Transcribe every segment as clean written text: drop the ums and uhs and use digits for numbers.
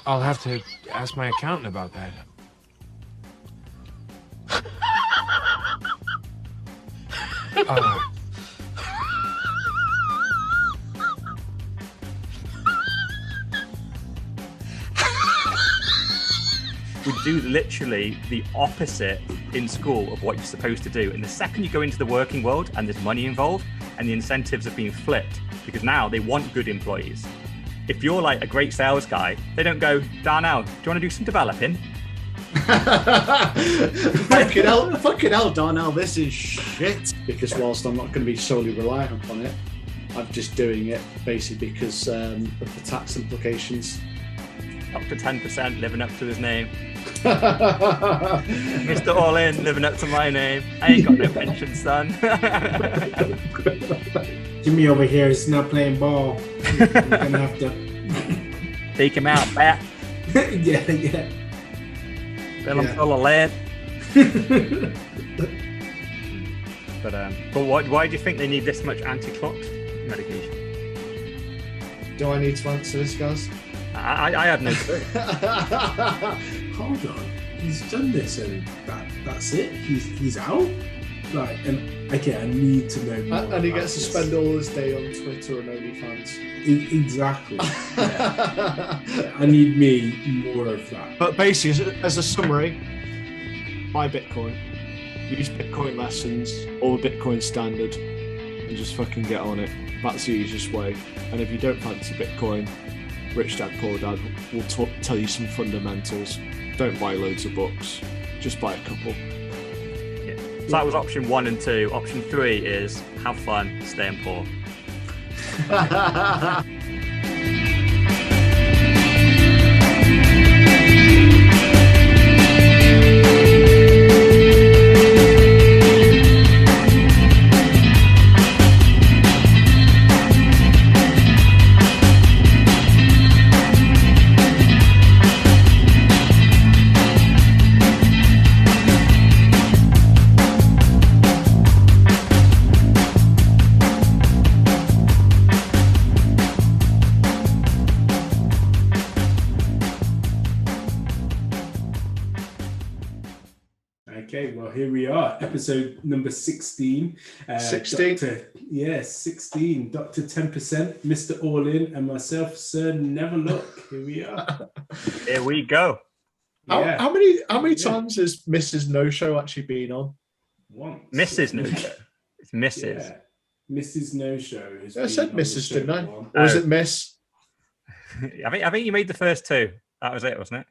I'll have to ask my accountant about that. Uh, We do literally the opposite in school of what you're supposed to do. And the second you go into the working world and there's money involved and the incentives are being flipped, because now they want good employees. If you're like a great sales guy, they don't go, Darnell, do you want to do some developing? fucking hell, Darnell, this is shit. Because whilst I'm not going to be solely reliant upon it, I'm just doing it basically because of the tax implications. Up to 10%, living up to his name. Mr. All In, living up to my name. I ain't got no pension, son. Jimmy over here is not playing ball. We're gonna have to Take him out, bat. yeah. Fill him full of lead. But why do you think they need this much anti-clot medication? Do I need to answer this, guys? I have no clue. Hold on. He's done this and that's it. He's out. Like, and okay, I need to know more. And he about gets to this. spend all his day on Twitter and OnlyFans. Exactly. Yeah. I need me more of that. But basically, as a summary, buy Bitcoin, use Bitcoin lessons or Bitcoin standard, and just fucking get on it. That's the easiest way. And if you don't fancy Bitcoin, Rich Dad Poor Dad will tell you some fundamentals. Don't buy loads of books, just buy a couple. Yeah. So that was option 1 and 2. Option 3 is have fun, staying poor. Okay, well, here we are, episode number 16. 16? 16. Dr. 10%, Mr. All In, and myself, Sir Never Look. Here we are. Here we go. Yeah. How many times has Mrs. No Show actually been on? Once. Mrs. No Show. It's Mrs. Yeah. Mrs. No Show. I said Mrs. Didn't I? One. Or is it Miss? I think you made the first 2. That was it, wasn't it?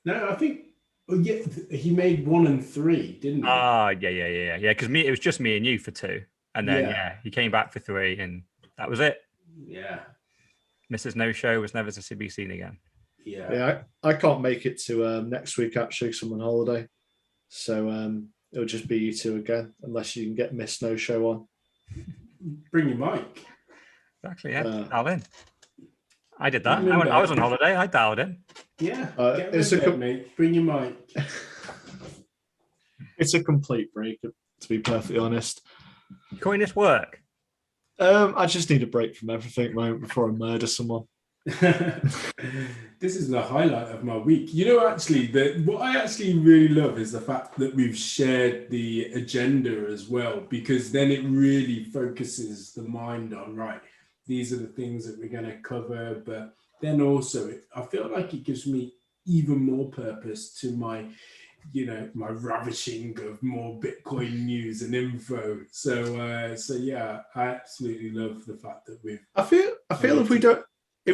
No, I think. Oh, yeah, he made 1 and 3, didn't he? Yeah. Because it was just me and you for 2, and then he came back for 3, and that was it. Yeah. Mrs. No Show was never to be seen again. Yeah. I can't make it to next week actually because I'm on holiday, so it'll just be you two again unless you can get Miss No Show on. Bring your mic. Exactly. Yeah. Dial in. I did that. I was on holiday. I dialed in. Yeah. Get it's rid of it, mate. Bring your mic. It's a complete break, to be perfectly honest. Coin this work. I just need a break from everything before I murder someone. This is the highlight of my week. You know, actually, what I actually really love is the fact that we've shared the agenda as well, because then it really focuses the mind on, right, these are the things that we're going to cover. But then also, I feel like it gives me even more purpose to my ravishing of more Bitcoin news and info. So yeah, I absolutely love the fact that I feel if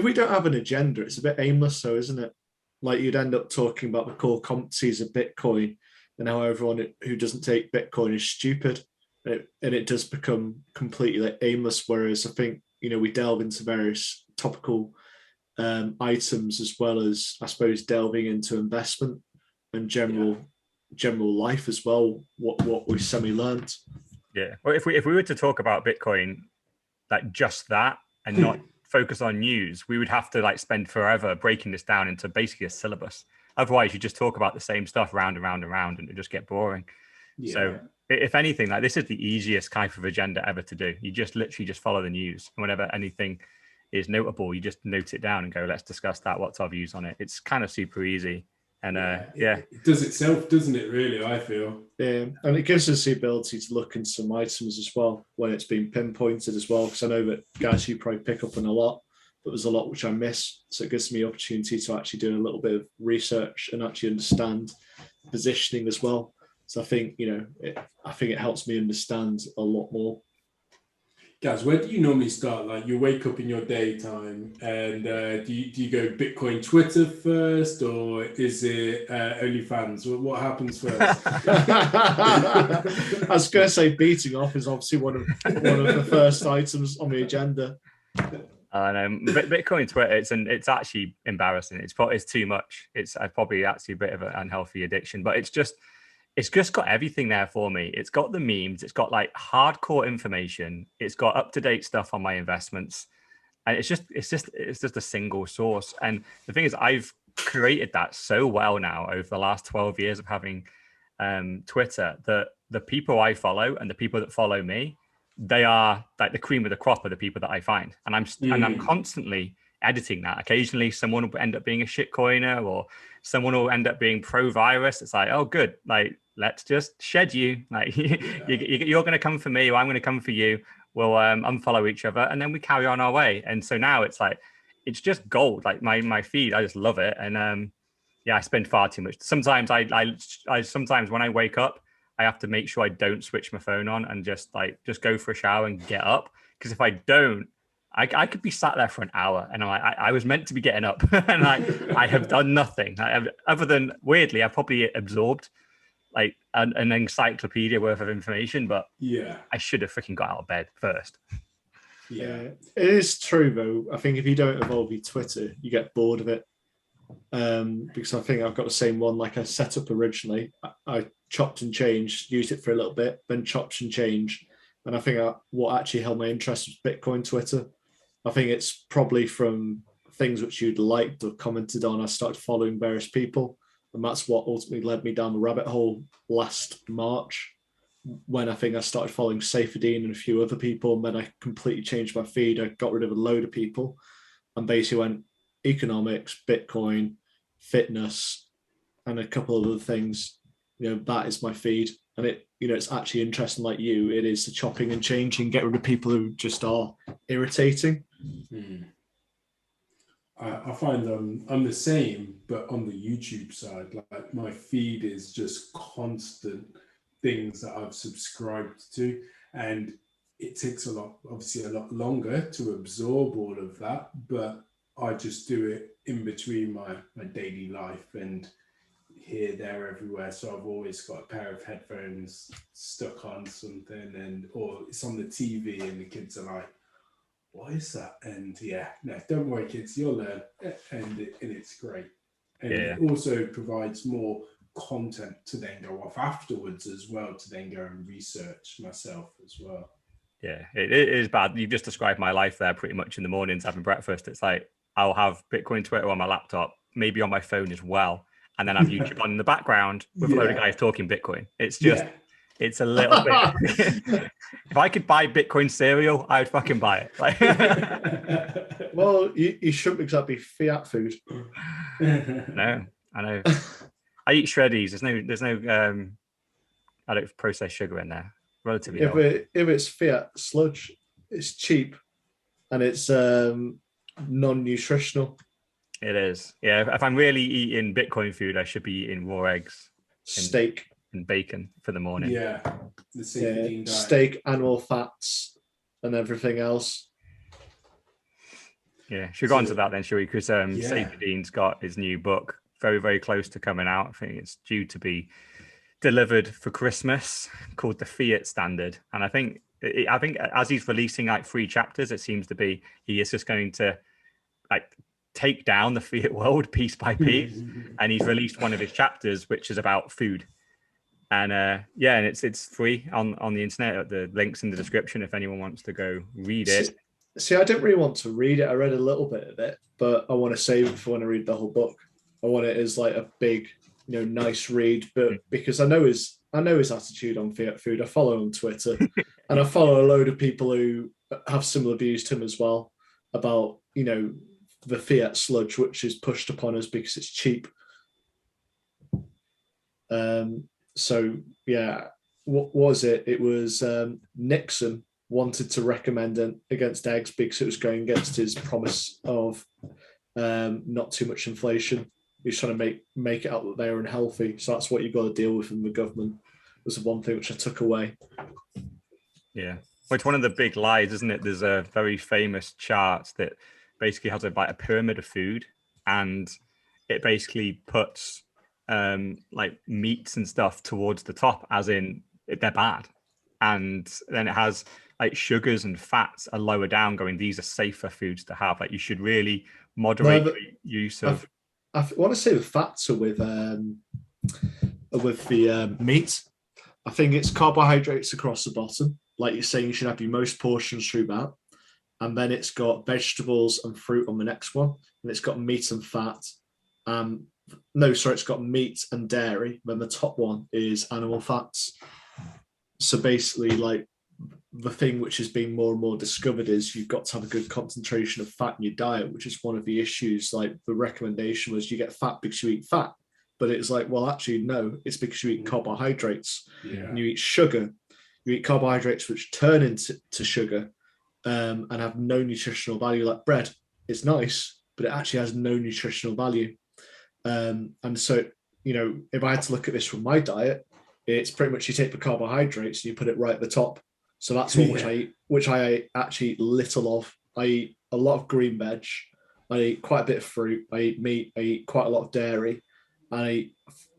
we don't have an agenda, it's a bit aimless, though, isn't it? Like you'd end up talking about the core competencies of Bitcoin and how everyone who doesn't take Bitcoin is stupid, and it does become completely aimless. Whereas I think we delve into various topical items as well as, I suppose, delving into investment and general life as well. What we semi-learned. Yeah. Well, if we were to talk about Bitcoin, like just that, and not focus on news, we would have to spend forever breaking this down into basically a syllabus. Otherwise, you just talk about the same stuff round and round and round, and it just get boring. Yeah. So, if anything, this is the easiest type of agenda ever to do. You just literally just follow the news, and whenever anything is notable, you just note it down and go, let's discuss that. What's our views on it? It's kind of super easy. And it does itself, doesn't it? Really, I feel. Yeah, and it gives us the ability to look into some items as well when it's been pinpointed as well. Because I know that guys, you probably pick up on a lot, but there's a lot which I miss. So it gives me the opportunity to actually do a little bit of research and actually understand positioning as well. So I think it helps me understand a lot more. Guys, where do you normally start? Like, you wake up in your daytime, and do you go Bitcoin Twitter first, or is it OnlyFans? What happens first? I was going to say beating off is obviously one of the first items on the agenda. Bitcoin Twitter, it's actually embarrassing. It's too much. It's probably actually a bit of an unhealthy addiction, but it's just got everything there for me. It's got the memes. It's got like hardcore information. It's got up-to-date stuff on my investments, and it's just a single source. And the thing is, I've created that so well now over the last 12 years of having Twitter, that the people I follow and the people that follow me, they are like the cream of the crop of the people that I find, and I'm constantly editing that. Occasionally someone will end up being a shitcoiner, or someone will end up being pro-virus. It's like, oh good, like let's just shed you. Like you're going to come for me, or I'm going to come for you. We'll unfollow each other, and then we carry on our way. And so now it's like, it's just gold. Like my feed, I just love it. And I spend far too much. Sometimes I sometimes when I wake up, I have to make sure I don't switch my phone on and just go for a shower and get up. Because if I don't, I could be sat there for an hour, and I was meant to be getting up, and I have done nothing other than, weirdly, I've probably absorbed like an encyclopedia worth of information, but I should have freaking got out of bed first. Yeah, it is true though. I think if you don't evolve your Twitter, you get bored of it. Because I think I've got the same one. Like I set up originally, I chopped and changed, used it for a little bit, then chopped and changed. And I think what actually held my interest was Bitcoin Twitter. I think it's probably from things which you'd liked or commented on. I started following various people, and that's what ultimately led me down the rabbit hole last March, when I think I started following Saifedean and a few other people, and then I completely changed my feed. I got rid of a load of people and basically went economics, Bitcoin, fitness, and a couple of other things. That is my feed. And it's actually interesting, like you, it is the chopping and changing, get rid of people who just are irritating. I find I'm the same, but on the YouTube side, like my feed is just constant things that I've subscribed to, and it takes obviously a lot longer to absorb all of that, but I just do it in between my daily life, and here, there, everywhere. So I've always got a pair of headphones stuck on something, or it's on the TV, and the kids are like, what is that? And no, don't worry kids, you'll learn. And it's great. And it also provides more content to then go off afterwards as well, to then go and research myself as well. Yeah, it is bad. You've just described my life there pretty much. In the mornings having breakfast, it's like I'll have Bitcoin Twitter on my laptop, maybe on my phone as well, and then have YouTube on in the background with a load of guys talking Bitcoin. It's just, it's a little bit. If I could buy Bitcoin cereal, I would fucking buy it. Well, you shouldn't exactly fiat food. No, I know. I eat shreddies. There's no I don't process sugar in there. Relatively. If it's fiat sludge, it's cheap, and it's non-nutritional. It is. Yeah. If I'm really eating Bitcoin food, I should be eating raw eggs, steak, and bacon for the morning. Yeah. The steak, animal fats, and everything else. Yeah. Should we go on to that then, shall we? Because Saifedean's got his new book very, very close to coming out. I think it's due to be delivered for Christmas, called the Fiat Standard. And I think as he's releasing like 3 chapters, it seems to be he is just going to like take down the fiat world piece by piece. And he's released one of his chapters which is about food. And and it's free on the internet. The link's in the description if anyone wants to go read it. See, I didn't really want to read it. I read a little bit of it, but I want to save it for when I read the whole book. I want it as like a big, nice read, but because I know his attitude on fiat food. I follow him on Twitter, and I follow a load of people who have similar views to him as well. about, the fiat sludge, which is pushed upon us because it's cheap. So yeah, what was it? It was Nixon wanted to recommend against eggs because it was going against his promise of not too much inflation. He's trying to make it out that they're unhealthy. So that's what you've got to deal with in the government. Was the one thing which I took away. Yeah. Well, it's one of the big lies, isn't it? There's a very famous chart that basically has a pyramid of food, and it basically puts like meats and stuff towards the top, as in they're bad. And then it has like sugars and fats are lower down, going, these are safer foods to have. Like you should really moderate your use of. I want to say the fats are with the meat. I think it's carbohydrates across the bottom. Like you're saying, you should have your most portions through that. And then it's got vegetables and fruit on the next one. And it's got meat and fat. It's got meat and dairy. Then the top one is animal fats. So basically, like the thing which is being more and more discovered is you've got to have a good concentration of fat in your diet, which is one of the issues. Like the recommendation was you get fat because you eat fat. But it's like, well, actually, no, it's because you eat carbohydrates. Yeah. And you eat sugar. You eat carbohydrates which turn into sugar and have no nutritional value. Like bread, it's nice, but it actually has no nutritional value. And so, if I had to look at this from my diet, it's pretty much you take the carbohydrates and you put it right at the top. So that's one which I actually eat little of. I eat a lot of green veg. I eat quite a bit of fruit. I eat meat. I eat quite a lot of dairy. And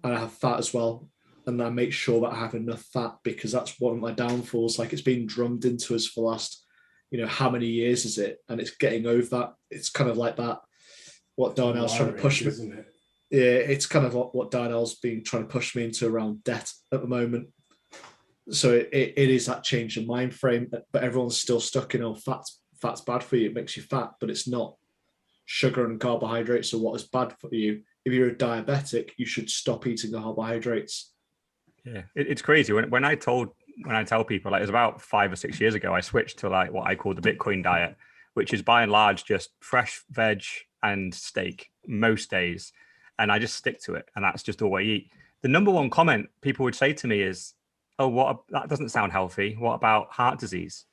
I have fat as well. And I make sure that I have enough fat because that's one of my downfalls. Like it's been drummed into us for the last, how many years is it? And it's getting over that. It's kind of like that. What Darnell's trying to push me. Isn't it? Yeah, it's kind of what Darnell's been trying to push me into around debt at the moment. So it is that change in mind frame, but everyone's still stuck in, fat's bad for you. It makes you fat, but it's not. Sugar and carbohydrates are what is bad for you. If you're a diabetic, you should stop eating the carbohydrates. Yeah, it's crazy. When I tell people, like it was about 5 or 6 years ago, I switched to like what I call the Bitcoin diet, which is by and large just fresh veg and steak most days. And I just stick to it. And that's just all I eat. The number one comment people would say to me is, oh, that doesn't sound healthy. What about heart disease?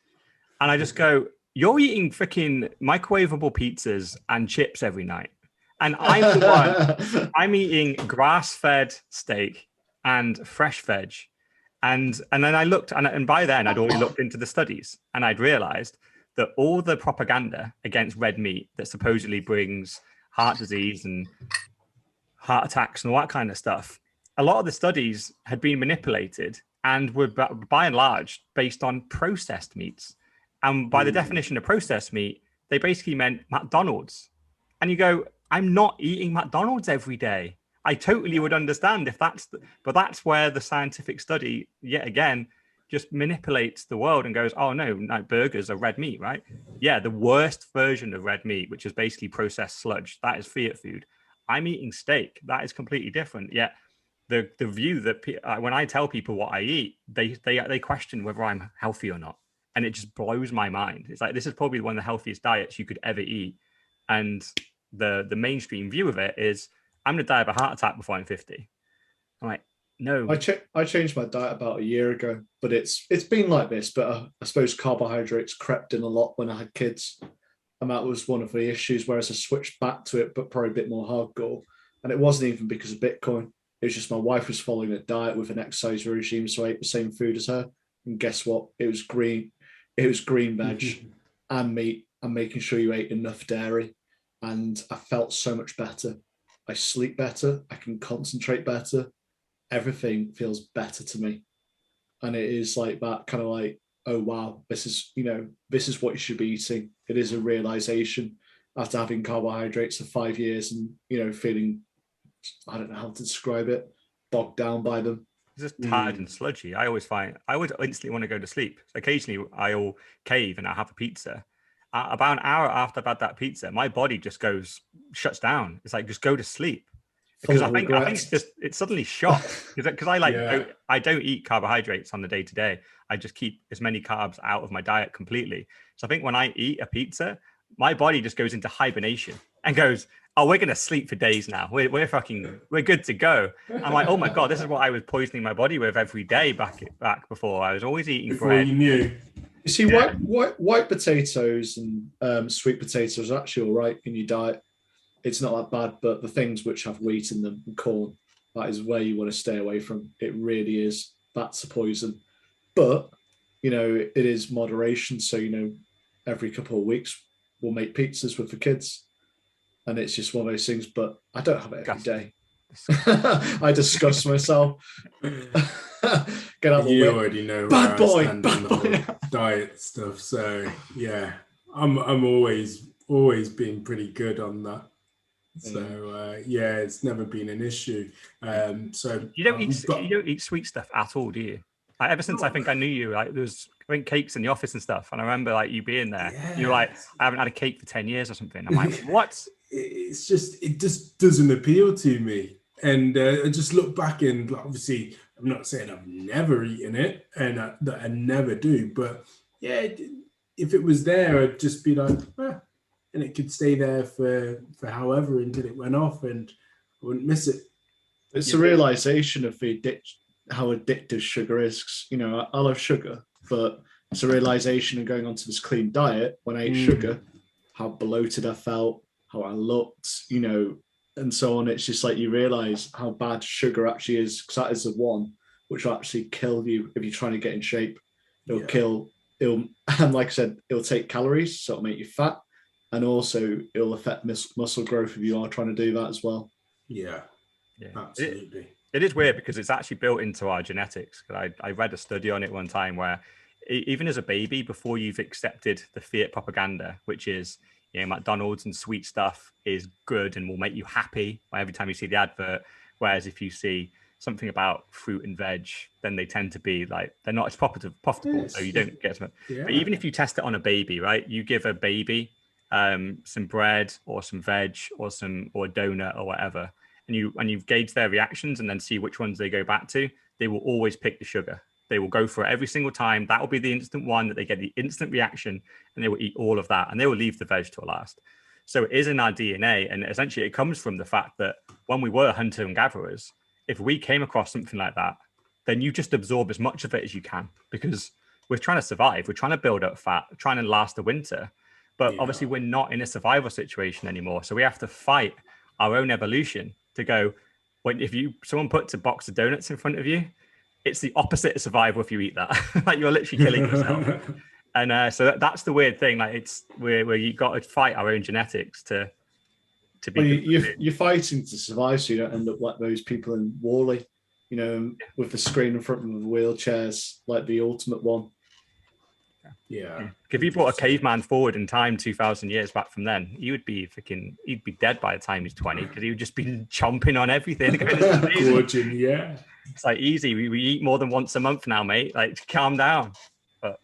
And I just go, you're eating freaking microwavable pizzas and chips every night. And I'm the one, I'm eating grass-fed steak and fresh veg. And then I looked, and by then I'd already looked into the studies, and I'd realized that all the propaganda against red meat that supposedly brings heart disease and heart attacks and all that kind of stuff, a lot of the studies had been manipulated and were by and large based on processed meats. And by the definition of processed meat, they basically meant McDonald's. And you go, I'm not eating McDonald's every day. I totally would understand if but that's where the scientific study, yet again, just manipulates the world and goes, oh no, burgers are red meat, right? Yeah, the worst version of red meat, which is basically processed sludge, that is fiat food. I'm eating steak. That is completely different. Yet the view that when I tell people what I eat, they question whether I'm healthy or not. And it just blows my mind. It's like, this is probably one of the healthiest diets you could ever eat. And the mainstream view of it is, I'm going to die of a heart attack before I'm 50. I'm like, no. I changed my diet about a year ago, but it's been like this. But I suppose carbohydrates crept in a lot when I had kids. And that was one of the issues, whereas I switched back to it, but probably a bit more hardcore. And it wasn't even because of Bitcoin. It was just my wife was following a diet with an exercise regime, so I ate the same food as her. And guess what? It was green veg and meat, and making sure you ate enough dairy. And I felt so much better. I sleep better. I can concentrate better. Everything feels better to me. And it is like that kind of like, oh, wow, this is what you should be eating. It is a realization after having carbohydrates for 5 years and, feeling, I don't know how to describe it, bogged down by them. It's just tired and sludgy. I would instantly want to go to sleep. Occasionally I'll cave and I'll have a pizza. About an hour after I've had that pizza, my body just shuts down. It's like, just go to sleep. Because I think it's suddenly shocked. Because I don't eat carbohydrates on the day-to-day. I just keep as many carbs out of my diet completely. So I think when I eat a pizza, my body just goes into hibernation and goes, oh, we're going to sleep for days now. We're good to go. I'm like, oh my God, this is what I was poisoning my body with every day back before. I was always eating Before bread. you knew. You see, white potatoes and sweet potatoes are actually all right in your diet. It's not that bad, but the things which have wheat in them and corn, that is where you want to stay away from. It really is. That's a poison. But, it is moderation. So, every couple of weeks we'll make pizzas with the kids. And it's just one of those things, but I don't have it every day. I disgust myself. Get out You the way. already know Bad where boy. I stand on the whole diet stuff. So yeah, I'm always been pretty good on that. So it's never been an issue. So you don't eat sweet stuff at all, do you? Like, ever since I think I knew you, like there was cakes in the office and stuff, and I remember like you being there. Yeah. You're like, I haven't had a cake for 10 years or something. I'm like, what? It just doesn't appeal to me. And I just look back and obviously I'm not saying I've never eaten it and that I never do, but yeah, if it was there, I'd just be like, and it could stay there for however until it went off, and I wouldn't miss it. It's a realization of how addictive sugar is. I love sugar, but it's a realization of going onto this clean diet when I ate sugar, how bloated I felt, how I looked, and so on. It's just like you realize how bad sugar actually is, because that is the one which will actually kill you if you're trying to get in shape. And like I said, it'll take calories, so it'll make you fat, and also it'll affect muscle growth if you are trying to do that as well. Yeah, absolutely. It is weird because it's actually built into our genetics. I read a study on it one time where even as a baby, before you've accepted the fiat propaganda, which is, McDonald's and sweet stuff is good and will make you happy every time you see the advert. Whereas if you see something about fruit and veg, then they tend to be like, they're not as profitable. So you don't get as much. Yeah. But even if you test it on a baby, right? You give a baby some bread or some veg or a donut or whatever, and you gauge their reactions and then see which ones they go back to, they will always pick the sugar. They will go for it every single time. That will be the instant one that they get the instant reaction, and they will eat all of that, and they will leave the veg till last. So it is in our DNA, and essentially it comes from the fact that when we were hunter and gatherers, if we came across something like that, then you just absorb as much of it as you can, because we're trying to survive. We're trying to build up fat, trying to last the winter. But obviously we're not in a survival situation anymore. So we have to fight our own evolution to go, if someone puts a box of donuts in front of you, it's the opposite of survival if you eat that. Like you're literally killing yourself. And so that's the weird thing. Like it's where you got to fight our own genetics to be. You're fighting to survive, so you don't end up like those people in Wall-E, with the screen in front of them, the wheelchairs, like the ultimate one. Yeah. If you brought a caveman forward in time 2,000 years back from then, he'd be dead by the time he's 20, because he would just be chomping on everything. Gorging, yeah. It's like easy. We eat more than once a month now, mate. Like, calm down. But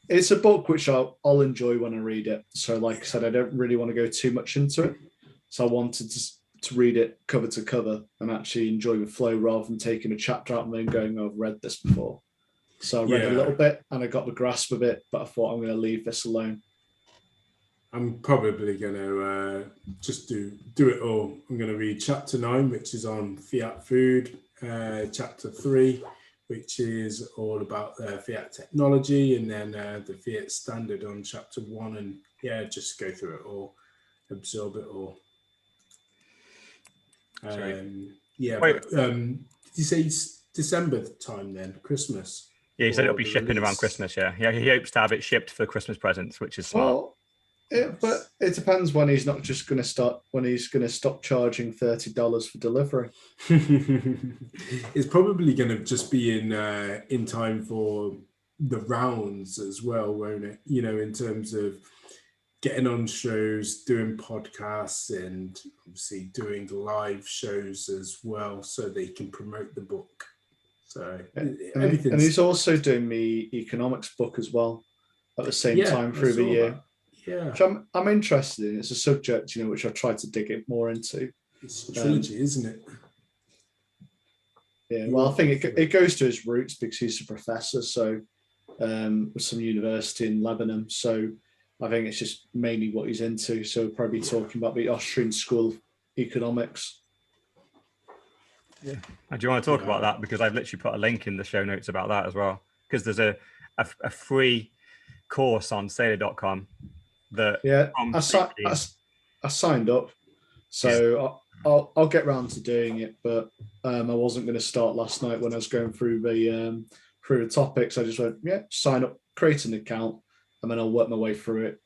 it's a book which I'll enjoy when I read it. So, like I said, I don't really want to go too much into it. So I wanted to read it cover to cover and actually enjoy the flow rather than taking a chapter out and then going, "Oh, I've read this before." So I read a little bit and I got the grasp of it, but I thought I'm going to leave this alone. I'm probably going to just do it all. I'm going to read chapter 9, which is on fiat food, chapter 3, which is all about fiat technology, and then the fiat standard on chapter 1, and just go through it all, absorb it all. Did you say it's December time then, Christmas? Yeah, he said it'll be shipping around Christmas. Yeah, he hopes to have it shipped for Christmas presents, which is smart. Well, but it depends when he's not just going to start. When he's going to stop charging $30 for delivery. It's probably going to just be in time for the rounds as well, won't it? In terms of getting on shows, doing podcasts, and obviously doing live shows as well, so they can promote the book. So and he's also doing the economics book as well at the same time through the year. That. Yeah, which I'm interested in. It's a subject, which I've tried to dig it more into. It's a trilogy, isn't it? Yeah, well, I think it goes to his roots because he's a professor. So with some university in Lebanon. So I think it's just mainly what he's into. So we'll probably be talking about the Austrian School of Economics. Yeah. And do you want to talk about that? Because I've literally put a link in the show notes about that as well. Because there's a free course on sailor.com that I signed up. So I'll get round to doing it, but I wasn't going to start last night when I was going through the topics. I just went, sign up, create an account, and then I'll work my way through it.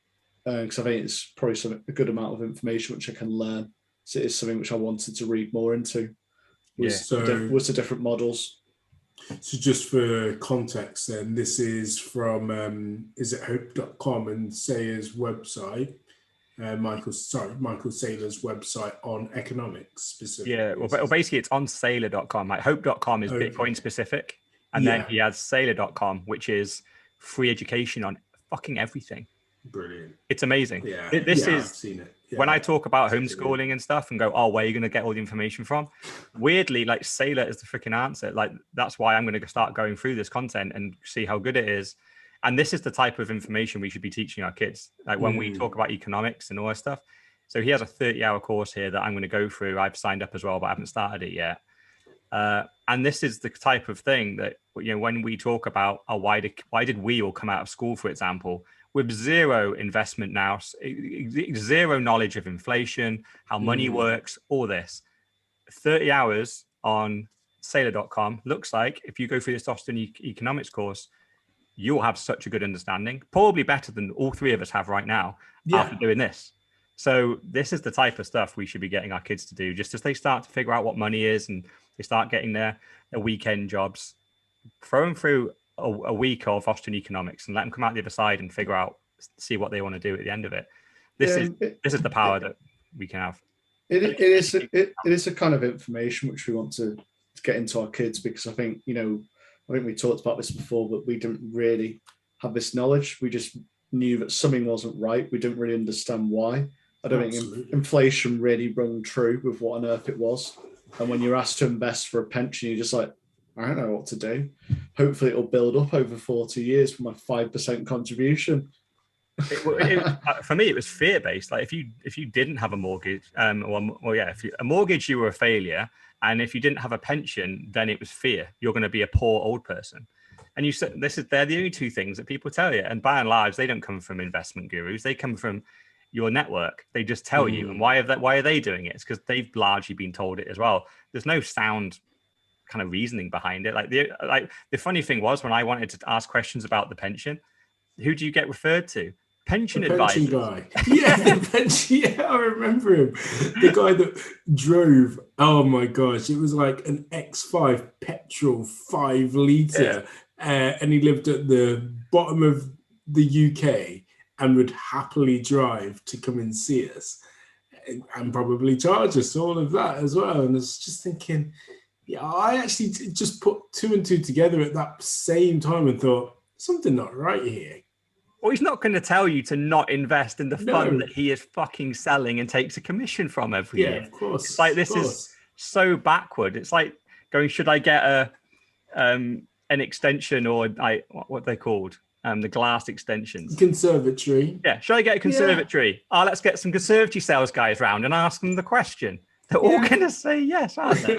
Because I think it's probably a good amount of information which I can learn. So it is something which I wanted to read more into. Was the different models. So just for context, then this is from is it hope.com and Sayer's website. Michael Saylor's website on economics specifically. Yeah, well, basically it's on sailor.com. Like hope.com is Bitcoin specific. And then he has sailor.com, which is free education on fucking everything. Brilliant. It's amazing. Yeah. I've seen it. Yeah, when I talk about homeschooling and stuff and go, oh, where are you going to get all the information from? Weirdly, like Sailor is the freaking answer. Like that's why I'm going to start going through this content and see how good it is. And this is the type of information we should be teaching our kids. Like when we talk about economics and all that stuff. So he has a 30-hour course here that I'm going to go through. I've signed up as well, but I haven't started it yet. And this is the type of thing that, when we talk about, why did we all come out of school, for example, with zero investment now, zero knowledge of inflation, how money works, all this. 30 hours on sailor.com looks like if you go through this Austrian economics course, you'll have such a good understanding, probably better than all three of us have right now after doing this. So this is the type of stuff we should be getting our kids to do, just as they start to figure out what money is and they start getting their weekend jobs. Throw them through a week of Austrian economics and let them come out the other side and figure out, see what they want to do at the end of it. This is the power that we can have. It is a kind of information which we want to get into our kids, because I think we talked about this before, but we didn't really have this knowledge. We just knew that something wasn't right. We didn't really understand why. I don't think inflation really rung true with what on earth it was. And when you're asked to invest for a pension, you're just like, I don't know what to do. Hopefully it'll build up over 40 years for my 5% contribution. For me, it was fear-based. Like if you didn't have a mortgage, a mortgage, you were a failure. And if you didn't have a pension, then it was fear. You're going to be a poor old person. And you said they're the only two things that people tell you. And by and large, they don't come from investment gurus. They come from your network. They just tell you. And why are they doing it? It's because they've largely been told it as well. There's no sound kind of reasoning behind it. Like the funny thing was, when I wanted to ask questions about the pension, who do you get referred to? Pension advisor guy. The pension. Yeah, I remember him. The guy that drove. Oh my gosh, it was like an X5 petrol 5 litre, and he lived at the bottom of the UK and would happily drive to come and see us, and probably charge us all of that as well. And I was just thinking, I actually just put two and two together at that same time and thought, something not right here. Well, he's not going to tell you to not invest in the fund that he is fucking selling and takes a commission from every year. Of course. It's like this is so backward. It's like going, should I get an extension, or what they called the glass extensions? Conservatory. Yeah. Should I get a conservatory? Yeah. Let's get some conservatory sales guys round and ask them the question. They're all going to say yes, aren't they?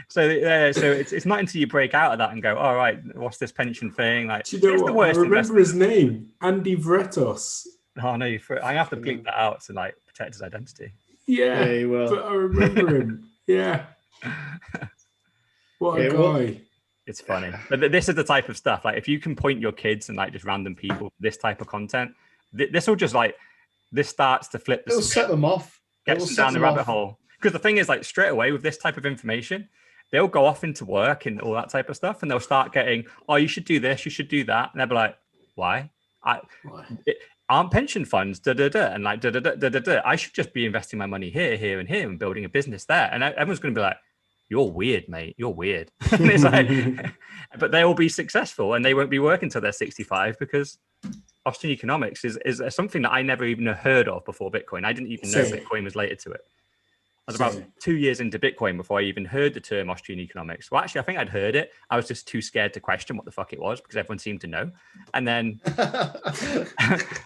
So it's not until you break out of that and go, all right, what's this pension thing? Like, do you know what? I remember his name, Andy Vretos. Oh no, I have to bleep that out to protect his identity. Yeah, you will. But I remember him. Yeah. What a guy. It's funny, but this is the type of stuff. Like, if you can point your kids and just random people this type of content, this will just this starts to flip. It'll set them off. Gets them down the rabbit hole. Because the thing is, straight away with this type of information, they'll go off into work and all that type of stuff, and they'll start getting, oh, you should do this, you should do that, and they'll be like, why? Aren't pension funds and I should just be investing my money here, here, and here, and building a business there. And everyone's going to be like, you're weird, mate. You're weird. And it's but they will be successful, and they won't be working till they're 65 because Austrian economics is something that I never even heard of before Bitcoin. I didn't even know Bitcoin was related to it. I was about Same. 2 years into Bitcoin before I even heard the term Austrian economics. Well, actually, I think I'd heard it. I was just too scared to question what the fuck it was because everyone seemed to know. And then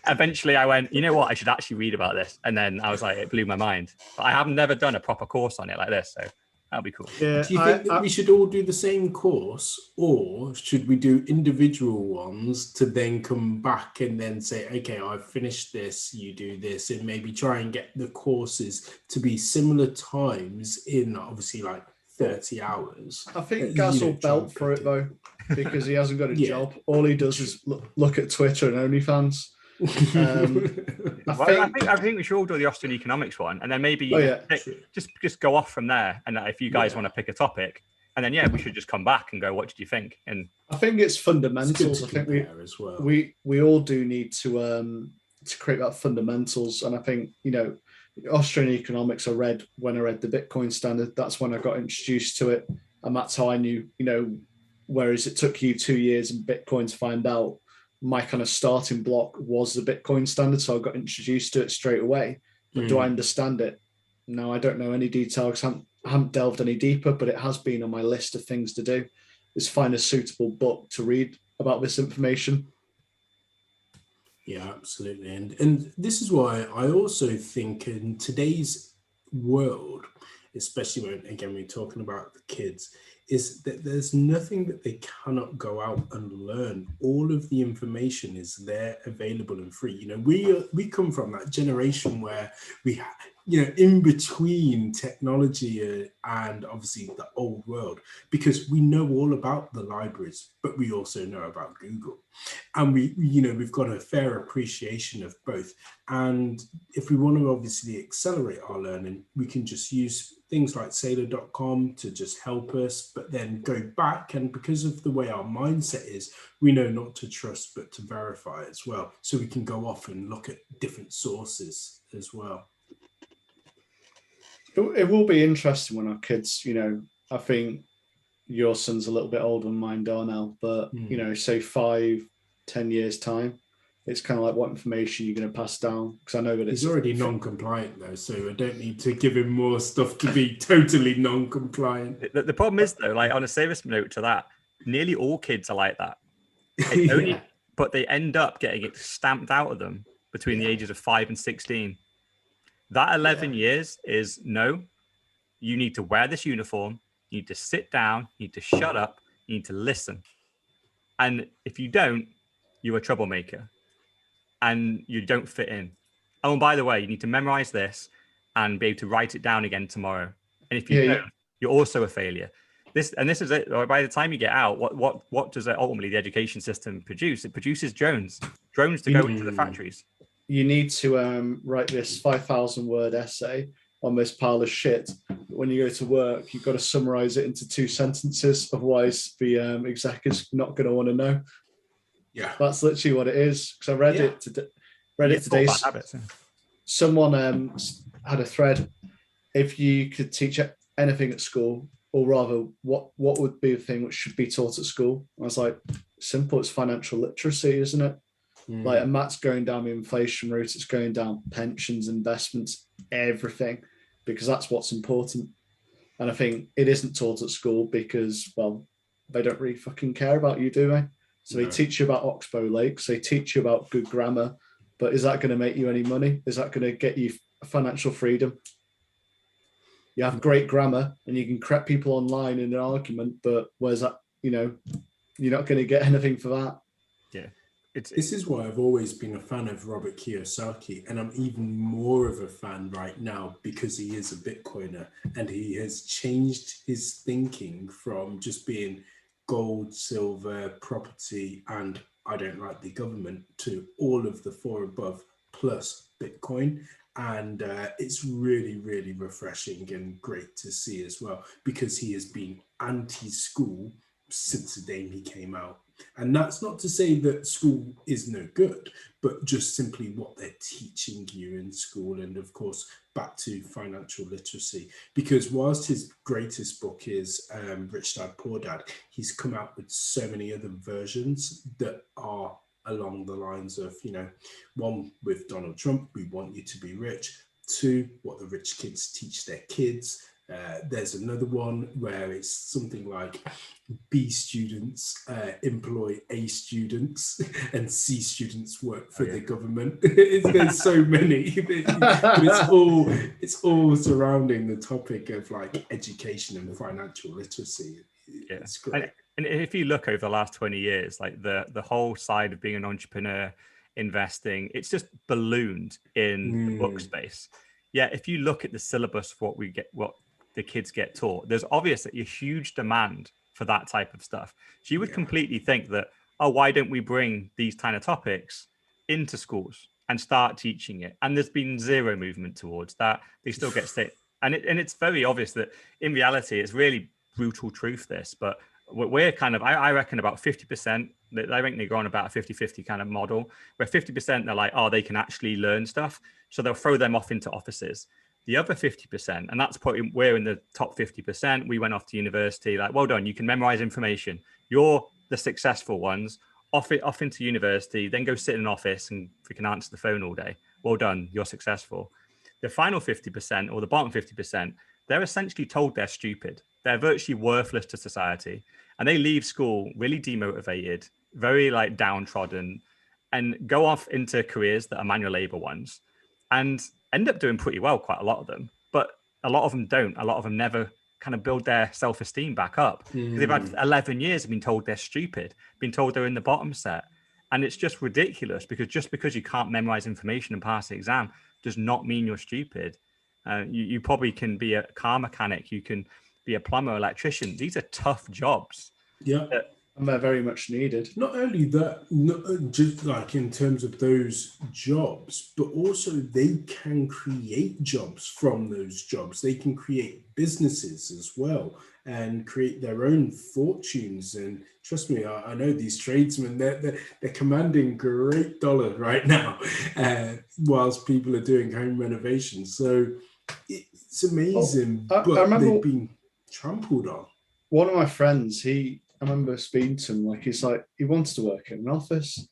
eventually I went, you know what? I should actually read about this. And then I was like, it blew my mind. But I have never done a proper course on it like this. So that'll be cool. Yeah, Do you think that we should all do the same course, or should we do individual ones to then come back and then say, okay, I've finished this, you do this, and maybe try and get the courses to be similar times in obviously like 30 hours? I think Gaz will belt for it though, because he hasn't got a job. All he does is look at Twitter and OnlyFans. I think we should all do the Austrian economics one, and then maybe just go off from there. And if you guys want to pick a topic, and then we should just come back and go, what did you think? And I think it's fundamentals. I think we all do need to create that fundamentals. And I think Austrian economics I read when I read the Bitcoin Standard. That's when I got introduced to it, and that's how I knew. Whereas it took you 2 years in Bitcoin to find out. My kind of starting block was the Bitcoin Standard, so I got introduced to it straight away. But do I understand it? No, I don't know any details. I haven't delved any deeper, but it has been on my list of things to do, is find a suitable book to read about this information. Yeah, absolutely. And this is why I also think in today's world, especially when, again, we're talking about the kids, is that there's nothing that they cannot go out and learn. All of the information is there, available and free. We come from that generation where we, in between technology and obviously the old world, because we know all about the libraries, but we also know about Google, and we've got a fair appreciation of both. And if we want to obviously accelerate our learning, we can just use things like sailor.com to just help us, but then go back. And because of the way our mindset is, we know not to trust, but to verify as well. So we can go off and look at different sources as well. It will be interesting when our kids, I think your son's a little bit older than mine are now, but, say 5-10 years time, it's kind of like what information you're going to pass down. Because I know that he's already non-compliant though, so I don't need to give him more stuff to be totally non-compliant. The problem is though, like on a serious note to that, nearly all kids are like that. But they end up getting it stamped out of them between the ages of 5 and 16. That 11 years is no, you need to wear this uniform, you need to sit down, you need to shut up, you need to listen. And if you don't, you're a troublemaker and you don't fit in. Oh, and by the way, you need to memorize this and be able to write it down again tomorrow. And if you don't, you're also a failure. This is it. By the time you get out, what does ultimately the education system produce? It produces drones to go into the factories. You need to write this 5,000 word essay on this pile of shit. When you go to work, you've got to summarize it into 2 sentences. Otherwise, the exec is not going to want to know. Yeah, that's literally what it is. Because I read it today. Someone had a thread. If you could teach anything at school, or rather, what would be the thing which should be taught at school? I was like, simple. It's financial literacy, isn't it? Like, and that's going down the inflation route. It's going down pensions, investments, everything, because that's what's important. And I think it isn't taught at school because, well, they don't really fucking care about you, do they? So they teach you about Oxbow Lakes. They teach you about good grammar. But is that going to make you any money? Is that going to get you financial freedom? You have great grammar and you can correct people online in an argument, but where's that? You're not going to get anything for that. Yeah. This is why I've always been a fan of Robert Kiyosaki, and I'm even more of a fan right now because he is a Bitcoiner and he has changed his thinking from just being gold, silver, property, and I don't like the government to all of the 4 above plus Bitcoin. And it's really, really refreshing and great to see as well, because he has been anti-school since the day he came out. And that's not to say that school is no good, but just simply what they're teaching you in school. And of course, back to financial literacy, because whilst his greatest book is Rich Dad, Poor Dad, he's come out with so many other versions that are along the lines of, one with Donald Trump, we want you to be rich. to what the rich kids teach their kids. There's another one where it's something like B students employ A students and C students work for the government. There's so many, but it's all surrounding the topic of like education and financial literacy. It's great. And if you look over the last 20 years, like the whole side of being an entrepreneur, investing, it's just ballooned in the book space. Yeah, if you look at the syllabus for what the kids get taught, there's obviously a huge demand for that type of stuff. So you would completely think that, oh, why don't we bring these kind of topics into schools and start teaching it? And there's been zero movement towards that. They still get and it's very obvious that in reality, it's really brutal truth, this, but we're kind of, I reckon about 50%, I think they go on about a 50-50 kind of model, where 50% they're like, oh, they can actually learn stuff. So they'll throw them off into offices. The other 50%, and that's we're in the top 50%. We went off to university, like, well done, you can memorize information. You're the successful ones, off into university, then go sit in an office and freaking answer the phone all day. Well done, you're successful. The final 50%, or the bottom 50%, they're essentially told they're stupid. They're virtually worthless to society. And they leave school really demotivated, very like downtrodden, and go off into careers that are manual labor ones and end up doing pretty well, quite a lot of them. But a lot of them don't. A lot of them never kind of build their self-esteem back up. Because they've had 11 years of being told they're stupid, been told they're in the bottom set. And it's just ridiculous, because just because you can't memorize information and pass the exam does not mean you're stupid. You probably can be a car mechanic, you can be a plumber, electrician. These are tough jobs. Yeah. And they're very much needed. Not only that, not just like in terms of those jobs, but also they can create jobs from those jobs. They can create businesses as well and create their own fortunes. And trust me, I know these tradesmen, they're commanding great dollars right now, whilst people are doing home renovations. So it's amazing, but I remember they've been trampled on. One of my friends, I remember speaking to him, like, he's like, he wants to work in an office.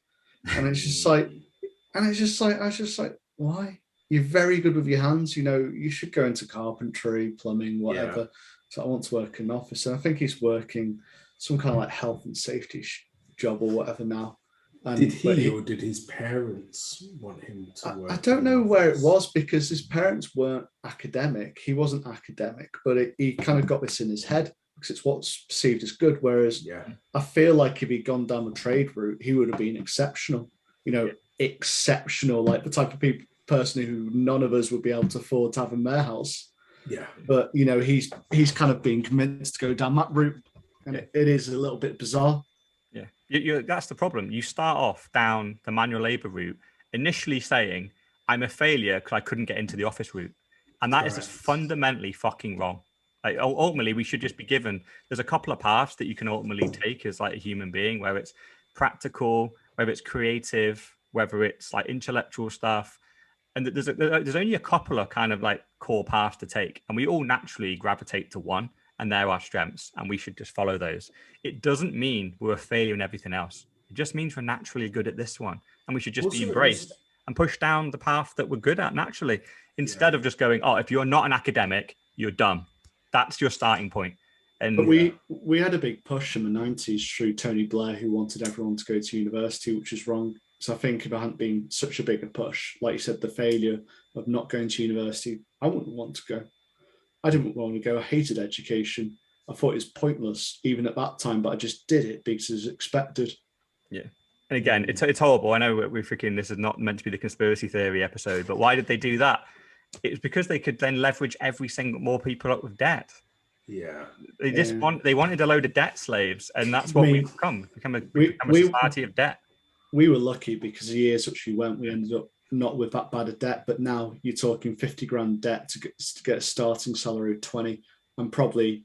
And it's just like, I was just like, why? You're very good with your hands. You know, you should go into carpentry, plumbing, whatever. Yeah. So I want to work in an office. And I think he's working some kind of like health and safety job or whatever now. And did he or did his parents want him to work? I don't know where it was, because his parents weren't academic. He wasn't academic, but he kind of got this in his head, because it's what's perceived as good. Whereas I feel like if he'd gone down the trade route, he would have been exceptional, exceptional, like the type of person who none of us would be able to afford to have in their house. Yeah. But, he's kind of been convinced to go down that route. And it is a little bit bizarre. Yeah. That's the problem. You start off down the manual labor route, initially saying, I'm a failure because I couldn't get into the office route. And that is just fundamentally fucking wrong. Like, ultimately, we should just be given, there's a couple of paths that you can ultimately take as like a human being, whether it's practical, whether it's creative, whether it's like intellectual stuff. And there's only a couple of kind of like core paths to take. And we all naturally gravitate to one, and they're our strengths, and we should just follow those. It doesn't mean we're a failure in everything else. It just means we're naturally good at this one, and we should just be embraced and push down the path that we're good at naturally, instead of just going, oh, if you're not an academic, you're dumb. That's your starting point. And but we had a big push in the 90s through Tony Blair, who wanted everyone to go to university, which is wrong. So I think if it hadn't been such a big push, like you said, the failure of not going to university, I wouldn't want to go. I didn't want to go. I hated education. I thought it was pointless even at that time, but I just did it because it was expected. Yeah. And again, it's horrible. I know this is not meant to be the conspiracy theory episode, but why did they do that? It was because they could then leverage every single more people up with debt. Yeah. They wanted a load of debt slaves, and that's what we've become a society of debt. We were lucky because the years which we went, we ended up not with that bad a debt, but now you're talking 50 grand debt to get a starting salary of 20, and probably,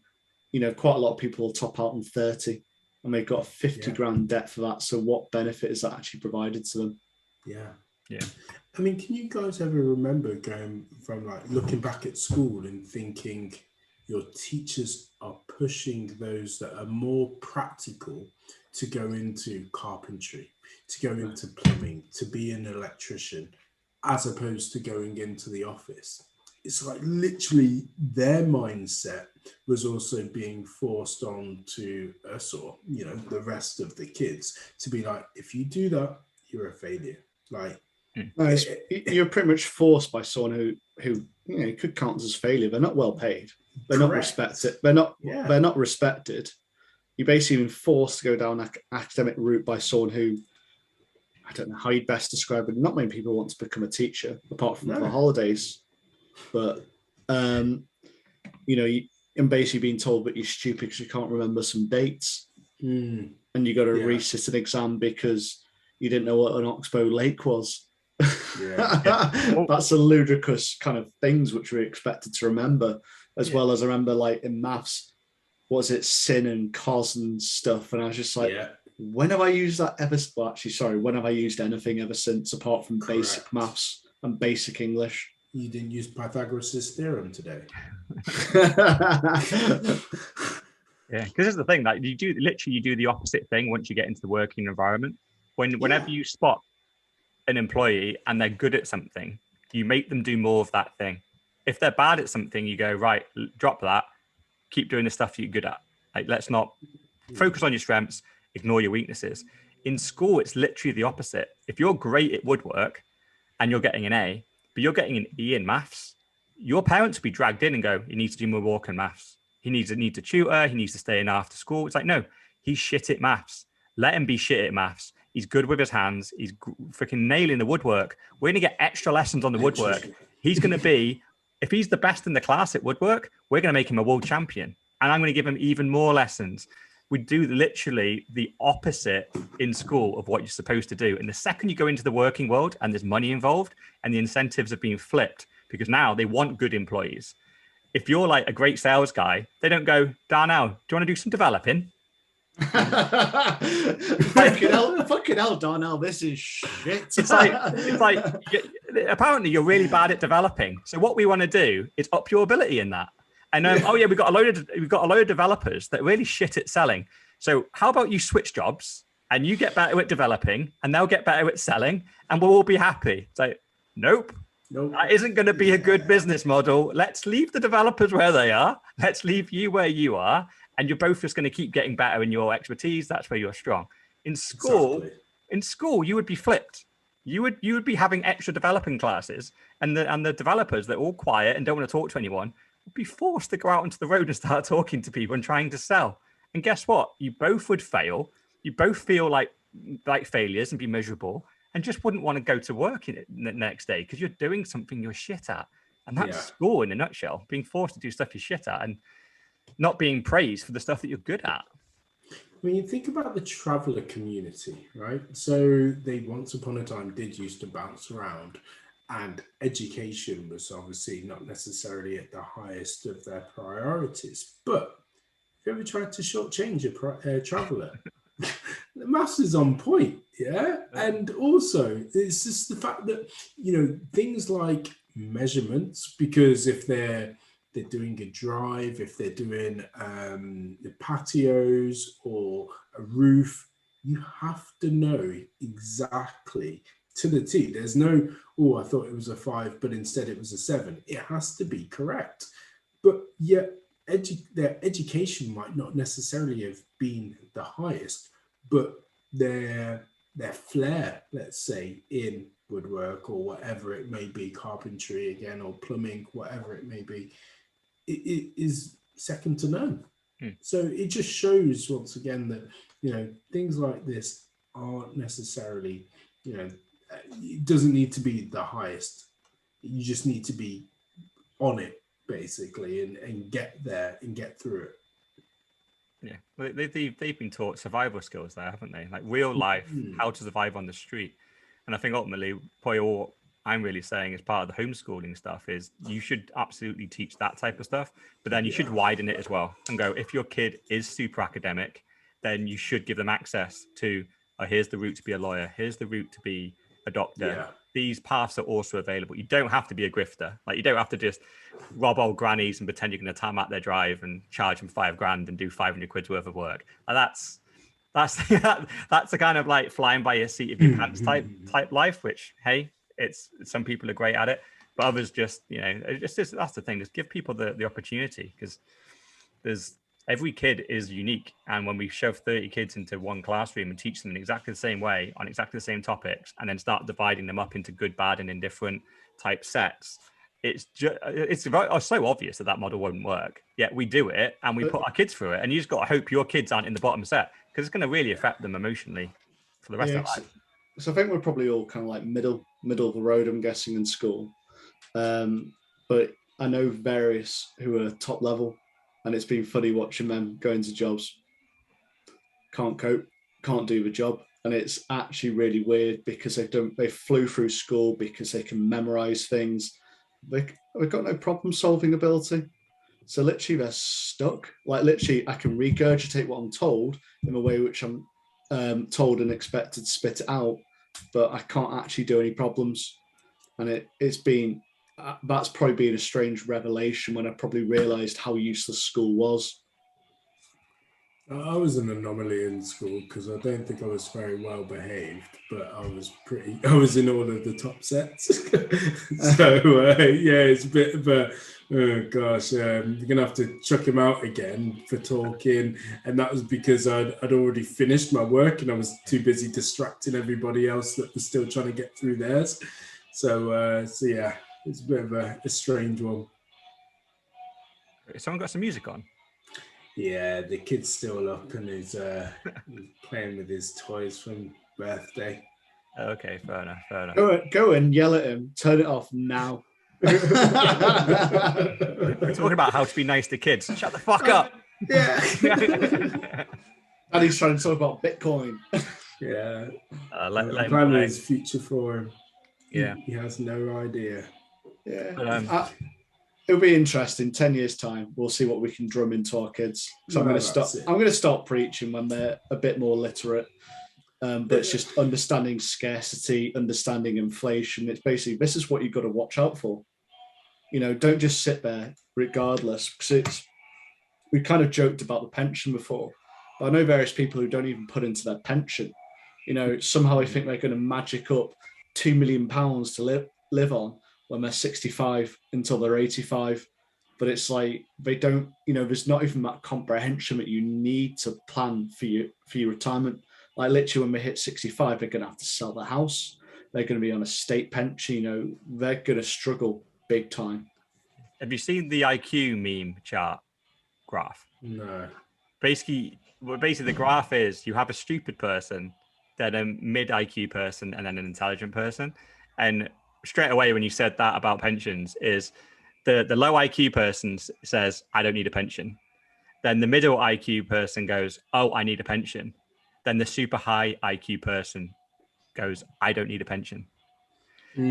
quite a lot of people will top out on 30, and they've got a 50 grand debt for that. So what benefit is that actually provided to them? Yeah. I mean, can you guys ever remember going from like looking back at school and thinking your teachers are pushing those that are more practical to go into carpentry, to go into plumbing, to be an electrician? as opposed to going into the office. It's like literally their mindset was also being forced on to us, or the rest of the kids, to be like, if you do that, you're a failure. Like, no, you're pretty much forced by someone who could count as failure. They're not well paid. They're not respected. They're not respected. You're basically being forced to go down an academic route by someone who, I don't know how you'd best describe it. Not many people want to become a teacher, apart from the holidays. But I'm basically being told that you're stupid because you can't remember some dates, and you got to resit an exam because you didn't know what an Oxbow Lake was. That's a ludicrous kind of things which we're expected to remember, as well as I remember like in maths, was it sin and cos and stuff, and I was just like, when have I used that ever? Well, actually, sorry, when have I used anything ever since apart from basic maths and basic English? You didn't use Pythagoras' theorem today. Yeah, because it's the thing that you do the opposite thing once you get into the working environment. Whenever you spot an employee and they're good at something, you make them do more of that thing. If they're bad at something, you go, right, drop that, keep doing the stuff you're good at. Like, let's not focus on your strengths, ignore your weaknesses. In school, it's literally the opposite. If you're great at woodwork and you're getting an A, but you're getting an E in maths, your parents will be dragged in and go, you need to do more work in maths. He needs a tutor. He needs to stay in after school. It's like, no, he's shit at maths. Let him be shit at maths. He's good with his hands. He's freaking nailing the woodwork. We're going to get extra lessons on the woodwork. He's going to be, if he's the best in the class at woodwork, we're going to make him a world champion. And I'm going to give him even more lessons. We do literally the opposite in school of what you're supposed to do. And the second you go into the working world and there's money involved and the incentives are being flipped, because now they want good employees. If you're like a great sales guy, they don't go, Darnell, do you want to do some developing? fucking hell, Darnell, this is shit. It's like apparently you're really bad at developing. So what we want to do is up your ability in that. And we've got a load of developers that are really shit at selling. So how about you switch jobs and you get better at developing and they'll get better at selling and we'll all be happy. It's like, nope. That isn't going to be a good business model. Let's leave the developers where they are. Let's leave you where you are. And you're both just going to keep getting better in your expertise. That's where you're strong. In school, you would be flipped. You would be having extra developing classes, and the developers that are all quiet and don't want to talk to anyone would be forced to go out onto the road and start talking to people and trying to sell. And guess what? You both would fail. You both feel like failures and be miserable, and just wouldn't want to go to work the next day because you're doing something you're shit at. And that's school in a nutshell, being forced to do stuff you're shit at and not being praised for the stuff that you're good at. When you think about the traveller community, right? So they once upon a time did used to bounce around, and education was obviously not necessarily at the highest of their priorities. But have you ever tried to shortchange a traveller? The maths is on point, and also it's just the fact that things like measurements, because if they're doing a drive, if they're doing the patios or a roof, you have to know exactly to the T. There's no, I thought it was a 5, but instead it was a 7. It has to be correct. But yet their education might not necessarily have been the highest, but their flair, let's say, in woodwork or whatever it may be, carpentry again, or plumbing, whatever it may be, it is second to none. So it just shows once again that things like this aren't necessarily, it doesn't need to be the highest. You just need to be on it basically and get there and get through it. Yeah, well, they've been taught survival skills there, haven't they? Like real life, how to survive on the street. And I think ultimately, probably all I'm really saying as part of the homeschooling stuff is you should absolutely teach that type of stuff, but then you should widen it as well and go, if your kid is super academic, then you should give them access to, here's the route to be a lawyer, here's the route to be a doctor. Yeah. These paths are also available. You don't have to be a grifter. Like you don't have to just rob old grannies and pretend you're going to time out their drive and charge them $5,000 and do 500 quid's worth of work. And that's the kind of like flying by your seat of your pants type life, which, hey, it's some people are great at it, but others just, it's just that's the thing. Just give people the opportunity, because every kid is unique, and when we shove 30 kids into one classroom and teach them in exactly the same way on exactly the same topics, and then start dividing them up into good, bad, and indifferent type sets, it's so obvious that model won't work. Yet we do it, and we put our kids through it, and you just got to hope your kids aren't in the bottom set, because it's going to really affect them emotionally for the rest of their life. So I think we're probably all kind of like middle of the road, I'm guessing, in school. But I know various who are top level, and it's been funny watching them go into jobs, can't cope, can't do the job. And it's actually really weird, because they flew through school because they can memorize things. They've got no problem solving ability. So literally they're stuck. Like literally I can regurgitate what I'm told in a way which I'm told and expected to spit it out, but I can't actually do any problems. And that's probably been a strange revelation when I probably realized how useless school was. I was an anomaly in school because I don't think I was very well behaved, but I was in all of the top sets. So it's a bit of a, oh gosh, you're going to have to chuck him out again for talking. And that was because I'd already finished my work and I was too busy distracting everybody else that was still trying to get through theirs. So yeah, it's a bit of a strange one. Someone got some music on? Yeah, the kid's still up and he's playing with his toys from birthday. Okay, fair enough. Go and yell at him. Turn it off now. We're talking about how to be nice to kids. Shut the fuck up. Yeah. And he's trying to talk about Bitcoin. Yeah. Let him plan play. his future for him. Yeah. He has no idea. Yeah. But, it'll be interesting. 10 years time, we'll see what we can drum into our kids. So I'm going to start preaching when they're a bit more literate. But it's just understanding scarcity, understanding inflation. It's basically, this is what you've got to watch out for. Don't just sit there regardless, because we kind of joked about the pension before, but I know various people who don't even put into their pension. Somehow they think they're going to magic up £2 million to live on when they're 65 until they're 85. But it's like, they don't, there's not even that comprehension that you need to plan for your retirement. Like literally when they hit 65, they're going to have to sell the house. They're going to be on a state pension. They're going to struggle big time. have you seen the IQ meme chart graph? No. Basically the graph is you have a stupid person, then a mid IQ person, and then an intelligent person. And straight away when you said that about pensions is the low IQ person says, I don't need a pension. Then the middle IQ person goes, oh, I need a pension. Then the super high IQ person goes, I don't need a pension.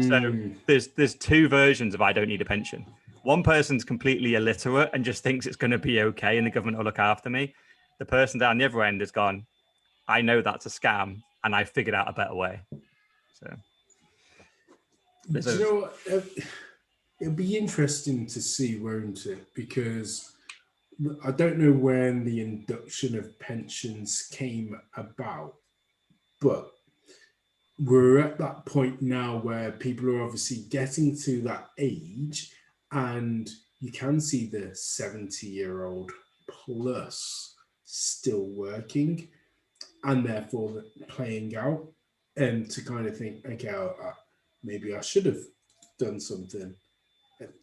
So there's two versions of I don't need a pension. One person's completely illiterate and just thinks it's going to be okay and the government will look after me. The person down the other end has gone, I know that's a scam and I figured out a better way. So you know what? It'll be interesting to see, won't it? Because I don't know when the induction of pensions came about, but we're at that point now where people are obviously getting to that age, and you can see the 70-year-old plus still working and therefore playing out, and to kind of think, okay, maybe I should have done something,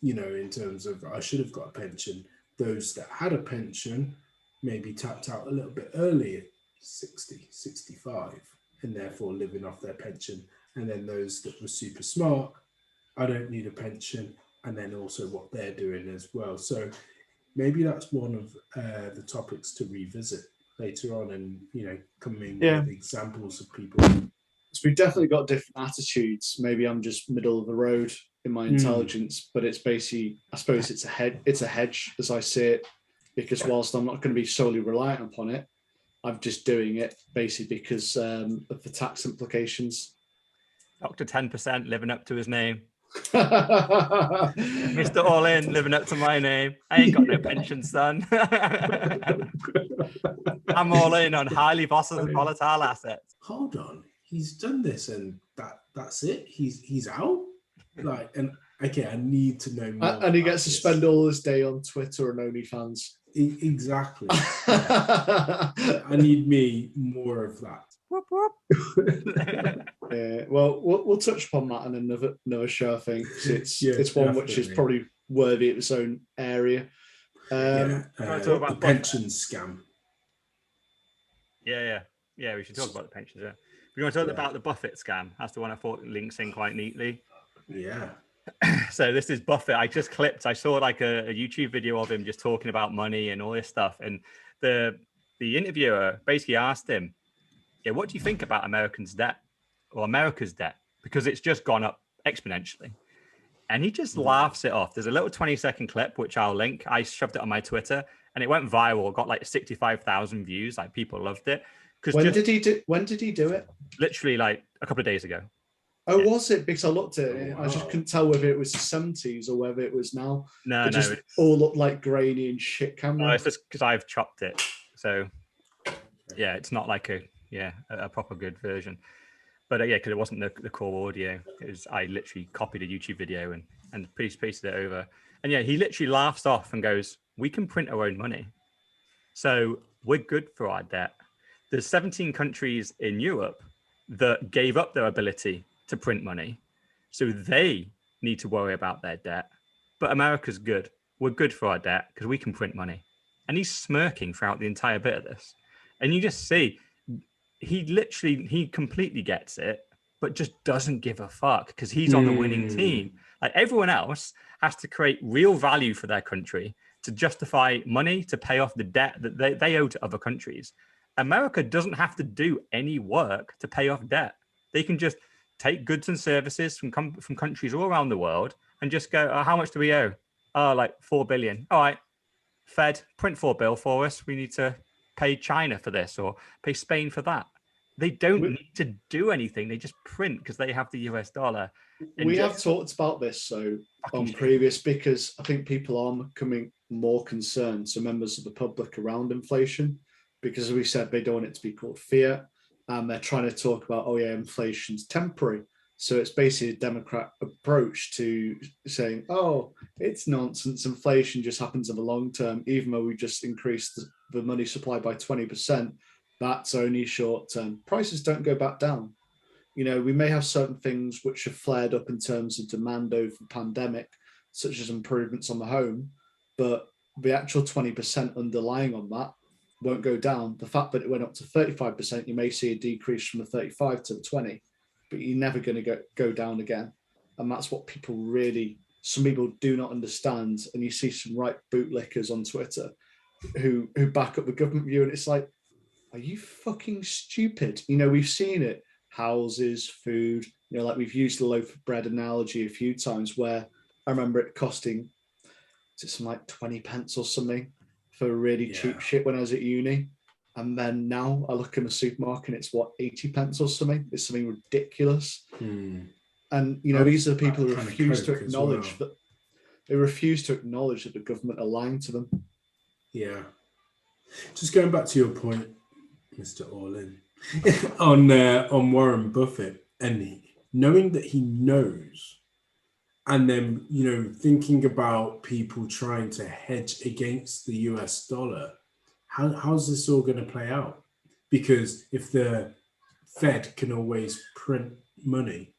in terms of I should have got a pension. Those that had a pension maybe tapped out a little bit early at 60, 65, and therefore living off their pension. And then those that were super smart, I don't need a pension, and then also what they're doing as well. So maybe that's one of the topics to revisit later on, and coming with examples of people. So we've definitely got different attitudes. Maybe I'm just middle of the road in my intelligence, but it's basically, I suppose it's a hedge as I see it, because whilst I'm not going to be solely reliant upon it, I'm just doing it basically because of the tax implications. Dr. 10% living up to his name. Mr. All In living up to my name. I ain't got no pension, son. I'm all in on highly volatile assets. Hold on, he's done this, and that's it. He's out. Like, and okay, I need to know more. And he gets to spend all his day on Twitter and OnlyFans. Exactly. I need me more of that. Well, we'll touch upon that in another show. I think it's one which is probably worthy of its own area. The pension scam. Yeah. We should talk about the pensions. Yeah, we want to talk about the Buffett scam. That's the one I thought links in quite neatly. Yeah. So this is Buffett. I saw like a YouTube video of him just talking about money and all this stuff, and the interviewer basically asked him, "Yeah, what do you think about America's debt? Because it's just gone up exponentially." And he just laughs it off. There's a little 20-second clip which I'll link. I shoved it on my Twitter, and it went viral. Got like 65,000 views. Like, people loved it. When did he do it? Literally like a couple of days ago. Oh, was it? Because I looked at it, I just couldn't tell whether it was the 70s or whether it was now. No, it all looked like grainy and shit camera. No, it's just because I've chopped it. So yeah, it's not like a proper good version. But because it wasn't the core audio. I literally copied a YouTube video and pasted it over. And yeah, he literally laughs off and goes, "We can print our own money. So we're good for our debt." There's 17 countries in Europe that gave up their ability to print money. So they need to worry about their debt. But America's good. We're good for our debt because we can print money. And he's smirking throughout the entire bit of this. And you just see, he completely gets it, but just doesn't give a fuck because he's on the winning team. Like, everyone else has to create real value for their country to justify money to pay off the debt that they owe to other countries. America doesn't have to do any work to pay off debt. They can just take goods and services from countries all around the world and just go, "Oh, how much do we owe? Oh, like 4 billion. All right, Fed, print 4 bill for us. We need to pay China for this or pay Spain for that." They don't need to do anything. They just print because they have the US dollar. We have talked about this on previous, because I think people are becoming more concerned, so members of the public, around inflation, because as we said, they don't want it to be called fiat. And they're trying to talk about, inflation's temporary. So it's basically a Democrat approach to saying, it's nonsense. Inflation just happens in the long term, even though we just increased the money supply by 20%. That's only short term. Prices don't go back down. We may have certain things which have flared up in terms of demand over the pandemic, such as improvements on the home, but the actual 20% underlying on that won't go down. The fact that it went up to 35%, you may see a decrease from the 35 to the 20, but you're never going to go down again. And that's what some people do not understand. And you see some right bootlickers on Twitter who back up the government view, and it's like, are you fucking stupid? We've seen it. Houses, food, like we've used the loaf of bread analogy a few times, where I remember it costing some like 20 pence or something for really cheap shit when I was at uni. And then now I look in the supermarket and it's 80 pence or something. It's something ridiculous. And these are the people who refuse to acknowledge that the government are lying to them. Yeah. Just going back to your point, Mr. Orlin, on Warren Buffett, and knowing that he knows, and then thinking about people trying to hedge against the US dollar, how's this all going to play out? Because if the Fed can always print money,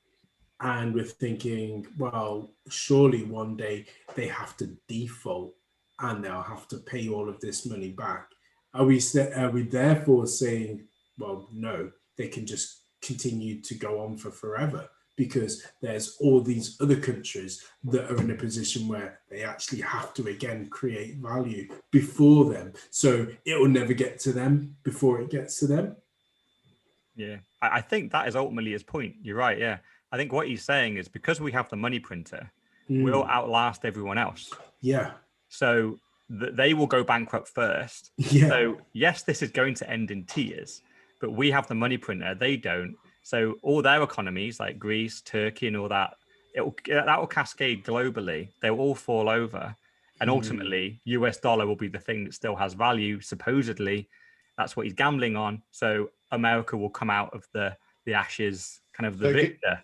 and we're thinking, well, surely one day they have to default and they'll have to pay all of this money back. Are we therefore saying, well, no, they can just continue to go on for forever, because there's all these other countries that are in a position where they actually have to, again, create value before them. So it will never get to them before it gets to them. Yeah, I think that is ultimately his point. You're right, yeah. I think what he's saying is, because we have the money printer, we'll outlast everyone else. Yeah. So they will go bankrupt first. Yeah. So yes, this is going to end in tears, but we have the money printer. They don't. So all their economies, like Greece, Turkey, and all that, that will cascade globally. They will all fall over, and ultimately, US dollar will be the thing that still has value. Supposedly, that's what he's gambling on. So America will come out of the ashes, kind of the victor.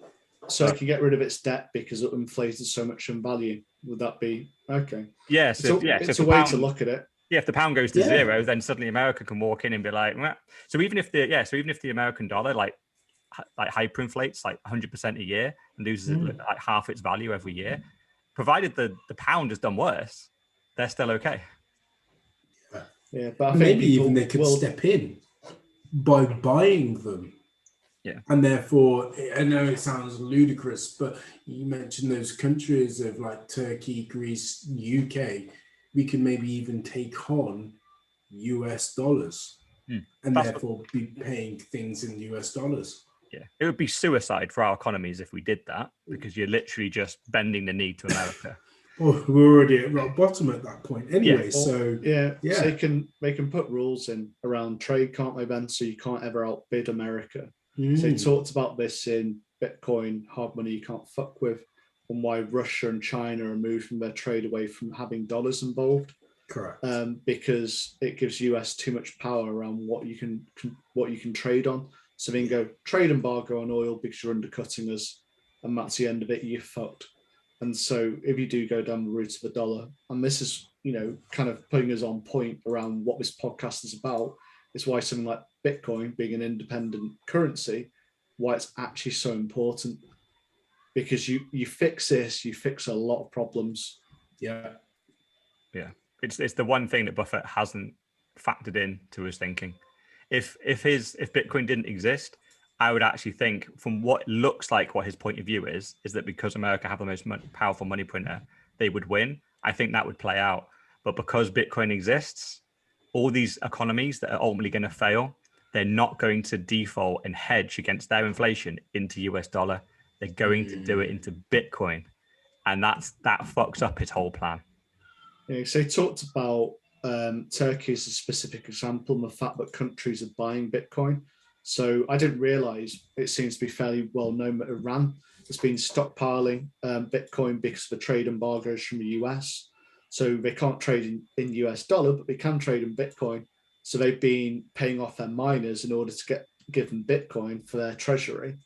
So it can get rid of its debt because it inflated so much in value. Would that be okay? Yes. So it's a way to look at it. Yeah, if the pound goes to zero, then suddenly America can walk in and be like, meh. So even if the American dollar like hyperinflates like 100% a year and loses like half its value every year, provided the pound has done worse, they're still okay. Yeah, but I think maybe even they could step in by buying them. Yeah. And therefore, I know it sounds ludicrous, but you mentioned those countries of like Turkey, Greece, UK, we can maybe even take on US dollars and therefore be paying things in US dollars. Yeah, it would be suicide for our economies if we did that, because you're literally just bending the knee to America. Well, we're already at rock bottom at that point anyway. So they can put rules in around trade, can't they, Ben? So you can't ever outbid America. So they talked about this in Bitcoin, hard money you can't fuck with, and why Russia and China are moved from their trade away from having dollars involved. Correct. Because it gives US too much power around what you can trade on. So they can go trade embargo on oil because you're undercutting us, and that's the end of it. You're fucked. And so if you do go down the route of the dollar, and this is, kind of putting us on point around what this podcast is about, is why something like Bitcoin being an independent currency, why it's actually so important. Because you fix this, you fix a lot of problems. Yeah. Yeah. It's the one thing that Buffett hasn't factored in to his thinking. If Bitcoin didn't exist, I would actually think, from what looks like what his point of view is that because America have the most powerful money printer, they would win. I think that would play out. But because Bitcoin exists, all these economies that are ultimately going to fail, they're not going to default and hedge against their inflation into US dollar. They're going to do it into Bitcoin. And that fucks up his whole plan. Yeah, so he talked about Turkey as a specific example and the fact that countries are buying Bitcoin. So I didn't realize, it seems to be fairly well known that Iran has been stockpiling Bitcoin because of the trade embargoes from the US. So they can't trade in US dollar, but they can trade in Bitcoin. So they've been paying off their miners in order to give them Bitcoin for their treasury.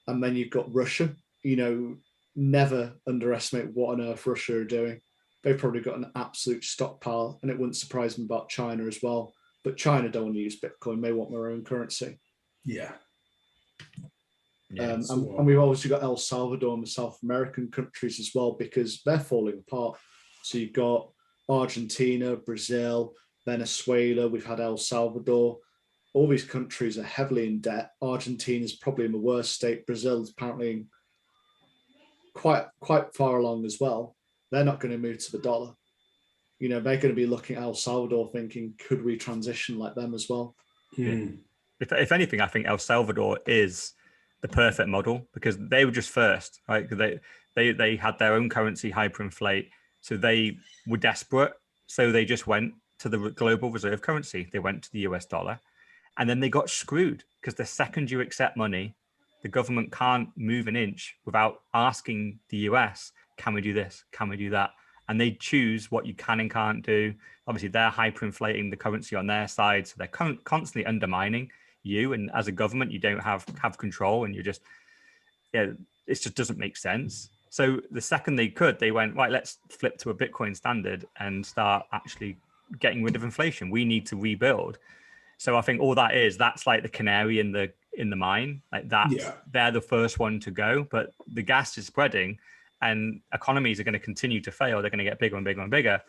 And then you've got Russia. Never underestimate what on earth Russia are doing. They've probably got an absolute stockpile, and it wouldn't surprise me about China as well. But China don't want to use Bitcoin; they want their own currency. Yeah. And we've obviously got El Salvador and the South American countries as well, because they're falling apart. So you've got Argentina, Brazil, Venezuela. We've had El Salvador. All these countries are heavily in debt. Argentina's probably in the worst state. Brazil is apparently quite far along as well. They're not going to move to the dollar. They're going to be looking at El Salvador thinking, could we transition like them as well? Yeah. If anything, I think El Salvador is the perfect model, because they were just first, right? They had their own currency hyperinflate, so they were desperate. So they just went to the global reserve currency. They went to the US dollar, and then they got screwed, because the second you accept money, the government can't move an inch without asking the US, can we do this? Can we do that? And they choose what you can and can't do. Obviously, they're hyperinflating the currency on their side, so they're constantly undermining you. And as a government, you don't have control, and you're just, it just doesn't make sense. So the second they could, they went, right, let's flip to a Bitcoin standard and start actually getting rid of inflation. We need to rebuild. So I think all that's like the canary in the mine. Like that, They're the first one to go, but the gas is spreading, and economies are going to continue to fail. They're going to get bigger and bigger and bigger,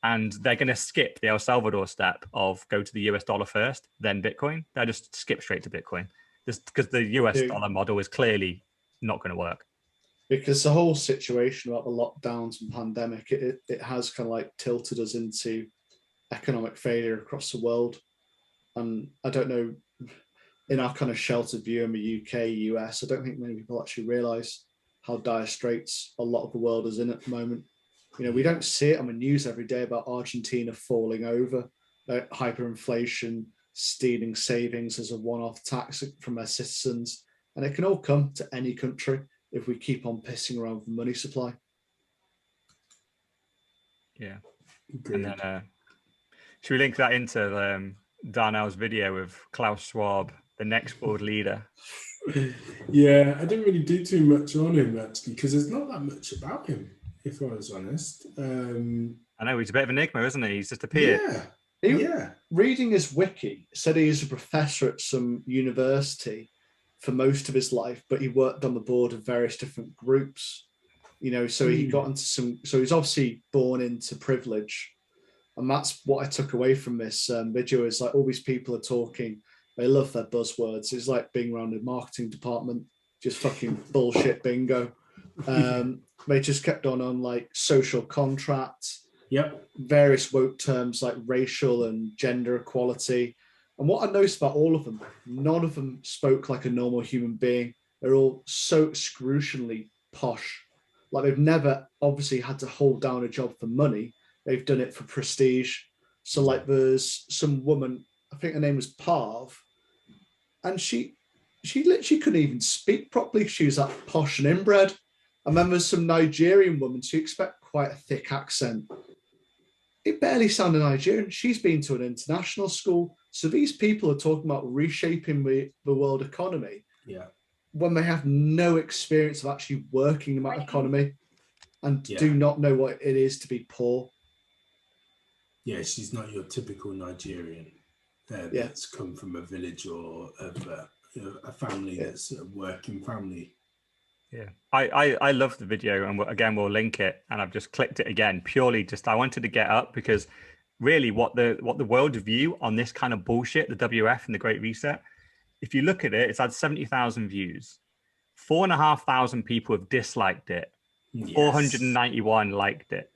and they're going to skip the El Salvador step of go to the US dollar first, then Bitcoin. They'll just skip straight to Bitcoin, just because the US dollar model is clearly not going to work. Because the whole situation about the lockdowns and pandemic, it has kind of like tilted us into economic failure across the world. And I don't know, in our kind of sheltered view in the UK, US, I don't think many people actually realise how dire straits a lot of the world is in at the moment. We don't see it on the news every day about Argentina falling over, hyperinflation, stealing savings as a one-off tax from their citizens. And it can all come to any country if we keep on pissing around with the money supply. Yeah. Agreed. And then should we link that into Darnell's video of Klaus Schwab, the next world leader. Yeah, I didn't really do too much on him actually, because there's not that much about him, if I was honest. I know he's a bit of an enigma, isn't he? He's just appeared. Yeah. Reading his wiki, said he was a professor at some university for most of his life, but he worked on the board of various different groups. So he got into so he's obviously born into privilege. And that's what I took away from this video is like all these people are talking. They love their buzzwords. It's like being around the marketing department, just fucking bullshit bingo. They just kept on like social contracts, various woke terms like racial and gender equality. And what I noticed about all of them, none of them spoke like a normal human being. They're all so excruciatingly posh. Like they've never obviously had to hold down a job for money. They've done it for prestige. So like there's some woman, I think her name was Parv, and she literally couldn't even speak properly. She was that posh and inbred. And then there's some Nigerian woman, so you expect quite a thick accent. It barely sounded Nigerian. She's been to an international school. So these people are talking about reshaping the world economy when they have no experience of actually working in that economy and do not know what it is to be poor. Yeah, she's not your typical Nigerian that's come from a village or of a family that's a working family. Yeah, I love the video, and again we'll link it. And I've just clicked it again purely just I wanted to get up because really what the world view on this kind of bullshit, the WF and the Great Reset. If you look at it, it's had 70,000 views, 4,500 people have disliked it, 491 liked it.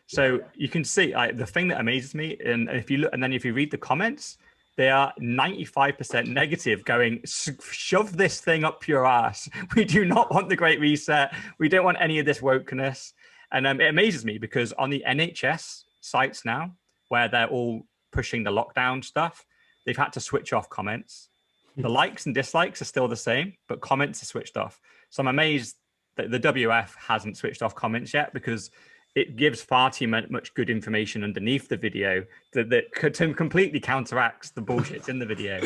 So you can see the thing that amazes me, and if you look, and then if you read the comments, they are 95% negative, going, shove this thing up your ass. We do not want the Great Reset. We don't want any of this wokeness. And it amazes me because on the NHS sites now, where they're all pushing the lockdown stuff, they've had to switch off comments. The likes and dislikes are still the same, but comments are switched off. So I'm amazed that the WF hasn't switched off comments yet, because it gives far too much good information underneath the video that completely counteracts the bullshit in the video.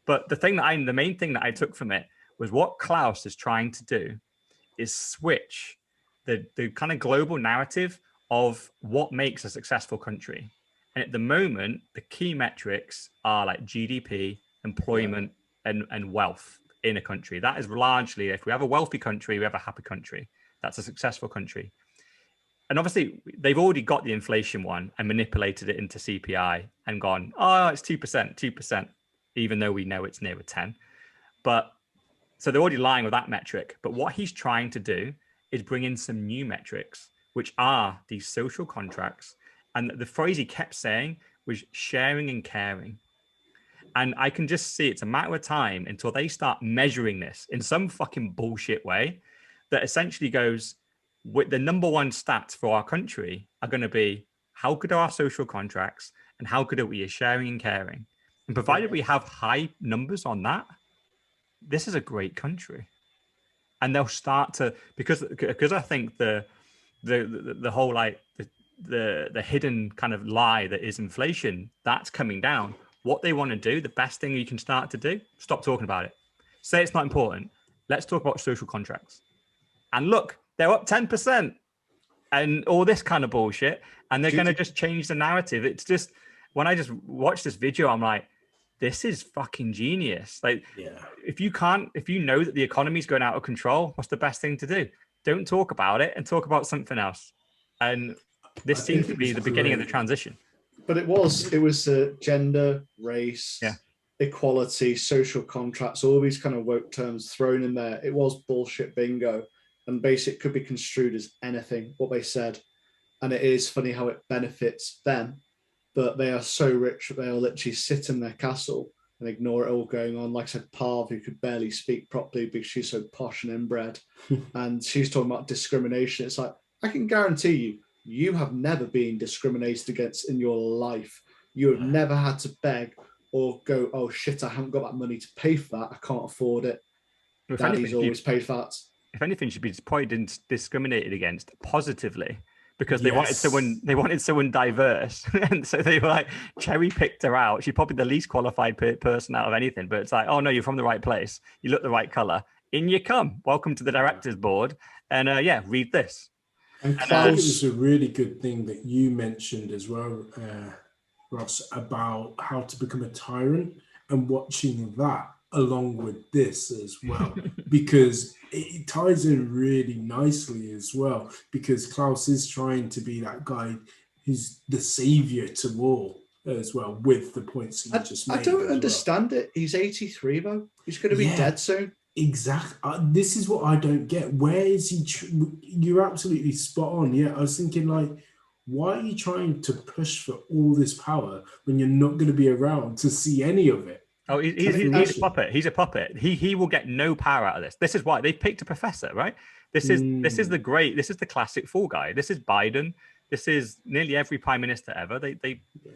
But the main thing that I took from it was what Klaus is trying to do is switch the kind of global narrative of what makes a successful country. And at the moment, the key metrics are like GDP, employment, and wealth in a country. That is largely, if we have a wealthy country, we have a happy country. That's a successful country. And obviously, they've already got the inflation one and manipulated it into CPI and gone, oh, it's 2%, even though we know it's nearer 10. But so they're already lying with that metric. But what he's trying to do is bring in some new metrics, which are these social contracts. And the phrase he kept saying was sharing and caring. And I can just see it's a matter of time until they start measuring this in some fucking bullshit way that essentially goes, with the number one stats for our country are going to be how good are our social contracts and how good are we at sharing and caring. And provided we have high numbers on that, this is a great country. And they'll start to, because I think the whole like the hidden kind of lie that is inflation, that's coming down. What they want to do, the best thing you can start to do, stop talking about it. Say it's not important. Let's talk about social contracts. And look, they're up 10% and all this kind of bullshit. And they're going to just change the narrative. It's just, when I just watch this video, I'm like, this is fucking genius. Like, if you know that the economy is going out of control, what's the best thing to do? Don't talk about it and talk about something else. And this seems to be the beginning of the transition. But it was gender, race, equality, social contracts, all these kind of woke terms thrown in there. It was bullshit bingo, and basically could be construed as anything, what they said. And it is funny how it benefits them, but they are so rich that they'll literally sit in their castle and ignore it all going on. Like I said, Parv, who could barely speak properly because she's so posh and inbred, and she's talking about discrimination. It's like, I can guarantee you have never been discriminated against in your life. You have never had to beg or go, oh shit, I haven't got that money to pay for that. I can't afford it. Daddy's always paid for that. If anything, should be probably discriminated against positively, because they wanted someone diverse, and so they were like cherry picked her out. She's probably the least qualified person out of anything, but it's like, oh no, you're from the right place, you look the right color, in you come, welcome to the directors board, and read this. And I think it Klaus, was a really good thing that you mentioned as well, Ross, about how to become a tyrant, and watching that along with this as well, because it ties in really nicely as well, because Klaus is trying to be that guy who's the savior to all as well, with the points that you just made. I don't as understand it. He's 83 though. He's going to be dead soon. Exactly. This is what I don't get. Where is he? You're absolutely spot on. Yeah, I was thinking, like, why are you trying to push for all this power when you're not going to be around to see any of it? Oh, he's a puppet. He's a puppet. He will get no power out of this. This is why they picked a professor, right? This is the classic fool guy. This is Biden. This is nearly every prime minister ever.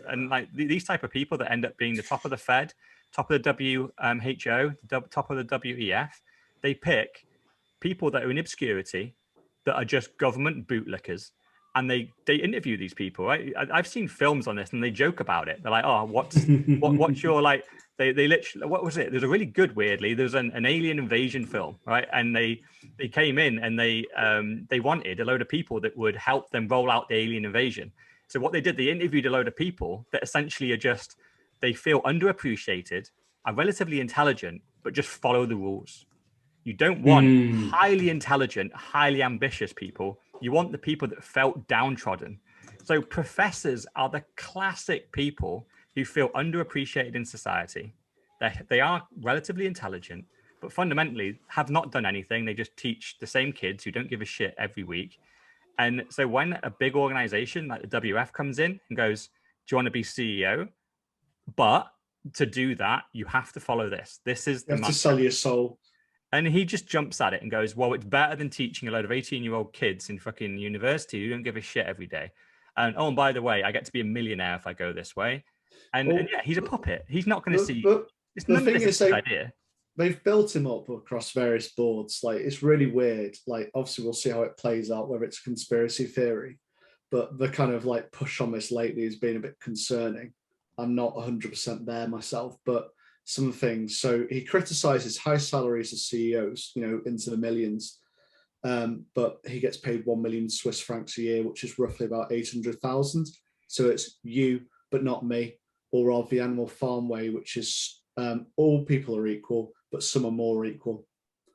And like these type of people that end up being the top of the Fed, top of the WHO, top of the WEF, they pick people that are in obscurity, that are just government bootlickers, and they interview these people. Right? I've seen films on this, and they joke about it. They're like, "Oh, what's your like?" They literally, what was it? There's a really good, weirdly, there's an alien invasion film, right? And they came in and they wanted a load of people that would help them roll out the alien invasion. So what they did, they interviewed a load of people that essentially are just, they feel underappreciated, are relatively intelligent, but just follow the rules. You don't want highly intelligent, highly ambitious people. You want the people that felt downtrodden. So professors are the classic people who feel underappreciated in society. They are relatively intelligent, but fundamentally have not done anything. They just teach the same kids who don't give a shit every week. And so when a big organization like the WF comes in and goes, do you want to be CEO? But to do that, you have to follow this. This is you have to sell your soul. And he just jumps at it and goes, well, it's better than teaching a load of 18-year-old kids in fucking university who don't give a shit every day. And oh, and by the way, I get to be a millionaire if I go this way. And yeah, he's a puppet. He's not going to see. It's the thing is, a good idea. They've built him up across various boards. Like, it's really weird. Like, obviously, we'll see how it plays out, whether it's a conspiracy theory. But the kind of like push on this lately has been a bit concerning. I'm not 100% there myself, but some things. So he criticizes high salaries of CEOs, into the millions. But he gets paid 1 million Swiss francs a year, which is roughly about 800,000. So it's you, but not me, or of the animal farm way, which is all people are equal, but some are more equal.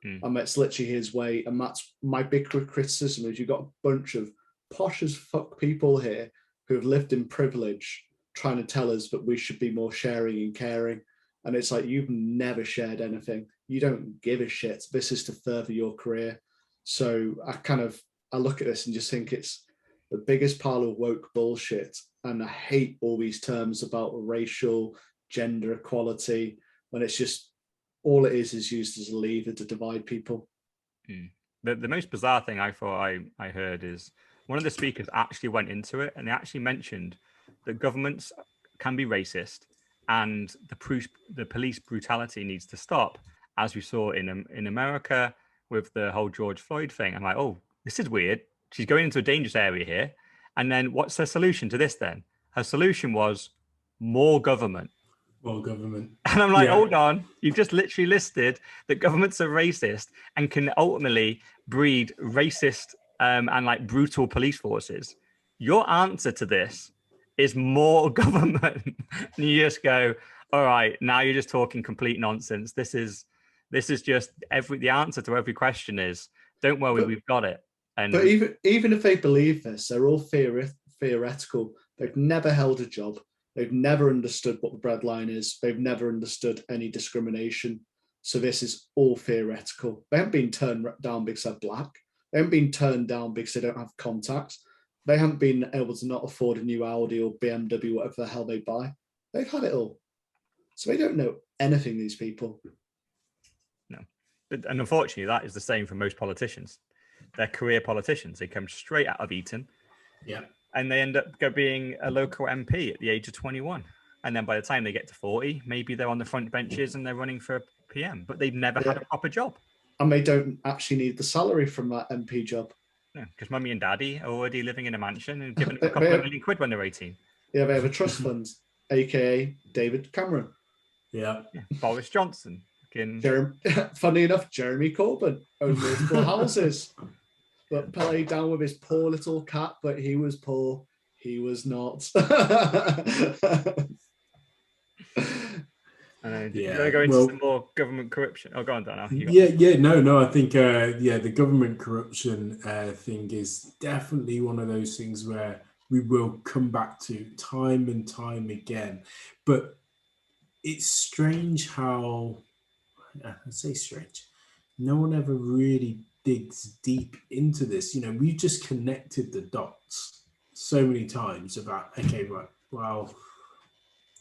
And that's literally his way. And that's my big criticism is you've got a bunch of posh as fuck people here who have lived in privilege trying to tell us that we should be more sharing and caring. And it's like, you've never shared anything. You don't give a shit. This is to further your career. So I look at this and just think it's the biggest pile of woke bullshit. And I hate all these terms about racial, gender equality, when it's just, all it is used as a lever to divide people. The most bizarre thing I thought I heard is one of the speakers actually went into it, and they actually mentioned that governments can be racist and the police brutality needs to stop, as we saw in America with the whole George Floyd thing. I'm like, oh, this is weird. She's going into a dangerous area here. And then what's her solution to this then? Her solution was more government. More government. And I'm like, hold on. You've just literally listed that governments are racist and can ultimately breed racist and like brutal police forces. Your answer to this is more government. And you just go, all right, now you're just talking complete nonsense. This is just the answer to every question is, don't worry, we've got it. But even if they believe this, they're all theoretical. They've never held a job. They've never understood what the breadline is. They've never understood any discrimination. So this is all theoretical. They haven't been turned down because they're black. They haven't been turned down because they don't have contacts. They haven't been able to not afford a new Audi or BMW, whatever the hell they buy. They've had it all. So they don't know anything, these people. No. And unfortunately, that is the same for most politicians. They're career politicians. They come straight out of Eton. Yeah. And they end up being a local MP at the age of 21. And then by the time they get to 40, maybe they're on the front benches and they're running for a PM, but they've never had a proper job. And they don't actually need the salary from that MP job. Because mummy and daddy are already living in a mansion and giving them a They couple of have- million quid when they're 18. Yeah, they have a trust fund, aka David Cameron. Yeah. Yeah. Boris Johnson. Fucking... Funny enough, Jeremy Corbyn owned multiple houses, but played down with his poor little cat. But he was poor. He was not. And you Yeah, want to go into well- some more government corruption? Oh, go on, Dan. No, I think the government corruption thing is definitely one of those things where we will come back to time and time again. But it's strange how, I say strange, no one ever really digs deep into this. We've just connected the dots so many times about, okay, right, well,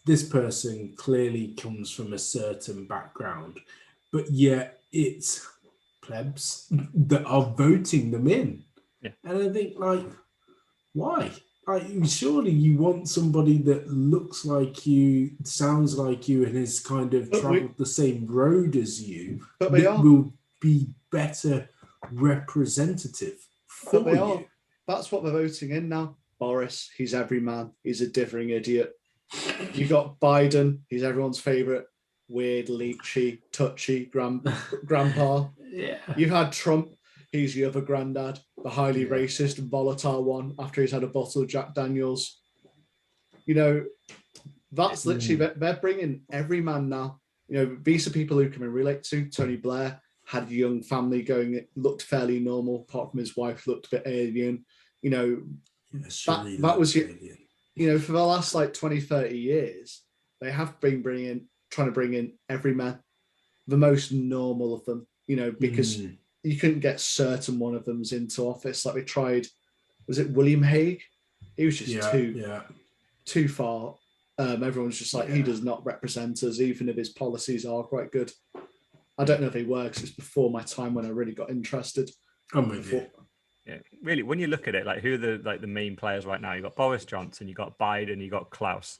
this person clearly comes from a certain background, but yet it's plebs that are voting them in. Yeah. And I think, like, why? Like, surely you want somebody that looks like you, sounds like you, and has kind of traveled the same road as you, But they that are. will be better representative for But they you. are. That's what they're voting in now. Boris, he's every man. He's a differing idiot. You got Biden, he's everyone's favorite weird, leechy, touchy grandpa. Yeah. You had Trump, he's the other granddad, the highly racist and volatile one after he's had a bottle of Jack Daniels. That's literally, they're bringing every man now. These are people who can relate to. Tony Blair had a young family going, it looked fairly normal, apart from his wife looked a bit alien. That was alien. For the last 20, 30 years, they have been trying to bring in every man, the most normal of them, because you couldn't get certain one of them into office. Like they tried, was it William Hague? He was just too far. Everyone's just like, he does not represent us, even if his policies are quite good. I don't know if he works. It's before my time when I really got interested. I'm with you. Yeah, really. When you look at it, who are the main players right now? You got Boris Johnson, you got Biden, you got Klaus.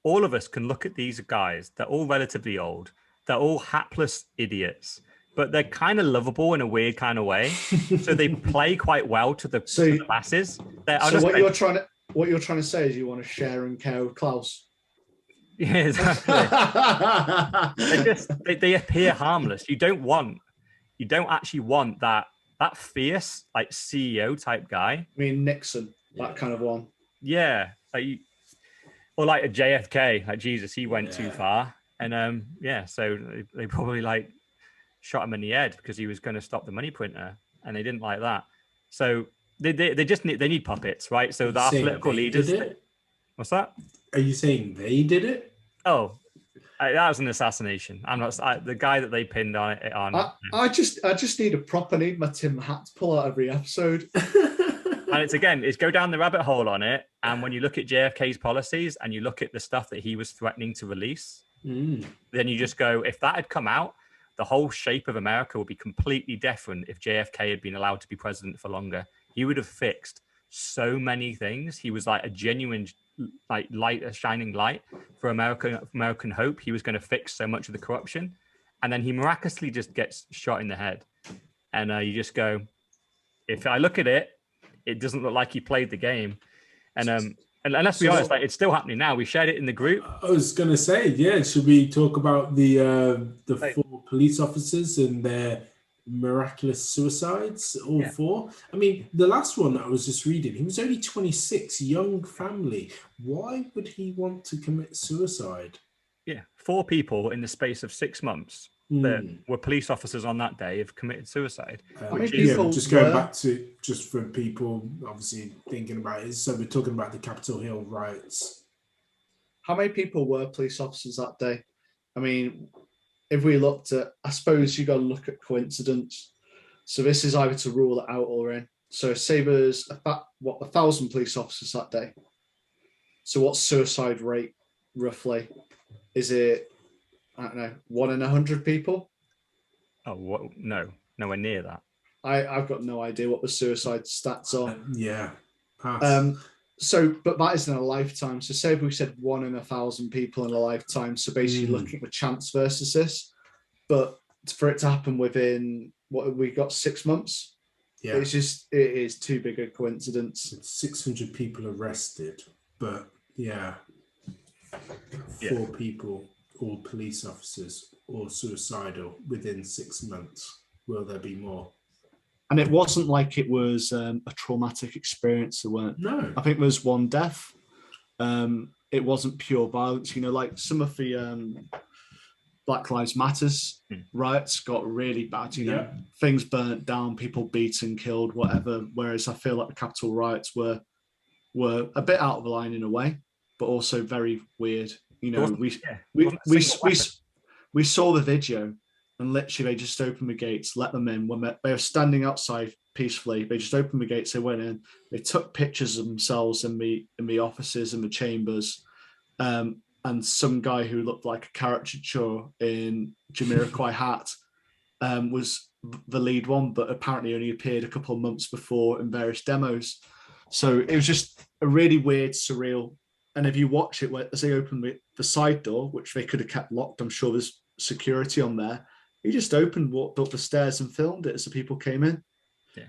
All of us can look at these guys. They're all relatively old. They're all hapless idiots, but they're kind of lovable in a weird kind of way. So they play quite well to the masses. So what you're trying to say is you want to share and care with Klaus. Yeah, exactly. they appear harmless. You don't actually want that fierce CEO type guy. I mean Nixon, that kind of one. Yeah, or a JFK. Jesus, he went too far, and so they probably shot him in the head because he was going to stop the money printer, and they didn't like that. So they need puppets, right? So our political leaders. Did it? What's that? Are you saying they did it? Oh, that was an assassination. I'm not the guy that they pinned on it on. I just need my Tim hat to pull out every episode. And it's go down the rabbit hole on it. And when you look at JFK's policies and you look at the stuff that he was threatening to release, then you just go, if that had come out, the whole shape of America would be completely different if JFK had been allowed to be president for longer. He would have fixed so many things. He was a genuine light, a shining light for American hope. He was going to fix so much of the corruption, and then he miraculously just gets shot in the head. And you just go, if I look at it, it doesn't look like he played the game. And let's be honest, it's still happening now. We shared it in the group. I was going to say, should we talk about the 4 police officers and their miraculous suicides, all 4? I mean, the last one that I was just reading, he was only 26, young family. Why would he want to commit suicide? Yeah, 4 people in the space of 6 months that were police officers on that day have committed suicide. Just going back to, just for people obviously thinking about it, so we're talking about the Capitol Hill riots. How many people were police officers that day? I mean, if we looked at, I suppose you got to look at coincidence. So this is either to rule it out or in. So say there's 1,000 police officers that day. So what's suicide rate roughly? Is it, I don't know, 1 in 100 people? Oh, what? No, nowhere near that. I've got no idea what the suicide stats are. Pass. But that is in a lifetime. So say if we said 1 in 1,000 people in a lifetime, so basically looking at the chance versus this, but for it to happen within, what we got, 6 months? Yeah. It's just, it is too big a coincidence. 600 people arrested, but yeah, 4 people, all police officers, all suicidal within 6 months. Will there be more? And it wasn't like it was a traumatic experience. There weren't. No. I think there was one death. It wasn't pure violence. You know, like some of the Black Lives Matters riots got really bad. You know, things burnt down, people beaten, killed, whatever. Whereas I feel like the Capitol riots were a bit out of line in a way, but also very weird. You know, we saw the video, and literally they just opened the gates, let them in. When they were standing outside peacefully, they just opened the gates, they went in, they took pictures of themselves in the offices and the chambers. And some guy who looked like a caricature in Jamiroquai hat was the lead one, but apparently only appeared a couple of months before in various demos. So it was just a really weird, surreal. And if you watch it, as they open the side door, which they could have kept locked, I'm sure there's security on there. He just opened, walked up the stairs and filmed it as the people came in.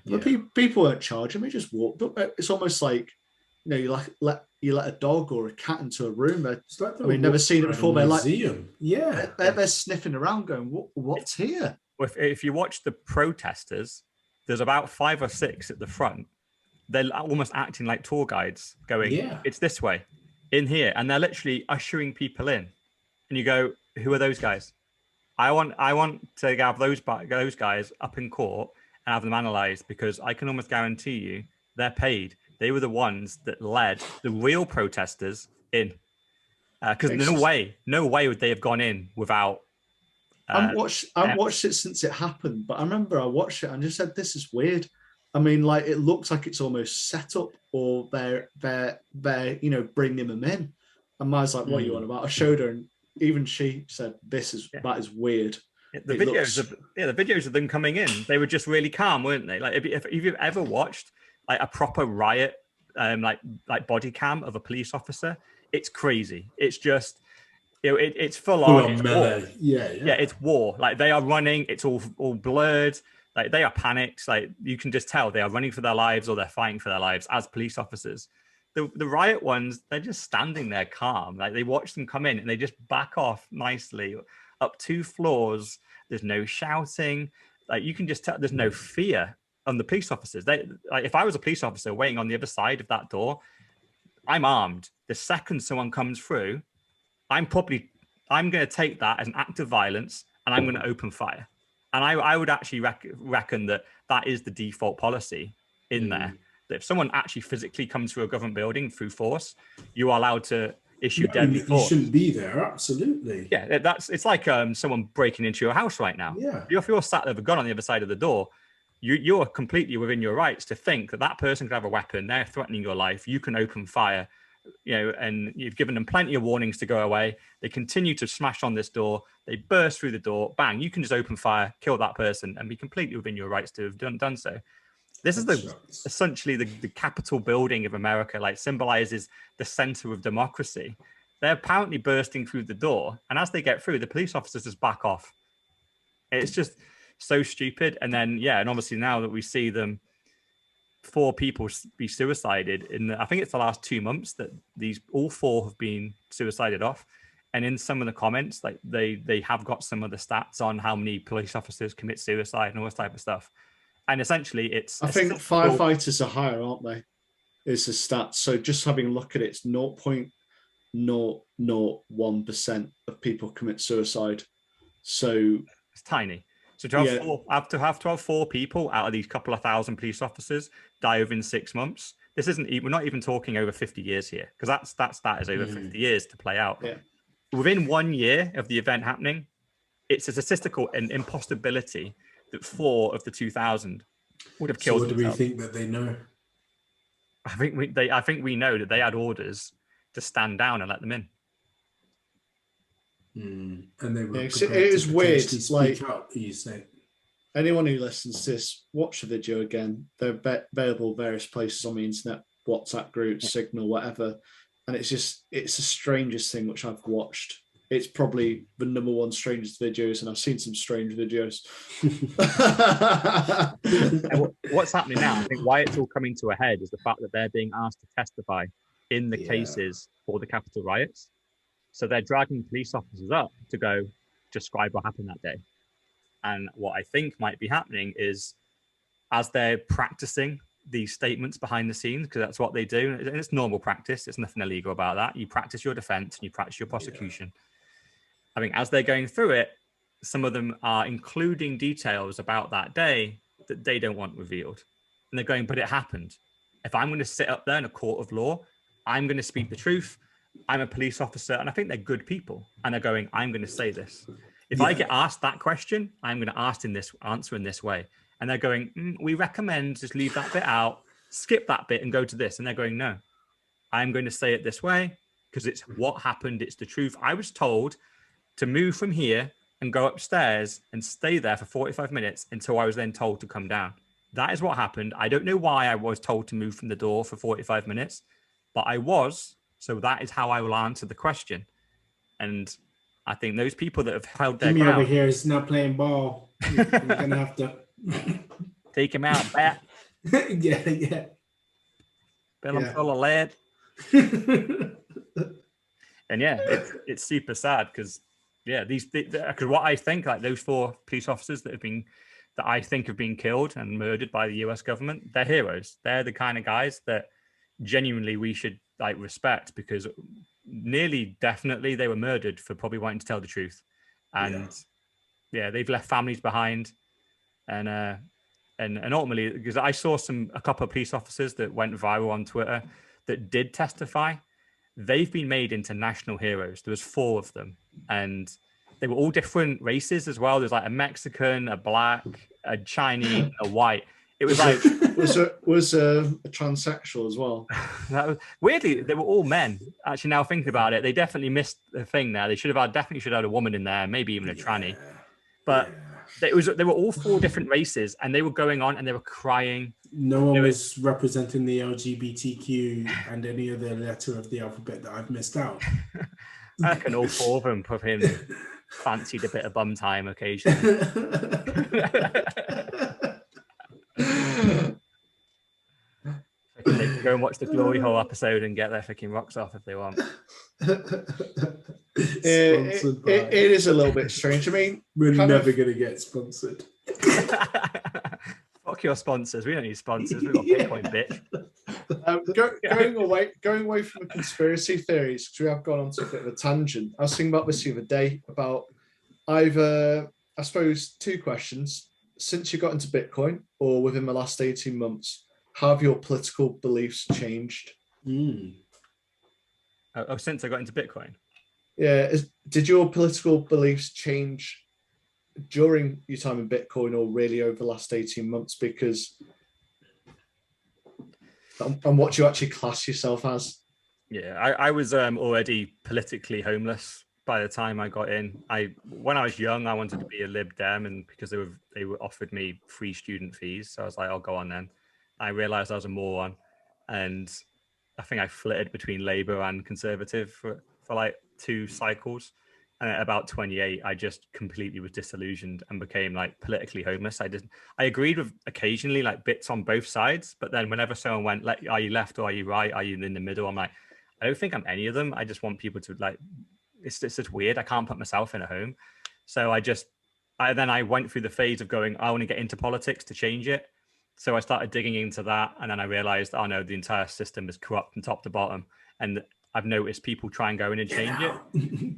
But people weren't charging. They just walked up. It's almost like, you know, you let a dog or a cat into a room. It's like never seen it before. They're like, they're sniffing around, going, "What's here?" Well, if you watch the protesters, there's about 5 or 6 at the front. They're almost acting like tour guides, going, "It's this way, in here," and they're literally ushering people in. And you go, "Who are those guys? I want to have those guys up in court and have them analysed, because I can almost guarantee you they're paid. They were the ones that led the real protesters in, because no way would they have gone in without." I've watched it since it happened, but I remember I watched it and just said, "This is weird." I mean, like, it looks like it's almost set up, or they're you know, bringing them in. And I was like, "What are you on about?" I showed her, and even she said, "That is weird." The videos of them coming in, they were just really calm, weren't they? Like, if you've ever watched like a proper riot, like body cam of a police officer, it's crazy. It's just, you know, it's full on. It's war. It's war. Like, they are running. It's all blurred. Like, they are panicked. Like, you can just tell they are running for their lives, or they're fighting for their lives as police officers. The riot ones, they're just standing there calm. Like, they watch them come in and they just back off nicely up 2 floors. There's no shouting. Like, you can just tell there's no fear on the police officers. If I was a police officer waiting on the other side of that door, I'm armed. The second someone comes through, I'm going to take that as an act of violence, and I'm going to open fire. And I would actually reckon that is the default policy in there. That if someone actually physically comes through a government building through force, you are allowed to issue deadly force. You shouldn't be there, absolutely. Yeah, it's like someone breaking into your house right now. Yeah. If you're sat there with a gun on the other side of the door, you're completely within your rights to think that person could have a weapon. They're threatening your life. You can open fire, you know, and you've given them plenty of warnings to go away. They continue to smash on this door. They burst through the door. Bang! You can just open fire, kill that person, and be completely within your rights to have done so. This is essentially the Capitol building of America, like, symbolizes the center of democracy. They're apparently bursting through the door, and as they get through, the police officers just back off. It's just so stupid. And then, and obviously now that we see them, 4 people be suicided I think it's the last 2 months that all 4 have been suicided off. And in some of the comments, like, they have got some of the stats on how many police officers commit suicide and all this type of stuff. And essentially, I think firefighters are higher, aren't they? Is the stats. So just having a look at it, it's 0.001% of people commit suicide. So it's tiny. So to have 4 people out of these couple of thousand police officers die within 6 months. This isn't. We're not even talking over 50 years here, because that stat is over 50 years to play out. Yeah. Within 1 year of the event happening, it's a statistical impossibility that 4 of the 2,000 would have killed themselves. So what do we think that they know? I think we know that they had orders to stand down and let them in. And they were. It is weird. Like, out, you say. Anyone who listens to this, watch the video again. They're available various places on the internet, WhatsApp groups, Signal, whatever. And it's the strangest thing which I've watched it's probably the number one strangest videos, and I've seen some strange videos. What's happening now, I think why it's all coming to a head is the fact that they're being asked to testify in the cases for the Capitol riots. So they're dragging police officers up to go describe what happened that day. And what I think might be happening is, as they're practicing these statements behind the scenes, because that's what they do, and it's normal practice, there's nothing illegal about that. You practice your defense and you practice your prosecution. I think as they're going through it, some of them are including details about that day that they don't want revealed. And they're going, but it happened. If I'm going to sit up there in a court of law, I'm going to speak the truth. I'm a police officer, and I think they're good people. And they're going, I'm going to say this. If I get asked that question, I'm going to answer in this way. And they're going, we recommend just leave that bit out, skip that bit and go to this. And they're going, no, I'm going to say it this way because it's what happened. It's the truth. I was told to move from here and go upstairs and stay there for 45 minutes until I was then told to come down. That is what happened. I don't know why I was told to move from the door for 45 minutes, but I was. So that is how I will answer the question. And I think those people that have held their Jimmy ground, over here is not playing ball. We're going to have to take him out, bat. yeah. Fill him full of lead. And yeah, it's super sad because because what I think, like those 4 police officers that I think have been killed and murdered by the US government, they're heroes. They're the kind of guys that genuinely we should like respect, because nearly definitely they were murdered for probably wanting to tell the truth. And they've left families behind. And ultimately, because I saw a couple of police officers that went viral on Twitter that did testify, they've been made into national heroes. There was 4 of them, and they were all different races as well. There's like a Mexican, a black, a Chinese, a white. It was like was a transsexual as well. Weirdly, they were all men. Actually, now thinking about it, they definitely missed the thing there. They should have had a woman in there, maybe even a tranny. But they were all 4 different races, and they were going on and they were crying. No one was representing the LGBTQ and any other letter of the alphabet that I've missed out. I reckon all 4 of them probably fancied a bit of bum time occasionally. They can go and watch the Glory Hole episode and get their fucking rocks off if they want. It is a little bit strange. I mean, we're never going to get sponsored. Fuck your sponsors. We don't need sponsors. We've got Bitcoin, bitch. Going away from the conspiracy theories, because we have gone on to a bit of a tangent. I was thinking about this the other day about either, I suppose, 2 questions. Since you got into Bitcoin, or within the last 18 months, have your political beliefs changed? Oh, since I got into Bitcoin? Yeah. Did your political beliefs change during your time in Bitcoin, or really over the last 18 months? Because and what do you actually class yourself as? Yeah, I was already politically homeless by the time I got in. When I was young, I wanted to be a Lib Dem, and because they offered me free student fees, so I was like, I'll go on then. I realized I was a moron, and I think I flitted between Labour and Conservative for like 2 cycles. And at about 28, I just completely was disillusioned and became like politically homeless. I agreed with occasionally like bits on both sides, but then whenever someone went, like, are you left or are you right? Are you in the middle? I'm like, I don't think I'm any of them. I just want people to like, it's just weird. I can't put myself in a home. So I went through the phase of going, I want to get into politics to change it. So I started digging into that. And then I realized, oh no, the entire system is corrupt from top to bottom. And I've noticed people try and go in and change it.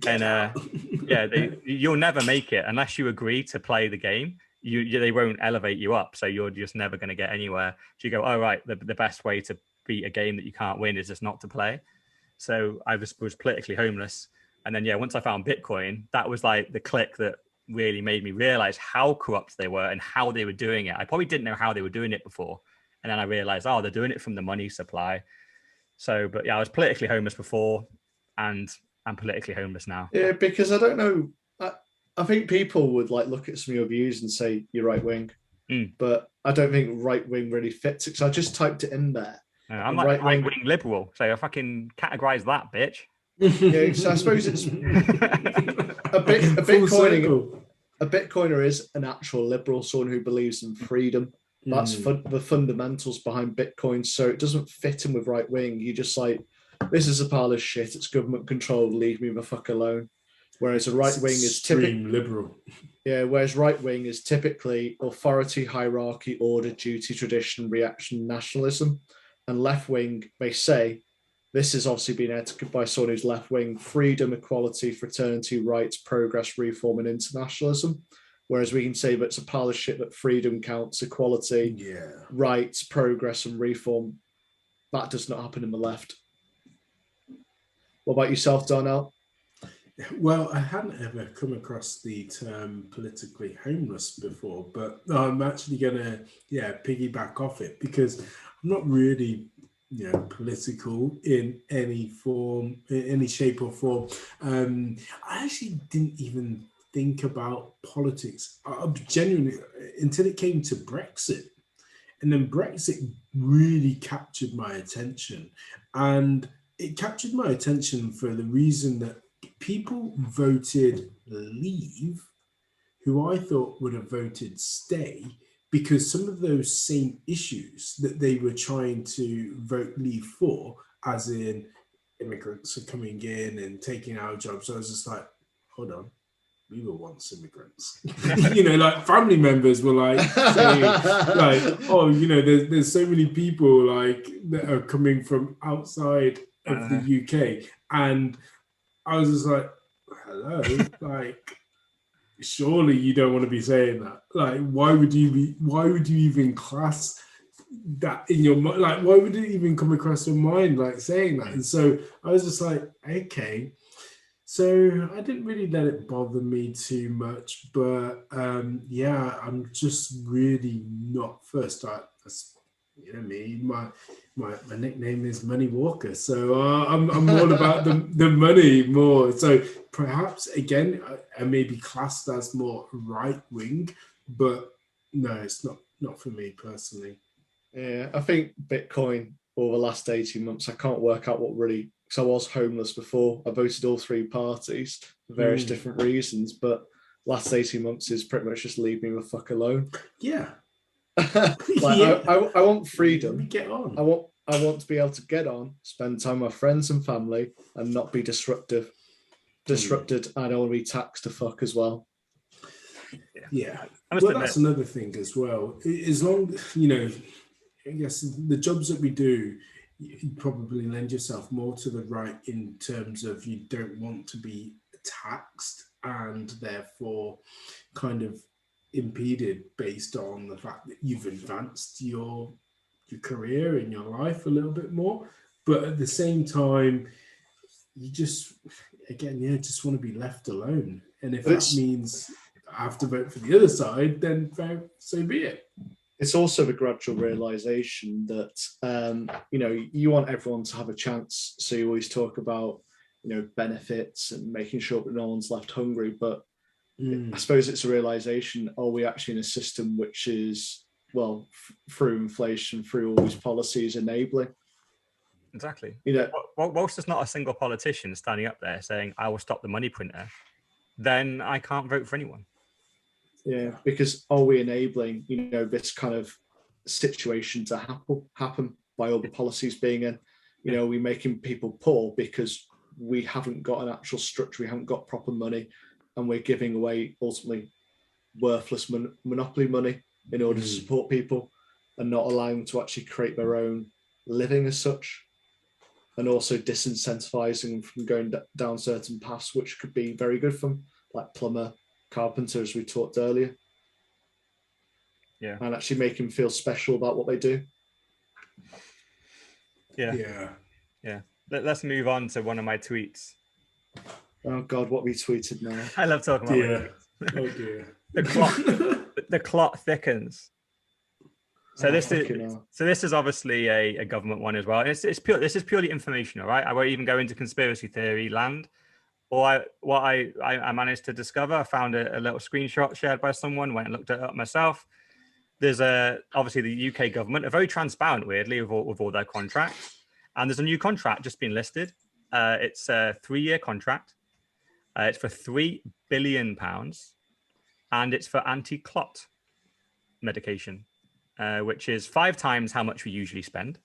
And you'll never make it unless you agree to play the game. They won't elevate you up. So you're just never going to get anywhere. So you go, oh, right, the best way to beat a game that you can't win is just not to play. So I was politically homeless. And then, once I found Bitcoin, that was like the click that really made me realize how corrupt they were and how they were doing it. I probably didn't know how they were doing it before. And then I realized, oh, they're doing it from the money supply. So, but I was politically homeless before, and I'm politically homeless now. Yeah, because I don't know. I think people would like look at some of your views and say you're right wing, but I don't think right wing really fits it. So I just typed it in there. I'm like right wing liberal, so I fucking categorize that, bitch. Yeah, so I suppose it's a Bitcoiner is an actual liberal, someone who believes in freedom. That's the fundamentals behind Bitcoin. So it doesn't fit in with right wing. You just like, this is a pile of shit. It's government controlled. Leave me the fuck alone. Whereas a right wing is typically liberal. Yeah, whereas right wing is typically authority, hierarchy, order, duty, tradition, reaction, nationalism, and left wing may say, this has obviously been edited by someone who's left wing: freedom, equality, fraternity, rights, progress, reform, and internationalism. Whereas we can say that it's a pile of shit that freedom counts, equality, rights, progress, and reform. That does not happen in the left. What about yourself, Darnell? Well, I hadn't ever come across the term politically homeless before, but I'm actually going to, piggyback off it because I'm not really, political in any form, in any shape or form. I actually didn't even think about politics genuinely until it came to Brexit. And then Brexit really captured my attention. And it captured my attention for the reason that people voted leave who I thought would have voted stay, because some of those same issues that they were trying to vote leave for, as in immigrants are coming in and taking our jobs, I was just like, hold on, we were once immigrants. Like family members were like saying, like, oh, there's so many people like that are coming from outside of the UK. And I was just like, hello, like, surely you don't want to be saying that. Like, why would you even class that in your mind? Like, why would it even come across your mind, like, saying that? And so I was just like, okay. So I didn't really let it bother me too much, but I'm just really not first. Me, my nickname is Money Walker, so I'm all about the money more. So perhaps again, I may be classed as more right wing, but no, it's not for me personally. Yeah, I think Bitcoin over the last 18 months, I can't work out what really, because I was homeless before. I voted all three parties for various different reasons, but last 18 months is pretty much just leave me the fuck alone. Yeah. I want freedom. Get on. I want to be able to get on, spend time with my friends and family, and not be disrupted. I don't want to be taxed to fuck as well. Yeah. Well, that's another thing as well. As long, I guess the jobs that we do, you probably lend yourself more to the right in terms of you don't want to be taxed and therefore kind of impeded based on the fact that you've advanced your career in your life a little bit more. But at the same time, you just want to be left alone. And if that means I have to vote for the other side, then so be it. It's also the gradual realization that, you want everyone to have a chance. So you always talk about, benefits and making sure that no one's left hungry. But I suppose it's a realization, are we actually in a system which is, through inflation, through all these policies, enabling? Exactly. Whilst there's not a single politician standing up there saying, I will stop the money printer, then I can't vote for anyone. Yeah, because are we enabling, this kind of situation to happen by all the policies being in? Are we making people poor because we haven't got an actual structure, we haven't got proper money, and we're giving away ultimately worthless monopoly money in order to support people and not allowing them to actually create their own living as such, and also disincentivizing them from going down certain paths which could be very good for them, like plumber, carpenter, as we talked earlier. Yeah. And actually make them feel special about what they do. Yeah. Let's move on to one of my tweets. Oh God, what we tweeted now. I love talking about it. Oh dear. The clock thickens. So this is obviously a government one as well. This is purely informational, right? I won't even go into conspiracy theory land. Or what I managed to discover, I found a little screenshot shared by someone, went and looked it up myself. There's obviously the UK government are very transparent, weirdly, with all their contracts. And there's a new contract just been listed. It's a 3-year contract. It's for £3 billion, and it's for anti-clot medication, which is 5 times how much we usually spend.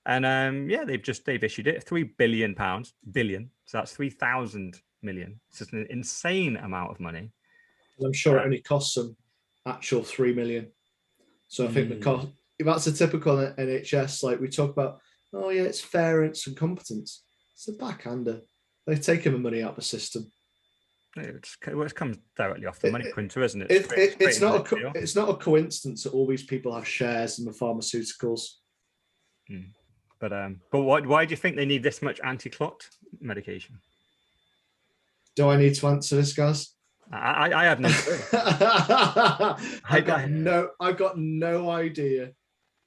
And they've issued it £3 billion, so that's 3,000 million. It's just an insane amount of money. I'm sure it only costs them actual 3 million. So I think the cost, if that's a typical NHS, like we talk about, oh yeah, it's fairness and competence. It's a backhander. They've taken the money out of the system. It comes directly off the money printer, isn't it? It's not a coincidence that all these people have shares in the pharmaceuticals. But why do you think they need this much anti-clot medication? Do I need to answer this, guys? I have no clue. I've got no idea.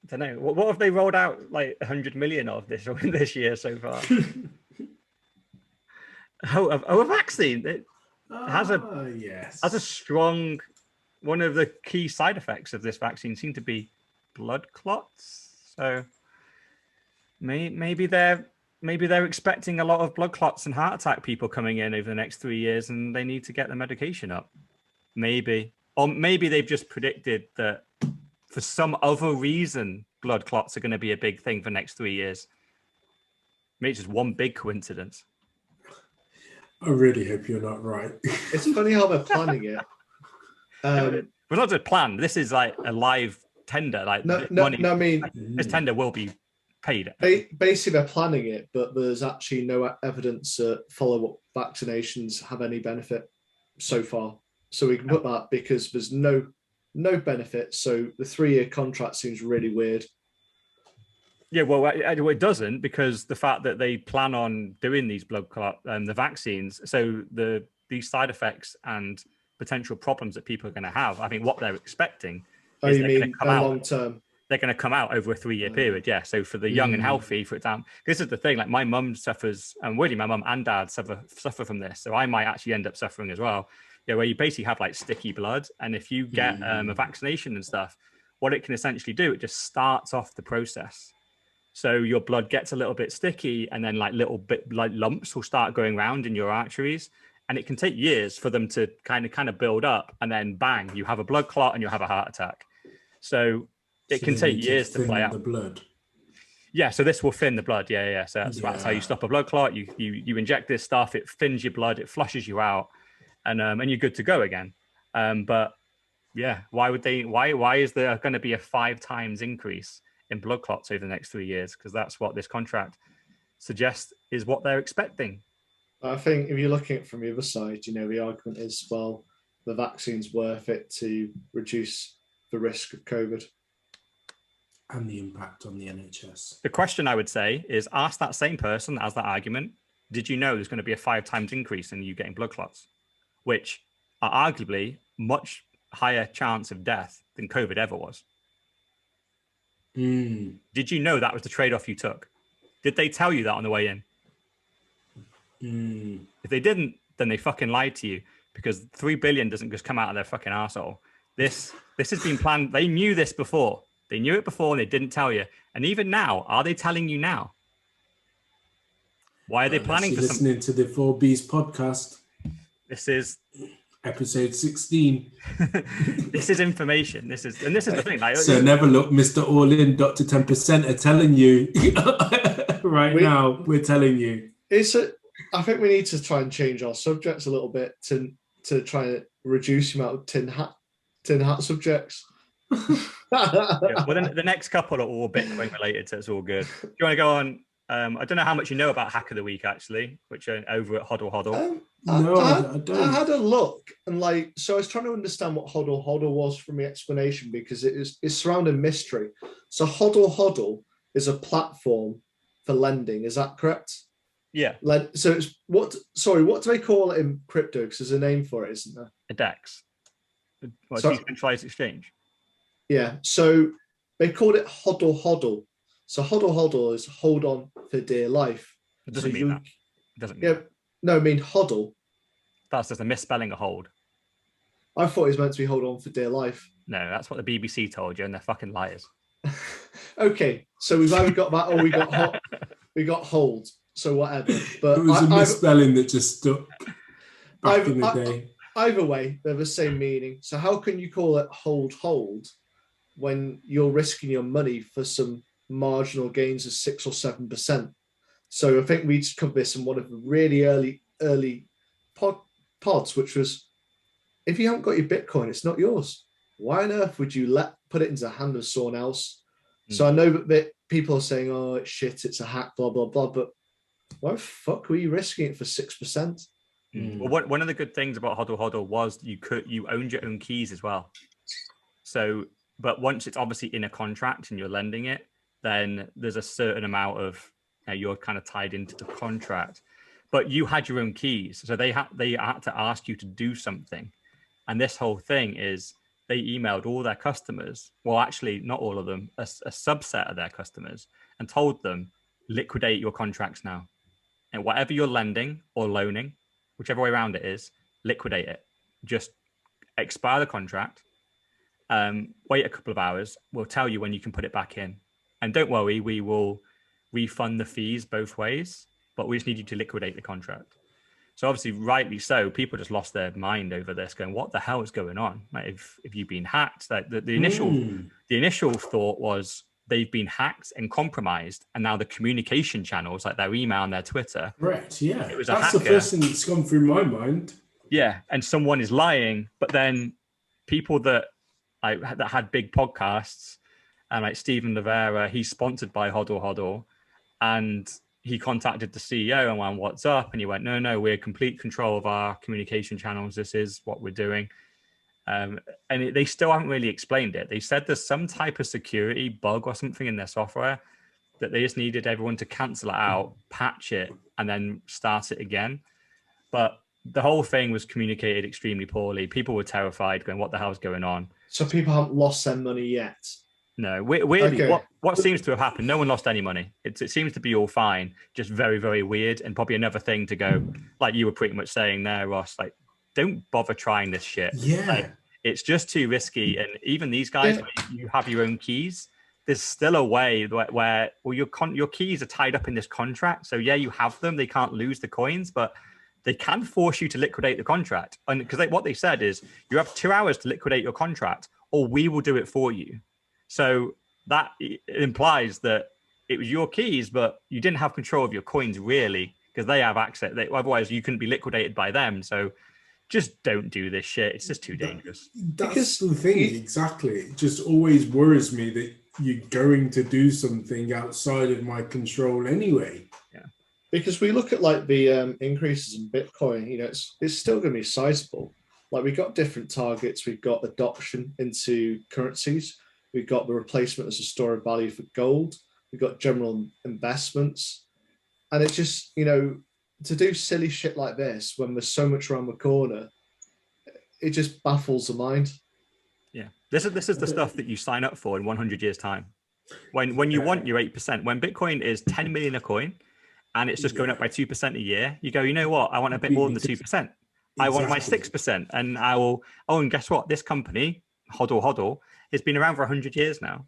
I don't know. What have they rolled out like 100 million of this year so far? a vaccine. It has a strong. One of the key side effects of this vaccine seem to be blood clots. So maybe they're expecting a lot of blood clots and heart attack people coming in over the next 3 years, and they need to get the medication up. Maybe they've just predicted that for some other reason, blood clots are going to be a big thing for the next 3 years. Maybe it's just one big coincidence. I really hope you're not right. It's funny how they're planning it. It's not just planned. This is like a live tender. Like this tender will be paid. Basically, they're planning it, but there's actually no evidence that follow-up vaccinations have any benefit so far. So we can put that because there's no benefit. So the 3-year contract seems really weird. Yeah, well, it doesn't, because the fact that they plan on doing these blood clot the vaccines, so these side effects and potential problems that people are going to have. I think what they're expecting is they're going to come out long term. They're going to come out over a 3-year period. Yeah. So for the young and healthy, for example, this is the thing. Like my mum suffers, and really my mum and dad suffer from this. So I might actually end up suffering as well. Yeah, where you basically have like sticky blood, and if you get a vaccination and stuff, what it can essentially do, it just starts off the process. So your blood gets a little bit sticky, and then like little bit like lumps will start going around in your arteries, and it can take years for them to kind of build up, and then bang, you have a blood clot and you have a heart attack. So it can take years to play out. The blood. Yeah, so this will thin the blood. Yeah. So that's how you stop a blood clot. You inject this stuff, it thins your blood, it flushes you out, and you're good to go again. But yeah, why would they? Why is there going to be a 5 times increase in blood clots over the next 3 years? Because that's what this contract suggests is what they're expecting. I think if you're looking at it from the other side, the argument is, well, the vaccine's worth it to reduce the risk of COVID. And the impact on the NHS. The question I would say is, ask that same person that has that argument, did you know there's going to be a 5 times increase in you getting blood clots, which are arguably much higher chance of death than COVID ever was? Did you know that was the trade-off you took? Did they tell you that on the way in? If they didn't, then they fucking lied to you, because 3 billion doesn't just come out of their fucking arsehole. This has been planned. They knew this before. They knew it before and they didn't tell you. And even now, are they telling you now? Why are they planning for something? Listening to the 4Bs podcast. This is episode 16. This is information. This is the thing. Like, so never look, Mr. All In, Dr. 10% are telling you now. We're telling you. I think we need to try and change our subjects a little bit to try and reduce the amount of tin hat subjects. Well, then the next couple are all Bitcoin related, so it's all good. Do you want to go on? I don't know how much you know about Hack of the Week, actually, which are over at Hodl Hodl. I don't. I had a look, and so I was trying to understand what Hodl Hodl was from the explanation, because it's surrounding mystery. So Hodl Hodl is a platform for lending. Is that correct? Yeah. So it's what do they call it in crypto? Because there's a name for it, isn't there? A DEX. Decentralized exchange. Yeah. So they called it Hodl Hodl. So Hodl Hodl is hold on for dear life. It doesn't mean that. It doesn't mean that. No, I mean hodl. That's just a misspelling of hold. I thought it was meant to be hold on for dear life. No, that's what the BBC told you, and they're fucking liars. Okay, so we've either got that or we got hold. so whatever. It But was a misspelling that just stuck back in the day. Either way, they're the same meaning. So how can you call it hold when you're risking your money for some marginal gains of 6 or 7%? So I think we covered this in one of the really early pods, which was, if you haven't got your Bitcoin, it's not yours. Why on earth would you put it into the hand of someone else? So I know that people are saying, oh, it's shit, it's a hack, blah, blah, blah. But why the fuck were you risking it for 6%? Well, one of the good things about Hodl Hodl was you owned your own keys as well. So, but once it's obviously in a contract and you're lending it, then there's a certain amount of you're kind of tied into the contract. But you had your own keys, so they had to ask you to do something. And this whole thing is they emailed all their customers. Well, actually, not all of them, a subset of their customers, and told them liquidate your contracts now, and whatever you're lending or loaning, whichever way around it is, liquidate it. Just expire the contract, wait a couple of hours. We'll tell you when you can put it back in. And don't worry, we will refund the fees both ways, but we just need you to liquidate the contract. So obviously, rightly so, people just lost their mind over this, going, what the hell is going on? Like, if you've been hacked, like the initial thought was they've been hacked and compromised, and now the communication channels, like their email and their Twitter. Correct, yeah. It was That's the first thing that's gone through my mind. Yeah, and someone is lying, but then people that had big podcasts, and like Stephen Livera, he's sponsored by Hodl Hodl, and he contacted the CEO and went, what's up? And he went, no, we're in complete control of our communication channels. This is what we're doing. And they still haven't really explained it. They said there's some type of security bug or something in their software that they just needed everyone to cancel it out, patch it, and then start it again. But the whole thing was communicated extremely poorly. People were terrified, going, what the hell is going on? So people haven't lost their money yet? No, weirdly, Okay. What seems to have happened, no one lost any money. It seems to be all fine, just very, very weird. And probably another thing to go, like you were pretty much saying there, Ross, like, don't bother trying this shit. Yeah. Like, it's just too risky. And even these guys, where you have your own keys, there's still a way where your keys are tied up in this contract. So yeah, you have them. They can't lose the coins, but they can force you to liquidate the contract. And because what they said is you have 2 hours to liquidate your contract, or we will do it for you. So that implies that it was your keys, but you didn't have control of your coins really, because they have access. Otherwise, you couldn't be liquidated by them. So just don't do this shit. It's just too dangerous. That's the thing, exactly. It just always worries me that you're going to do something outside of my control anyway. Yeah. Because we look at like the increases in Bitcoin, it's still going to be sizable. Like we've got different targets. We've got adoption into currencies. We've got the replacement as a store of value for gold. We've got general investments. And it's just, to do silly shit like this when there's so much around the corner, it just baffles the mind. Yeah. This is the stuff that you sign up for in 100 years' time. When you want your 8%, when Bitcoin is 10 million a coin and it's just going up by 2% a year, you go, you know what? I want a bit more than the 2%. Exactly. I want my 6%. And I will, and guess what? This company, Hodl Hodl, has been around for 100 years now.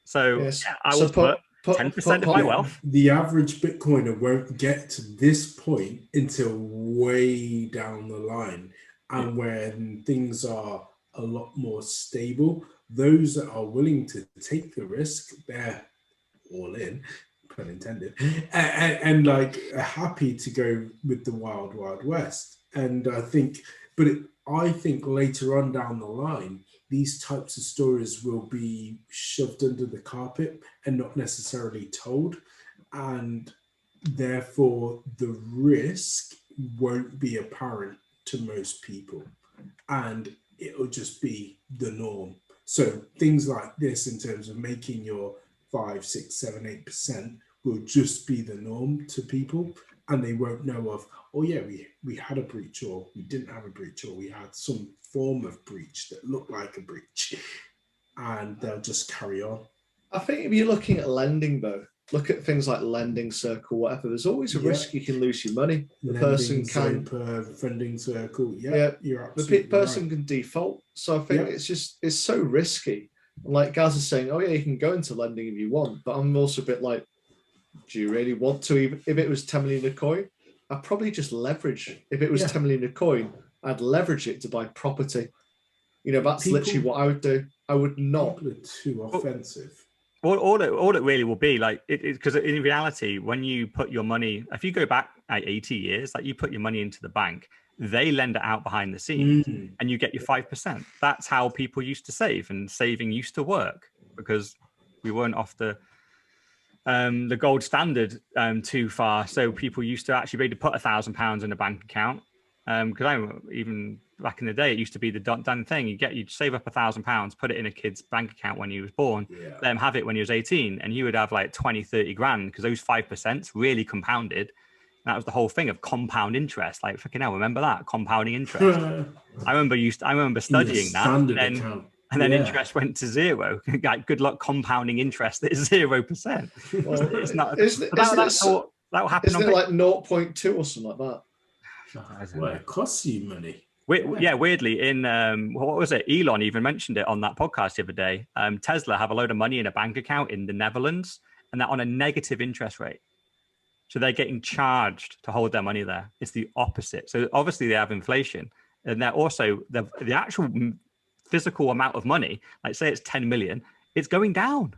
So yes. I will put 10% of my wealth. The average Bitcoiner won't get to this point until way down the line. And when things are a lot more stable, those that are willing to take the risk, they're all in, pun intended, and like happy to go with the wild, wild west. And I think later on down the line, these types of stories will be shoved under the carpet and not necessarily told. And therefore, the risk won't be apparent to most people. And it'll just be the norm. So things like this, in terms of making your 5, 6, 7, 8%, will just be the norm to people. And they won't know of, oh yeah, we had a breach, or we didn't have a breach, or we had some form of breach that looked like a breach, and they'll just carry on. I think if you're looking at lending, though, look at things like Lending Circle, whatever. There's always a risk you can lose your money. The person can Funding Circle. Yeah, you're absolutely the person right. can default. So I think it's so risky. And like Gaz is saying, oh yeah, you can go into lending if you want, but I'm also a bit like, do you really want to? Even if it was 10 million a coin, I'd probably just leverage. If it was 10 million a coin, I'd leverage it to buy property. That's literally what I would do. I would not. People are too offensive. All it really will be like because in reality, when you put your money, if you go back 80 years, like you put your money into the bank, they lend it out behind the scenes and you get your 5%. That's how people used to save, and saving used to work because we weren't off the gold standard too far. So people used to actually be able to put £1,000 in a bank account. Because I even back in the day, it used to be the done thing. You'd save up £1,000, put it in a kid's bank account when he was born, let him have it when he was 18, and he would have like 20, 30 grand because those 5% really compounded. And that was the whole thing of compound interest. Like fucking hell, remember that compounding interest? I remember studying that, and then interest went to zero. Like, good luck compounding interest at 0%. It's not. That will happen. Isn't it like 0.2 or something like that? Well, it costs you money. Weirdly, in what was it? Elon even mentioned it on that podcast the other day. Tesla have a load of money in a bank account in the Netherlands, and they're on a negative interest rate. So they're getting charged to hold their money there. It's the opposite. So obviously they have inflation, and they're also the actual physical amount of money. Like say it's 10 million, it's going down.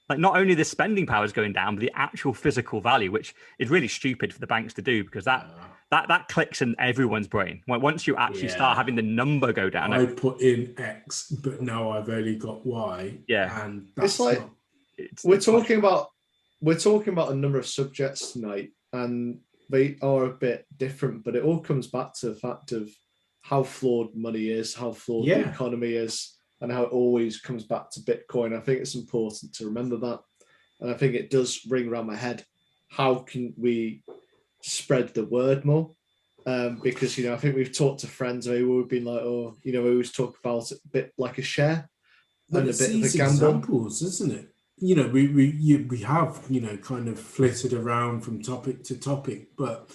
Like not only the spending power is going down, but the actual physical value, which is really stupid for the banks to do because that clicks in everyone's brain. Once you actually start having the number go down. I put in X, but now I've only got Y. Yeah, and it's like we're talking about a number of subjects tonight, and they are a bit different, but it all comes back to the fact of how flawed money is, how flawed the economy is, and how it always comes back to Bitcoin. I think it's important to remember that. And I think it does ring around my head. How can we spread the word more? Because, I think we've talked to friends who have been like, we always talk about it a bit like a share and a bit of a gamble. Examples, isn't it? We have, kind of flitted around from topic to topic, but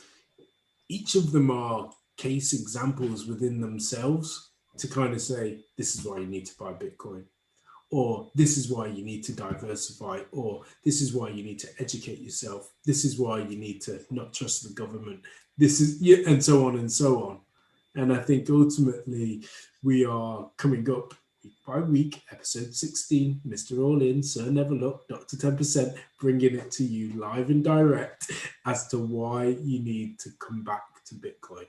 each of them are case examples within themselves to kind of say, this is why you need to buy Bitcoin, or this is why you need to diversify, or this is why you need to educate yourself. This is why you need to not trust the government. This is, and so on and so on. And I think ultimately we are coming up week by week, episode 16, Mr. All In, Sir Never Look, Dr. 10%, bringing it to you live and direct as to why you need to come back to Bitcoin.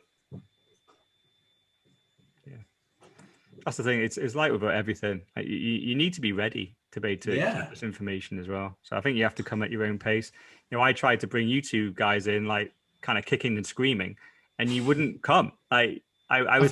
That's the thing. It's like with everything. Like you need to be ready to be able to get this information as well. So I think you have to come at your own pace. I tried to bring you two guys in, like kind of kicking and screaming, and you wouldn't come. Like I was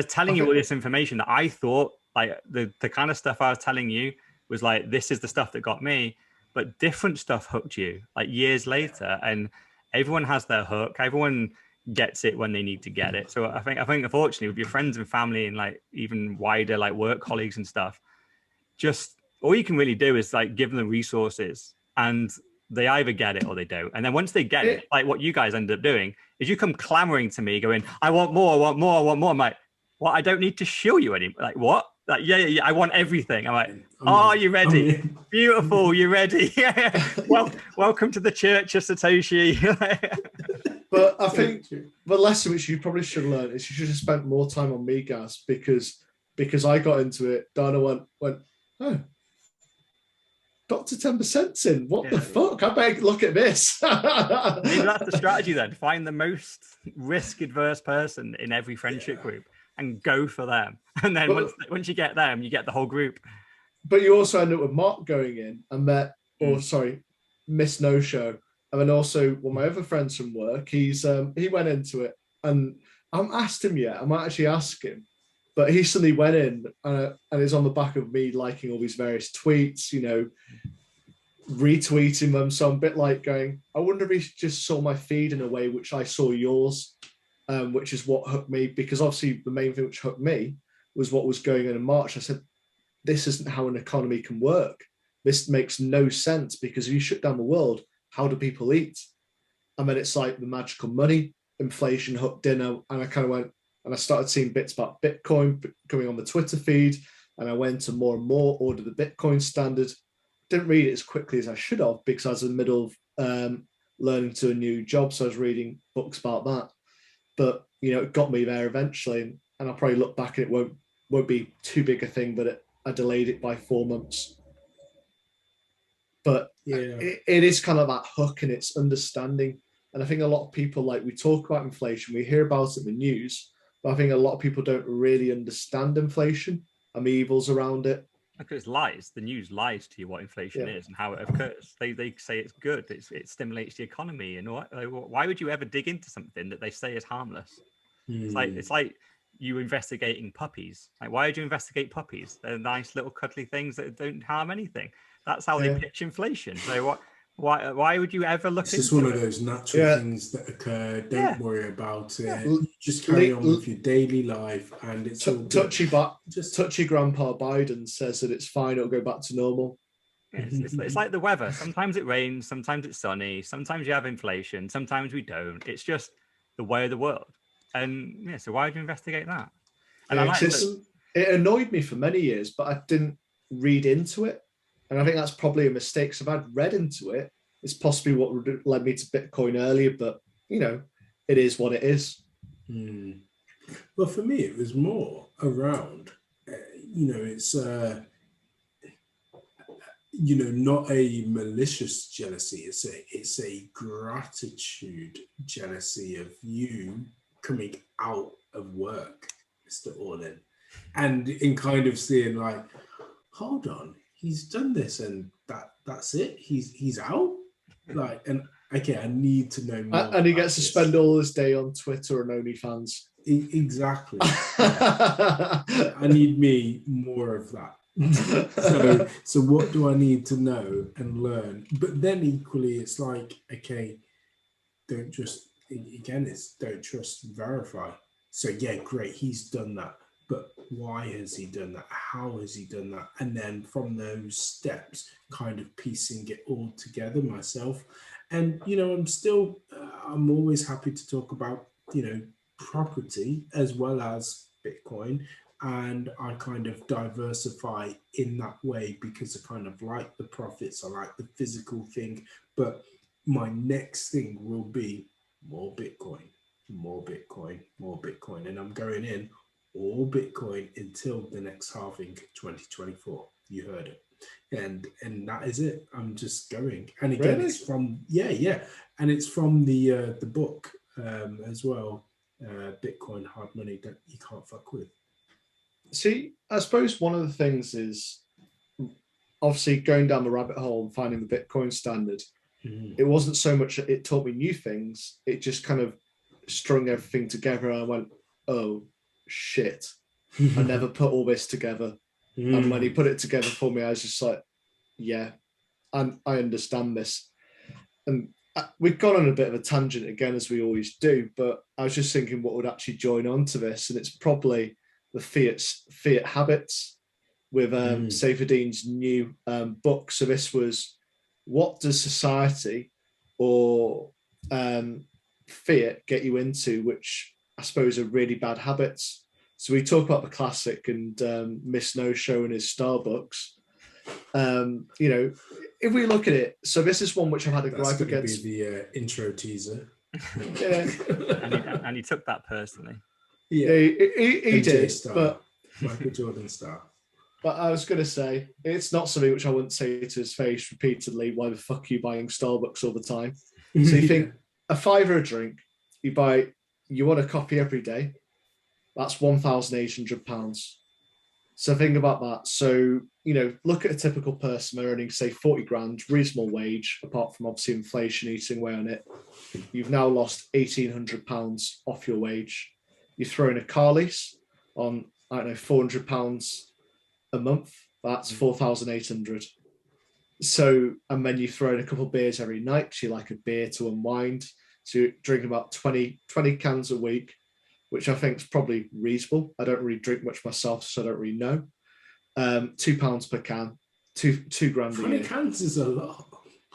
telling you all this information that I thought, like the kind of stuff I was telling you was like, this is the stuff that got me, but different stuff hooked you like years later. And everyone has their hook. Everyone gets it when they need to get it. So I think unfortunately with your friends and family and like even wider like work colleagues and stuff, just all you can really do is like give them the resources, and they either get it or they don't. And then once they get it, like what you guys end up doing is you come clamoring to me going, I want more, I want more, I want more. I'm like, well, I don't need to show you any. Like what? Like yeah, I want everything. I'm like, are you ready? Beautiful, you're ready. Well, welcome to the Church of Satoshi. But I think the lesson which you probably should learn is you should have spent more time on me, Gaz, because I got into it. Dana went, oh, Dr. 10%'s in. What the fuck? I better look at this. Maybe that's the strategy then. Find the most risk-adverse person in every friendship group and go for them. And then once you get them, you get the whole group. But you also end up with Mark going in and Miss No Show. And then also one of my other friends from work, he went into it, and I haven't asked him yet. I might actually ask him, but he suddenly went in and it's on the back of me liking all these various tweets, retweeting them. So I'm a bit like going, I wonder if he just saw my feed in a way which I saw yours, which is what hooked me. Because obviously the main thing which hooked me was what was going on in March. I said, this isn't how an economy can work. This makes no sense, because if you shut down the world, how do people eat? And then it's like the magical money, inflation hooked in, and I kind of went, and I started seeing bits about Bitcoin coming on the Twitter feed, and I went to more and more order the Bitcoin standard. didn't read it as quickly as I should have because I was in the middle of learning to a new job. So I was reading books about that. But, it got me there eventually. And I'll probably look back and it won't be too big a thing, but I delayed it by 4 months. But it is kind of that hook and it's understanding. And I think a lot of people, like we talk about inflation, we hear about it in the news, but I think a lot of people don't really understand inflation and the evils around it. Because it's lies. The news lies to you what inflation is and how it occurs. They say it's good. It stimulates the economy. And why would you ever dig into something that they say is harmless? It's like you investigating puppies. Like, why would you investigate puppies? They're nice little cuddly things that don't harm anything. That's how they pitch inflation. So why would you ever look into it? It's just one of those natural things that occur. Don't worry about it. Just carry on with your daily life, and it's all touchy Grandpa Biden says that it's fine. It'll go back to normal. It's like the weather. Sometimes it rains. Sometimes it's sunny. Sometimes you have inflation. Sometimes we don't. It's just the way of the world. And so why would you investigate that? And it annoyed me for many years, but I didn't read into it. And I think that's probably a mistake. So if I'd read into it, it's possibly what led me to Bitcoin earlier, but, it is what it is. Well, for me, it was more around, it's, not a malicious jealousy. It's a gratitude jealousy of you coming out of work, Mr. Orlin, and in kind of seeing like, hold on, he's done this and that's it. He's out. Like, and okay, I need to know more. And he gets to spend all his day on Twitter and OnlyFans. Exactly. I need me more of that. So what do I need to know and learn? But then equally, it's like, okay, don't trust, verify. So yeah, great, he's done that. But why has he done that? How has he done that? And then from those steps, kind of piecing it all together myself. And, I'm always happy to talk about, property as well as Bitcoin. And I kind of diversify in that way because I kind of like the profits. I like the physical thing. But my next thing will be more Bitcoin, more Bitcoin, more Bitcoin. And I'm going in all Bitcoin until the next halving 2024. You heard it. And that is it. I'm just going. And again, really? It's from and it's from the book as well. Bitcoin Hard Money That You Can't Fuck With. See, I suppose one of the things is obviously going down the rabbit hole and finding the Bitcoin standard. It wasn't so much that it taught me new things, it just kind of strung everything together and I went, oh shit, I never put all this together. And when he put it together for me, I was just like, yeah, I understand this. And we've gone on a bit of a tangent again, as we always do, but I was just thinking what would actually join on to this. And it's probably the fiat habits with Saifedean's new book. So this was, what does society or fiat get you into, which I suppose are really bad habits. So we talk about the classic and Miss No showing his Starbucks. If we look at it, so this is one which I've had a gripe against. Be the intro teaser. Yeah, and he took that personally. Yeah, he did. Star, but Michael Jordan star. But I was going to say, it's not something which I wouldn't say to his face repeatedly. Why the fuck are you buying Starbucks all the time? So you think $5 a drink, you want a coffee every day. That's £1,800. So think about that. So, look at a typical person earning, say, 40 grand, reasonable wage, apart from obviously inflation eating away on it. You've now lost £1,800 off your wage. You throw in a car lease on, £400 a month. That's 4,800. So, and then you throw in a couple of beers every night because you like a beer to unwind. So you're drinking about 20 cans a week, which I think is probably reasonable. I don't really drink much myself, so I don't really know. £2 per can, two grand a year. 20 cans is a lot.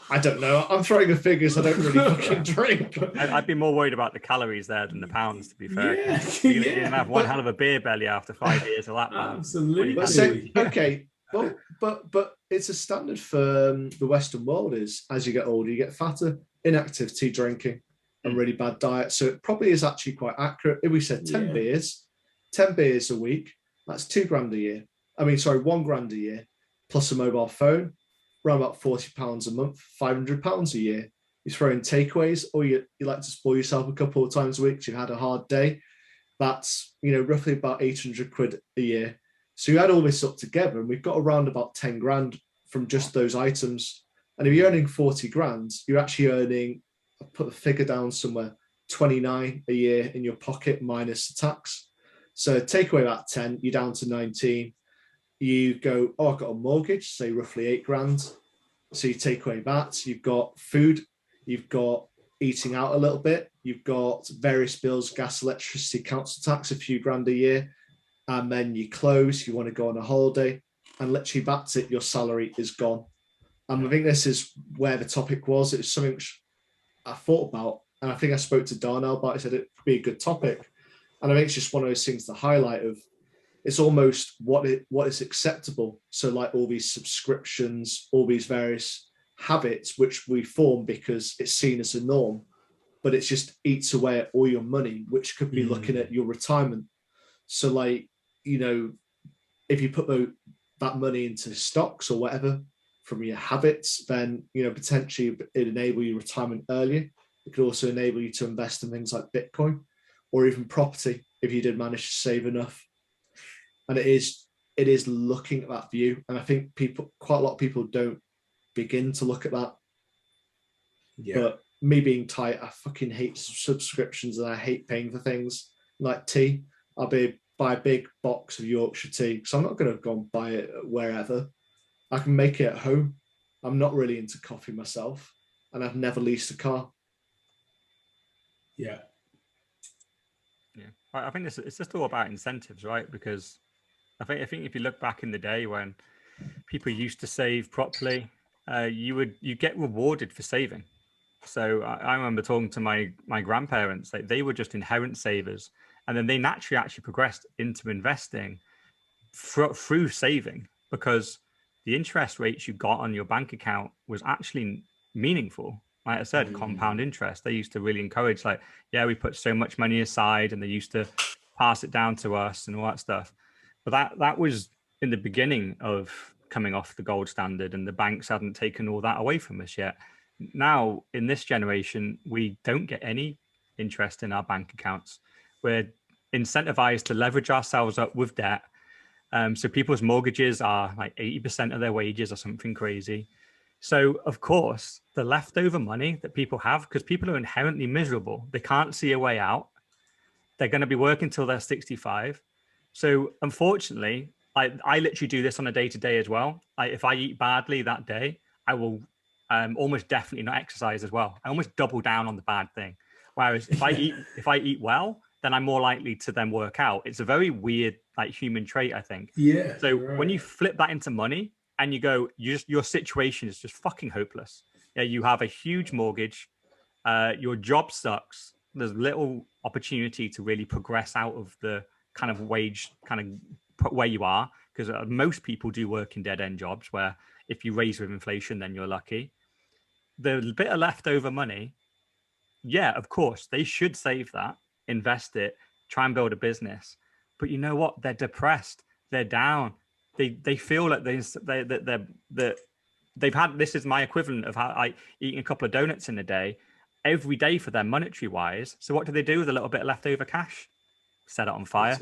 I don't know. I'm throwing the figures. I don't really fucking drink. I'd be more worried about the calories there than the pounds, to be fair. Yeah, You're going to have one hell of a beer belly after 5 years of that. Absolutely. But okay, Well, but it's a standard for the Western world. Is as you get older, you get fatter, inactivity, drinking, and really bad diet. So it probably is actually quite accurate. If we said 10 beers, 10 beers a week, that's £2,000 a year. I mean, sorry, £1,000 a year plus a mobile phone, around about £40 a month, £500 a year. You throw in takeaways, or you like to spoil yourself a couple of times a week because you've had a hard day. That's roughly about 800 quid a year. So you add all this up together, and we've got around about 10 grand from just those items. And if you're earning 40 grand, you're actually earning, I'll put the figure down somewhere, 29 a year in your pocket minus the tax. So take away that 10, you're down to 19. You go, oh, I've got a mortgage, say roughly 8 grand. So you take away that. You've got food, you've got eating out a little bit, you've got various bills, gas, electricity, council tax, a few grand a year. And then you close, you want to go on a holiday, and literally that's it, your salary is gone. And I think this is where the topic was. It was something which I thought about, and I think I spoke to Darnell about it. I said it could be a good topic. And I think it's just one of those things to highlight of it's almost what is acceptable. So like all these subscriptions, all these various habits which we form because it's seen as a norm, but it just eats away at all your money, which could be looking at your retirement. So like, if you put that money into stocks or whatever from your habits, then, potentially it enable your retirement earlier. It could also enable you to invest in things like Bitcoin or even property if you did manage to save enough. And it is looking at that view. And I think quite a lot of people don't begin to look at that. Yeah. But me being tight, I fucking hate subscriptions and I hate paying for things like tea. I'll buy a big box of Yorkshire tea, so I'm not going to go and buy it wherever. I can make it at home. I'm not really into coffee myself, and I've never leased a car. Yeah. I think it's just all about incentives, right? Because I think if you look back in the day when people used to save properly, you get rewarded for saving. So I remember talking to my grandparents, like they were just inherent savers. And then they naturally actually progressed into investing through saving because the interest rates you got on your bank account was actually meaningful. Like I said, compound interest. They used to really encourage we put so much money aside and they used to pass it down to us and all that stuff. But that was in the beginning of coming off the gold standard and the banks hadn't taken all that away from us yet. Now, in this generation, we don't get any interest in our bank accounts. We're incentivized to leverage ourselves up with debt. So people's mortgages are like 80% of their wages or something crazy. So, of course, the leftover money that people have, because people are inherently miserable, they can't see a way out. They're going to be working till they're 65. So, unfortunately, I literally do this on a day-to-day as well. If I eat badly that day, I will almost definitely not exercise as well. I almost double down on the bad thing. Whereas if I eat well, then I'm more likely to then work out. It's a very weird human trait, I think. Yeah. So when you flip that into money and you go, your situation is just fucking hopeless. Yeah, you have a huge mortgage. Your job sucks. There's little opportunity to really progress out of the kind of wage where you are, because most people do work in dead end jobs where if you raise with inflation, then you're lucky. The bit of leftover money, yeah, of course, they should save that, invest it, try and build a business. But you know what? They're depressed. They're down. They feel like they've had, this is my equivalent of how I eating a couple of donuts in a day every day for them monetary wise. So what do they do with a little bit of leftover cash? Set it on fire.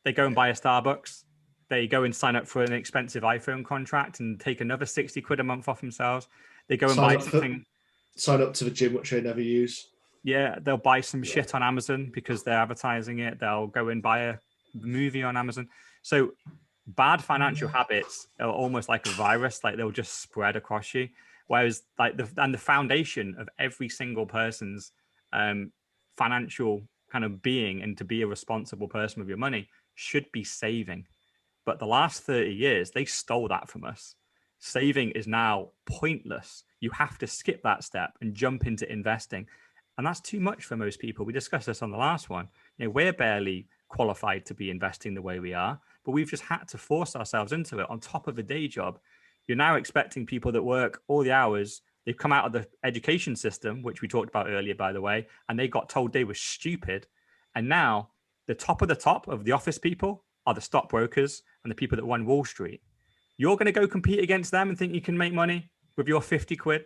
They go and buy a Starbucks. They go and sign up for an expensive iPhone contract and take another 60 quid a month off themselves. They go and buy something. Sign up to the gym, which I never use. Yeah, they'll buy some shit on Amazon because they're advertising it. They'll go and buy a movie on Amazon. So bad financial habits are almost like a virus. Like they'll just spread across you. Whereas the foundation of every single person's financial kind of being and to be a responsible person with your money should be saving. But the last 30 years, they stole that from us. Saving is now pointless. You have to skip that step and jump into investing. And that's too much for most people. We discussed this on the last one. We're barely qualified to be investing the way we are but we've just had to force ourselves into it on top of a day job. You're now expecting people that work all the hours. They've come out of the education system, which we talked about earlier, by the way, and they got told they were stupid. And now the top of the office people are the stockbrokers and the people that run Wall Street. You're going to go compete against them and think you can make money with your 50 quid?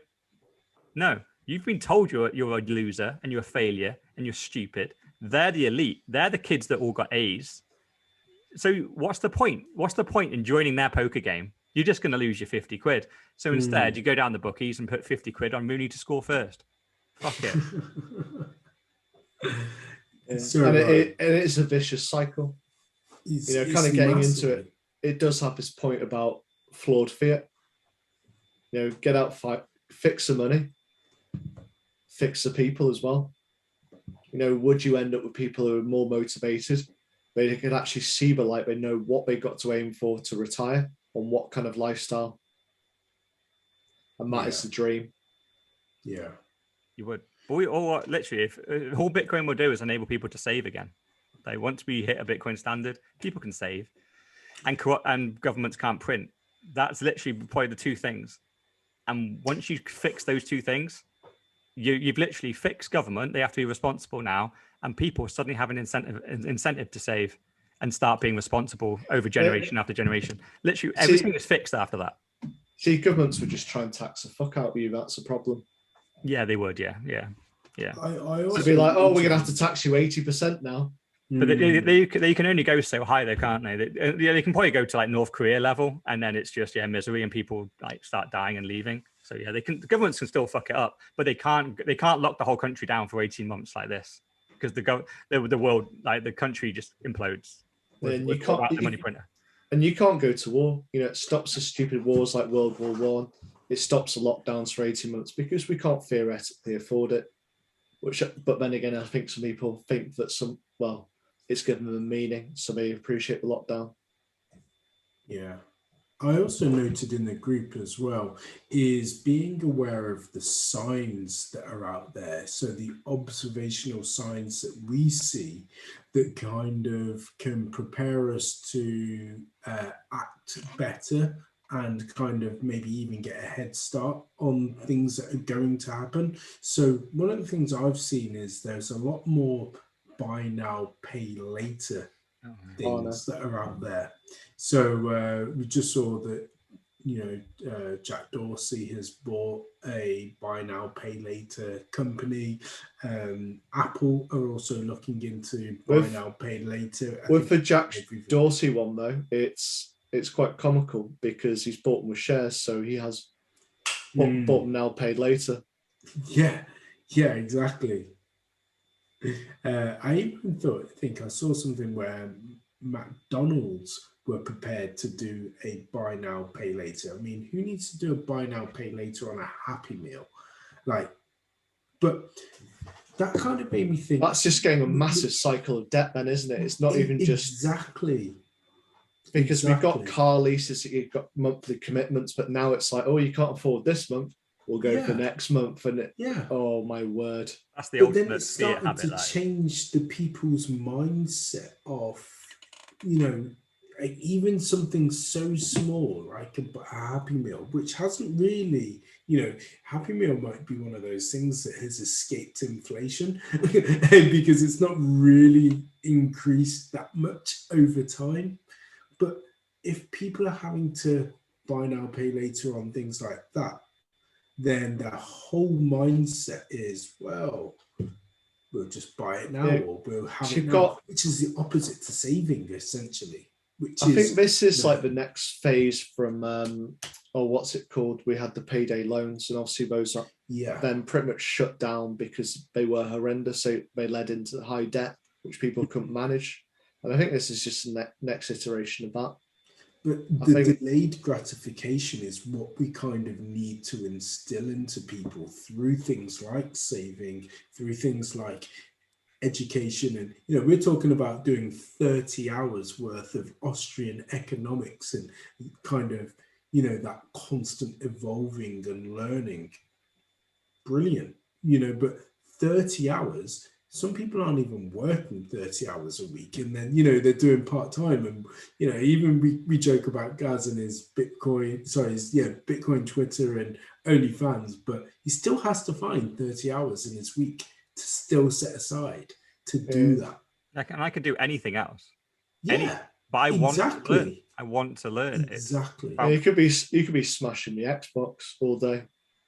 No, you've been told you're a loser and you're a failure and you're stupid. They're the elite. They're the kids that all got A's. So what's the point? What's the point in joining their poker game? You're just going to lose your 50 quid. So instead, you go down the bookies and put 50 quid on Mooney to score first. Fuck it. And it is a vicious cycle. Kind of getting into it. It does have this point about flawed fiat. Get out, fight, fix the money, fix the people as well. Would you end up with people who are more motivated? They could actually see the light. They know what they got to aim for to retire on what kind of lifestyle. And that is the dream. Yeah. You would. Or literally, if all Bitcoin will do is enable people to save again. Once we hit a Bitcoin standard, people can save, and governments can't print. That's literally probably the two things. And once you fix those two things, you've literally fixed government. They have to be responsible now, and people suddenly have an incentive to save and start being responsible over generation after generation. Literally, everything is fixed after that. See, governments would just try and tax the fuck out of you. That's a problem. Yeah, they would. Yeah. I also to be like, oh, we're gonna have to tax you 80% now. But they can only go so high, though, can't they? They can probably go to like North Korea level, and then it's just misery, and people like start dying and leaving. So yeah, the governments can still fuck it up, but they can't lock the whole country down for 18 months like this, because the world, like the country, just implodes. And you can't the money printer. And you can't go to war. It stops the stupid wars like World War I. It stops the lockdowns for 18 months because we can't theoretically afford it. But then again, I think some people think that it's given them a meaning, so they appreciate the lockdown. Yeah. I also noted in the group as well is being aware of the signs that are out there. So the observational signs that we see that kind of can prepare us to act better and kind of maybe even get a head start on things that are going to happen. So one of the things I've seen is there's a lot more buy now, pay later things that are out there. So we just saw that, Jack Dorsey has bought a buy now, pay later company. Apple are also looking into buy now, pay later. With the Jack Dorsey one, though, it's quite comical because he's bought them with shares, so he has bought them now, paid later. Yeah, exactly. I even think I saw something where McDonald's were prepared to do a buy now, pay later. I mean, who needs to do a buy now, pay later on a Happy Meal? But that kind of made me think. That's just getting a massive cycle of debt, then, isn't it? It's not even just exactly. Because we've got car leases, you've got monthly commitments, but now it's like, oh, you can't afford this month. We'll go for next month, and oh my word, that's the ultimate. Then it started to change the people's mindset of, even something so small like a Happy Meal, which hasn't really, Happy Meal might be one of those things that has escaped inflation because it's not really increased that much over time. But if people are having to buy now, pay later on things like that, then the whole mindset is, well, we'll just buy it now, or we'll have it now, which is the opposite to saving, essentially. I think this is like the next phase from, what's it called? We had the payday loans, and obviously those are then pretty much shut down because they were horrendous. So they led into high debt, which people couldn't manage. And I think this is just the next iteration of that. But the delayed gratification is what we kind of need to instill into people through things like saving, through things like education. And, we're talking about doing 30 hours worth of Austrian economics and kind of, that constant evolving and learning. Brilliant, but 30 hours some people aren't even working 30 hours a week, and then they're doing part-time. And even we joke about Gaz and his Bitcoin Twitter and OnlyFans, but he still has to find 30 hours in his week to still set aside to do that. I can do anything else. Yeah, but I want to learn. exactly. I want to learn. Exactly. Yeah, you could be smashing the Xbox all day.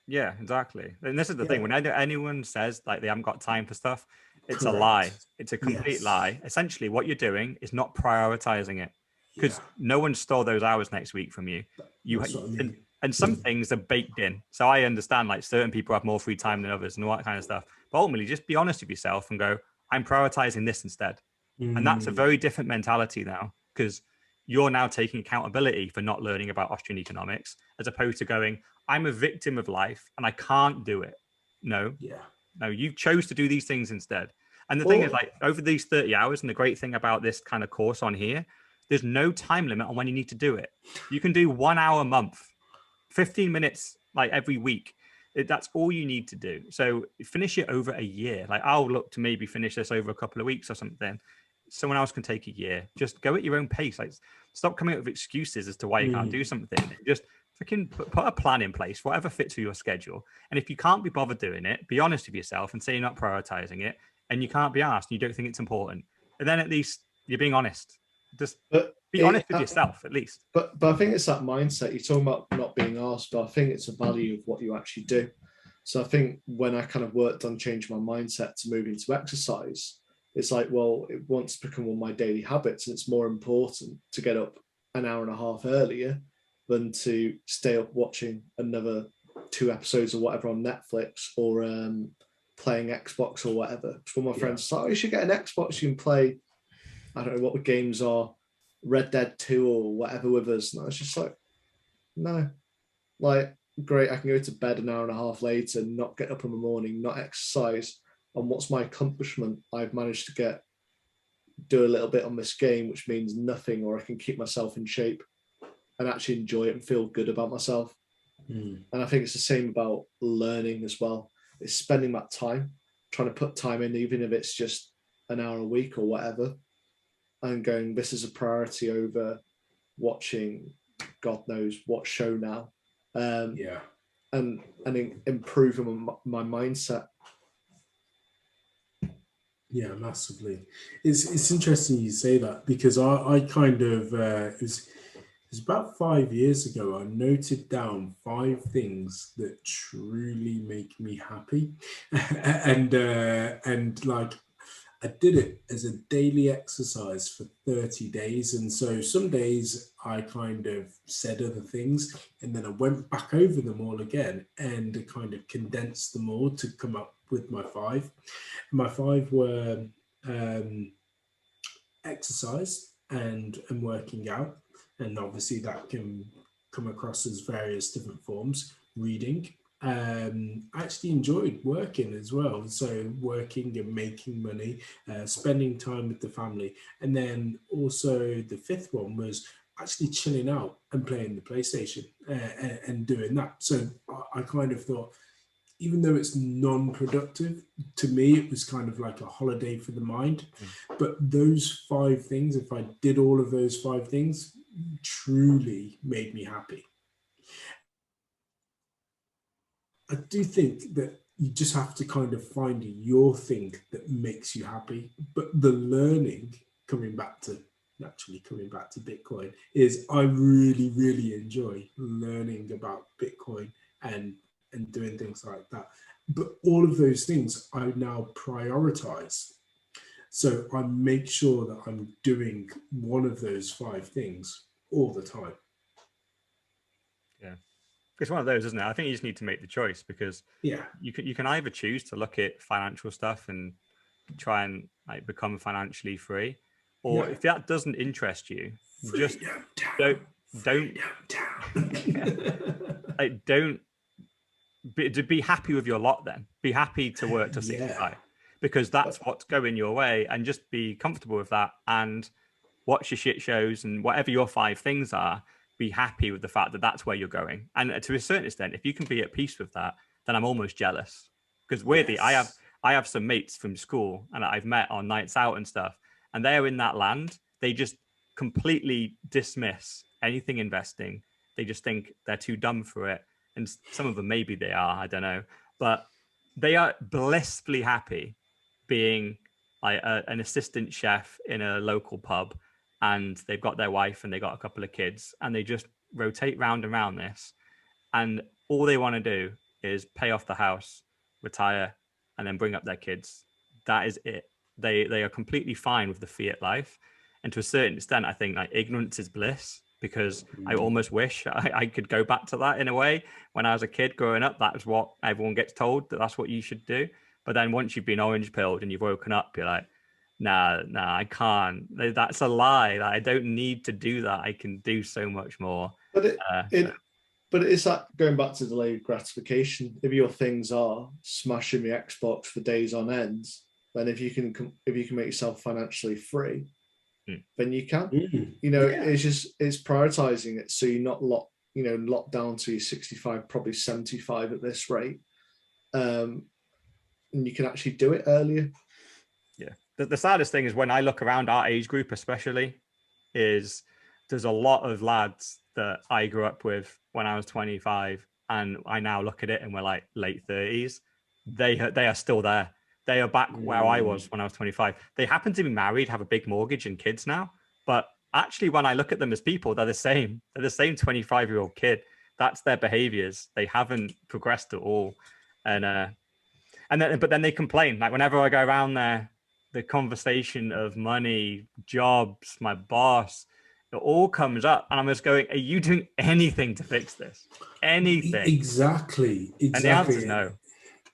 Yeah, exactly. And this is the thing. When anyone says like they haven't got time for stuff, it's Correct. a lie. It's a complete Yes. lie. Essentially, what you're doing is not prioritizing it, because no one stole those hours next week from you. That's what I mean. And some things are baked in. So I understand like certain people have more free time than others and all that kind of stuff. But ultimately, just be honest with yourself and go, I'm prioritizing this instead. And that's a very different mentality now, because you're now taking accountability for not learning about Austrian economics, as opposed to going, I'm a victim of life and I can't do it. No, you chose to do these things instead. And the thing is, like, over these 30 hours, and the great thing about this kind of course on here, there's no time limit on when you need to do it. You can do 1 hour a month, 15 minutes, like every week. That's all you need to do. So finish it over a year. Like, I'll look to maybe finish this over a couple of weeks or something. Someone else can take a year. Just go at your own pace. Like, stop coming up with excuses as to why you can't do something. Just freaking put a plan in place, whatever fits with your schedule. And if you can't be bothered doing it, be honest with yourself and say you're not prioritizing it, and you can't be asked, and you don't think it's important. And then at least you're being honest. Just be honest with yourself, at least. But I think it's that mindset. You're talking about not being asked, but I think it's a value of what you actually do. So I think when I kind of worked on changing my mindset to move into exercise, it's like, well, it wants to become one of my daily habits, and it's more important to get up an hour and a half earlier than to stay up watching another 2 episodes or whatever on Netflix, or playing Xbox or whatever. One of my friends said, oh, you should get an Xbox. You can play, I don't know what the games are, Red Dead 2 or whatever with us. And I was just like, no. Like, great, I can go to bed an hour and a half later, not get up in the morning, not exercise. And what's my accomplishment? I've managed to do a little bit on this game, which means nothing, or I can keep myself in shape and actually enjoy it and feel good about myself. And I think it's the same about learning as well. It's spending that time, trying to put time in, even if it's just an hour a week or whatever, and going, this is a priority over watching God knows what show now. And improving my mindset. Yeah, massively. It's interesting you say that, because I kind of it was about 5 years ago, I noted down 5 things that truly make me happy, and like, I did it as a daily exercise for 30 days. And so some days I kind of said other things, and then I went back over them all again and kind of condensed them all to come up with my 5. My 5 were exercise and working out. And obviously that can come across as various different forms. Reading. I actually enjoyed working as well. So working and making money, spending time with the family. And then also the 5th one was actually chilling out and playing the PlayStation and doing that. So I kind of thought, even though it's non-productive, to me, it was kind of like a holiday for the mind. But those 5 things, if I did all of those 5 things, truly made me happy. I do think that you just have to kind of find your thing that makes you happy. But the learning, coming back to Bitcoin, is I really, really enjoy learning about Bitcoin and doing things like that. But all of those things I now prioritize. So I make sure that I'm doing one of those 5 things all the time. Yeah. It's one of those, isn't it? I think you just need to make the choice, because you can either choose to look at financial stuff and try and like become financially free, or if that doesn't interest you, just don't like, don't be happy with your lot. Then be happy to work to 65, because that's what's going your way, and just be comfortable with that, and watch your shit shows and whatever your 5 things are. Be happy with the fact that that's where you're going, and to a certain extent, if you can be at peace with that, then I'm almost jealous, because weirdly, I have some mates from school and I've met on nights out and stuff, and they're in that land. They just completely dismiss anything investing. They just think they're too dumb for it. And some of them, maybe they are, I don't know. But they are blissfully happy being like an assistant chef in a local pub, and they've got their wife and they got a couple of kids, and they just rotate round and round this. And all they want to do is pay off the house, retire, and then bring up their kids. That is it. They are completely fine with the fiat life. And to a certain extent, I think like ignorance is bliss, because I almost wish I could go back to that in a way. When I was a kid growing up, that was what everyone gets told, that that's what you should do. But then once you've been orange pilled and you've woken up, you're like, nah, I can't. That's a lie. Like, I don't need to do that. I can do so much more. But but it's that going back to delayed gratification. If your things are smashing the Xbox for days on end, then if you can make yourself financially free, then you can. It's prioritizing it so you're not locked down to 65, probably 75 at this rate. And you can actually do it earlier. Yeah. The saddest thing is when I look around our age group, especially, is there's a lot of lads that I grew up with when I was 25, and I now look at it and we're like late 30s. They are still there. They are back where I was when I was 25. They happen to be married, have a big mortgage and kids now. But actually, when I look at them as people, they're the same. They're the same 25-year-old kid. That's their behaviors. They haven't progressed at all. But then they complain. Like whenever I go around there, the conversation of money, jobs, my boss, it all comes up. And I'm just going, are you doing anything to fix this? Anything? Exactly. And the answer is no.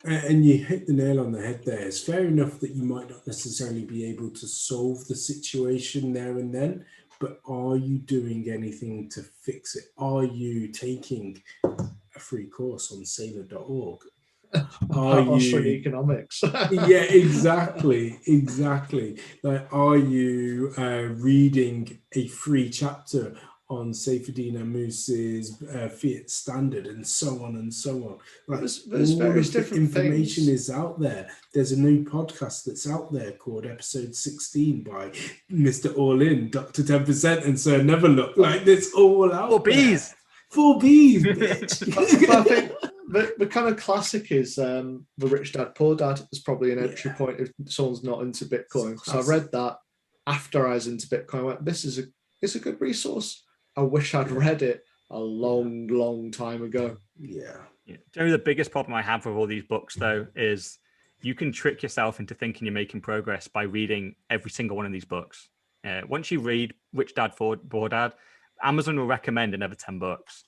And you hit the nail on the head there. It's fair enough that you might not necessarily be able to solve the situation there and then, but are you doing anything to fix it? Are you taking a free course on sailor.org? Are you economics? Yeah, exactly. Like, are you reading a free chapter on Seyfuddin Amouse's Fiat Standard, and so on and so on? Like, there's various different information things. is out there. There's a new podcast that's out there called Episode 16 by Mr. All In, Dr. 10%, and Sir Never Look. Like, it's all out. 4 Bs. 4 Bs, bitch. But I think the kind of classic is the Rich Dad Poor Dad is probably an entry point if someone's not into Bitcoin. So I read that after I was into Bitcoin. I went, this is a good resource. I wish I'd read it a long time ago. Yeah. Generally, the biggest problem I have with all these books, though, is you can trick yourself into thinking you're making progress by reading every single one of these books. Once you read Rich Dad Poor Dad, Amazon will recommend another 10 books.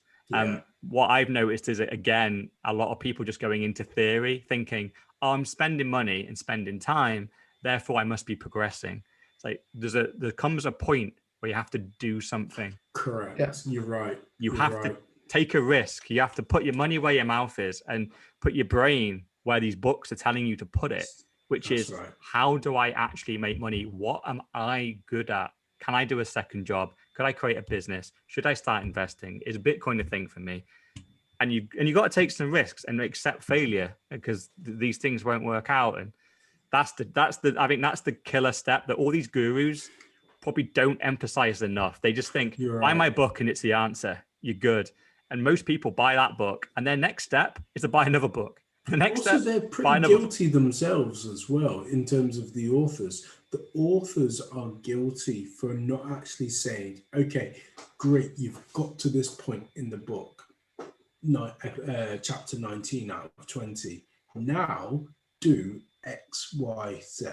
What I've noticed is, again, a lot of people just going into theory, thinking, oh, I'm spending money and spending time, therefore I must be progressing. It's like there comes a point where you have to do something. Correct. Yes. You're right. You have to take a risk. You have to put your money where your mouth is and put your brain where these books are telling you to put it, which That's is, right. How do I actually make money? What am I good at? Can I do a second job? Could I create a business? Should I start investing? Is Bitcoin a thing for me? And you got to take some risks and accept failure, because these things won't work out. And I think that's the killer step that all these gurus probably don't emphasize enough. They just think, buy my book and it's the answer. You're good. And most people buy that book, and their next step is to buy another book. The next also, step, they're pretty guilty themselves as well in terms of the authors. The authors are guilty for not actually saying, okay, great, you've got to this point in the book, chapter 19 out of 20. Now do X, Y, Z.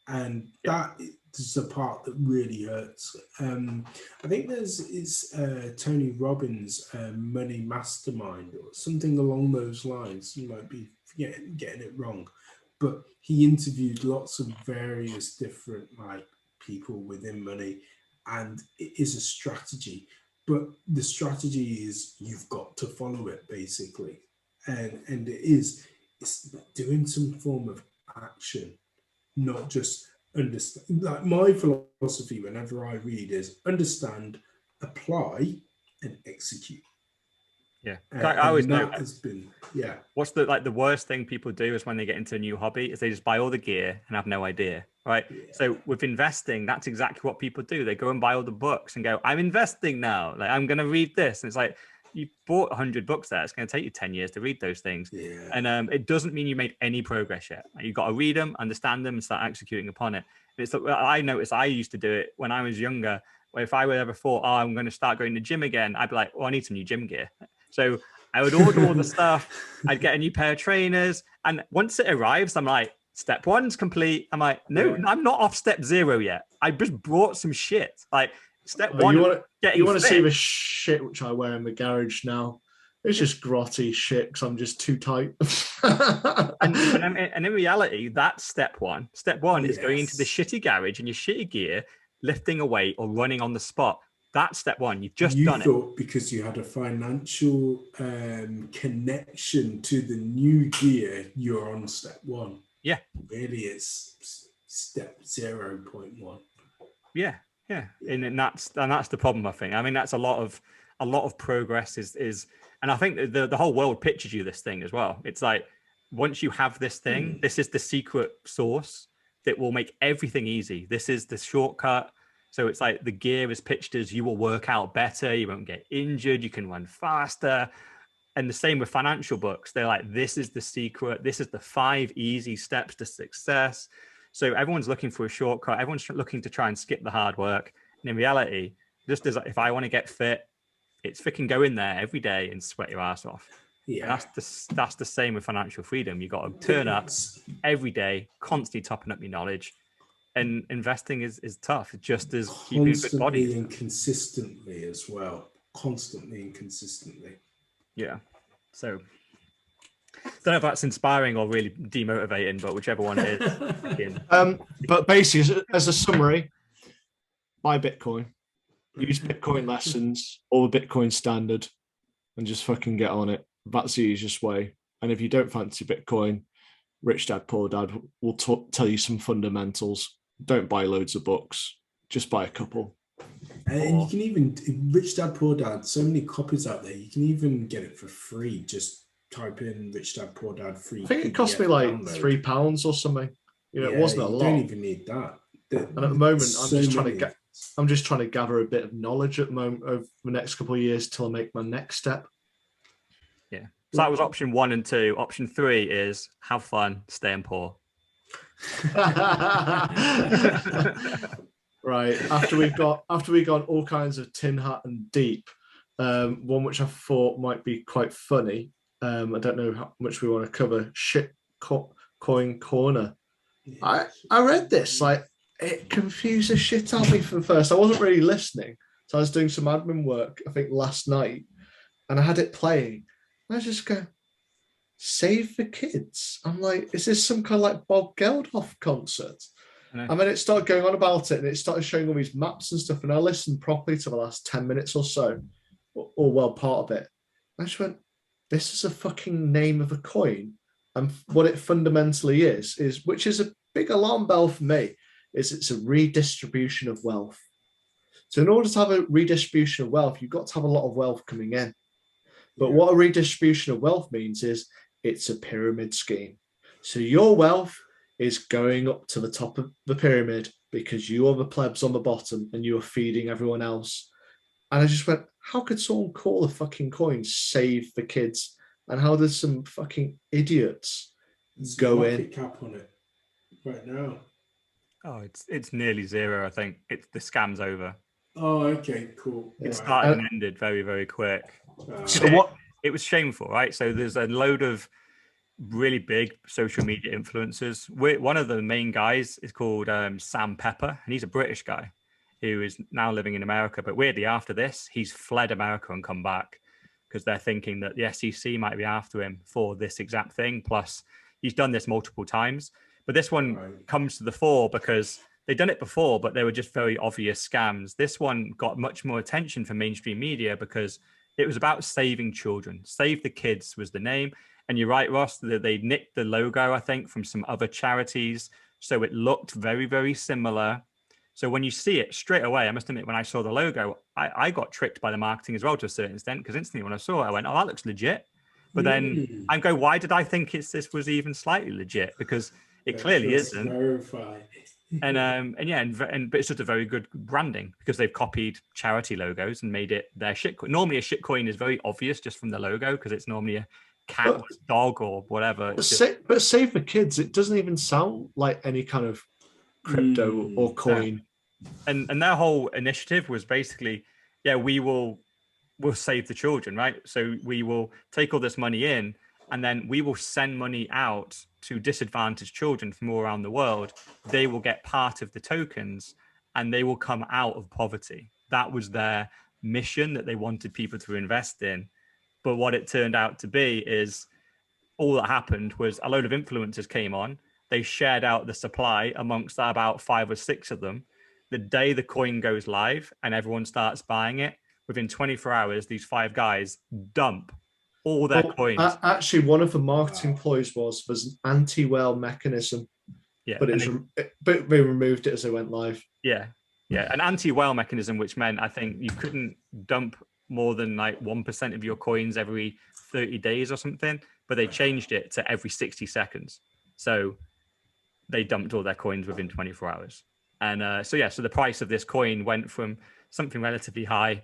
And that is the part that really hurts. I think it's Tony Robbins' Money Mastermind or something along those lines. You might be getting it wrong, but he interviewed lots of various different people within money, and it is a strategy. But the strategy is you've got to follow it, basically, and it's doing some form of action. Not just understand. Like, my philosophy whenever I read is understand, apply, and execute. Yeah. I always know that has been, what's the worst thing people do is when they get into a new hobby is they just buy all the gear and have no idea, right? So with investing, that's exactly what people do. They go and buy all the books and go, I'm investing now. Like, I'm going to read this. And it's like, you bought 100 books there. It's going to take you 10 years to read those things. Yeah. And it doesn't mean you made any progress yet. You've got to read them, understand them, and start executing upon it. And it's, I noticed I used to do it when I was younger, where if I would ever thought, oh, I'm going to start going to the gym again, I'd be like, oh, I need some new gym gear. So I would order all the stuff. I'd get a new pair of trainers. And once it arrives, I'm like, step one's complete. I'm like, no, I'm not off step 0 yet. I just brought some shit. Like step one. You want to see the shit which I wear in the garage now? It's just grotty shit because I'm just too tight. and in reality, that's step one. Step one is going into the shitty garage and your shitty gear, lifting a weight or running on the spot. That's step one. You've just done it. You thought because you had a financial connection to the new gear, you're on step 1. Yeah. Really, it's step 0.1. Yeah. And that's the problem, I think. I mean, that's a lot of progress is and I think the whole world pictures you this thing as well. It's like once you have this thing, this is the secret sauce that will make everything easy. This is the shortcut. So it's like the gear is pitched as you will work out better, you won't get injured, you can run faster. And the same with financial books. They're like, this is the secret. This is the 5 easy steps to success. So everyone's looking for a shortcut. Everyone's looking to try and skip the hard work. And in reality, just as if I want to get fit, it's freaking go in there every day and sweat your ass off. Yeah. And that's the same with financial freedom. You got to turn up every day, constantly topping up your knowledge. And investing is tough, just as keeping a good body. Constantly and consistently as well. Constantly and consistently. Yeah. So, don't know if that's inspiring or really demotivating, but whichever one it is. But basically, as a summary, buy Bitcoin, use Bitcoin lessons, or the Bitcoin standard, and just fucking get on it. That's the easiest way. And if you don't fancy Bitcoin, Rich Dad Poor Dad will tell you some fundamentals. Don't buy loads of books, just buy a couple. And you can even, Rich Dad Poor Dad, so many copies out there, you can even get it for free. Just type in Rich Dad Poor Dad free. I think it cost me like £3 or something. You know, it wasn't a lot. You don't even need that. And at the moment, I'm just trying to gather a bit of knowledge at the moment over the next couple of years till I make my next step. Yeah. So that was option 1 and 2. Option 3 is have fun, staying poor. Right. After we got all kinds of tin hat and deep, one which I thought might be quite funny. I don't know how much we want to cover. Shit coin corner. I read this, like it confused the shit out of me from first. I wasn't really listening, so I was doing some admin work, I think last night, and I had it playing. And I was just going, save the kids. I'm like, is this some kind of like Bob Geldof concert? And then it started going on about it, and it started showing all these maps and stuff. And I listened properly to the last 10 minutes or so, or well, part of it. I just went, this is a fucking name of a coin. And what it fundamentally is, which is a big alarm bell for me, is it's a redistribution of wealth. So in order to have a redistribution of wealth, you've got to have a lot of wealth coming in. But what a redistribution of wealth means is it's a pyramid scheme. So your wealth is going up to the top of the pyramid because you are the plebs on the bottom and you are feeding everyone else. And I just went, how could someone call a fucking coin save the kids? And how does some fucking idiots go in? Cap on it right now. Oh, it's nearly 0. I think the scam's over. Oh, okay, cool. It started and ended very, very quick. So what? It was shameful, right? So there's a load of really big social media influencers. One of the main guys is called Sam Pepper, and he's a British guy who is now living in America. But weirdly, after this, he's fled America and come back because they're thinking that the SEC might be after him for this exact thing. Plus, he's done this multiple times. But this one comes to the fore because they'd done it before, but they were just very obvious scams. This one got much more attention from mainstream media because it was about saving children. Save the Kids was the name. And you're right, Ross, they nicked the logo, I think, from some other charities. So it looked very, very similar. So when you see it straight away, I must admit, when I saw the logo, I got tricked by the marketing as well to a certain extent, because instantly when I saw it, I went, oh, that looks legit. But then I go, why did I think this was even slightly legit? Because it clearly isn't. Verify. But it's just a very good branding, because they've copied charity logos and made it their shitcoin. Normally a shitcoin is very obvious just from the logo, because it's normally a cat or a dog or whatever. But save for kids, it doesn't even sound like any kind of crypto or coin. And their whole initiative was basically, we'll save the children, right? So we will take all this money in, and then we will send money out to disadvantaged children from all around the world. They will get part of the tokens, and they will come out of poverty. That was their mission that they wanted people to invest in. But what it turned out to be is, all that happened was a load of influencers came on. They shared out the supply amongst about 5 or 6 of them. The day the coin goes live and everyone starts buying it, within 24 hours, these 5 guys dump all their coins. Actually, one of the marketing ploys was an anti-whale mechanism. Yeah, but they removed it as they went live. Yeah, an anti-whale mechanism, which meant I think you couldn't dump more than like 1% of your coins every 30 days or something. But they changed it to every 60 seconds. So they dumped all their coins within 24 hours. And so the price of this coin went from something relatively high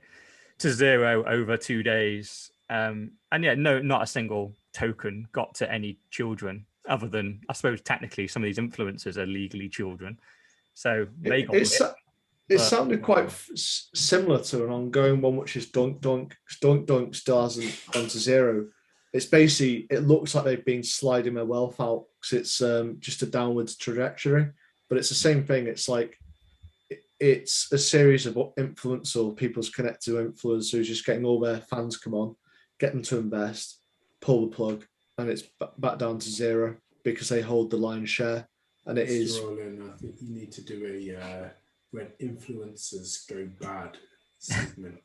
to 0 over 2 days. Not a single token got to any children, other than, I suppose, technically some of these influencers are legally children. So they got it sounded quite similar to an ongoing one, which is Dunk stars and onto 0. It's basically, it looks like they've been sliding their wealth out, because it's just a downwards trajectory. But it's the same thing. It's like, it's a series of influencers, or people's connected to influencers who's just getting all their fans come on, get them to invest, pull the plug, and it's back down to 0 because they hold the lion's share. And it is. Roland, I think you need to do a when influencers go bad segment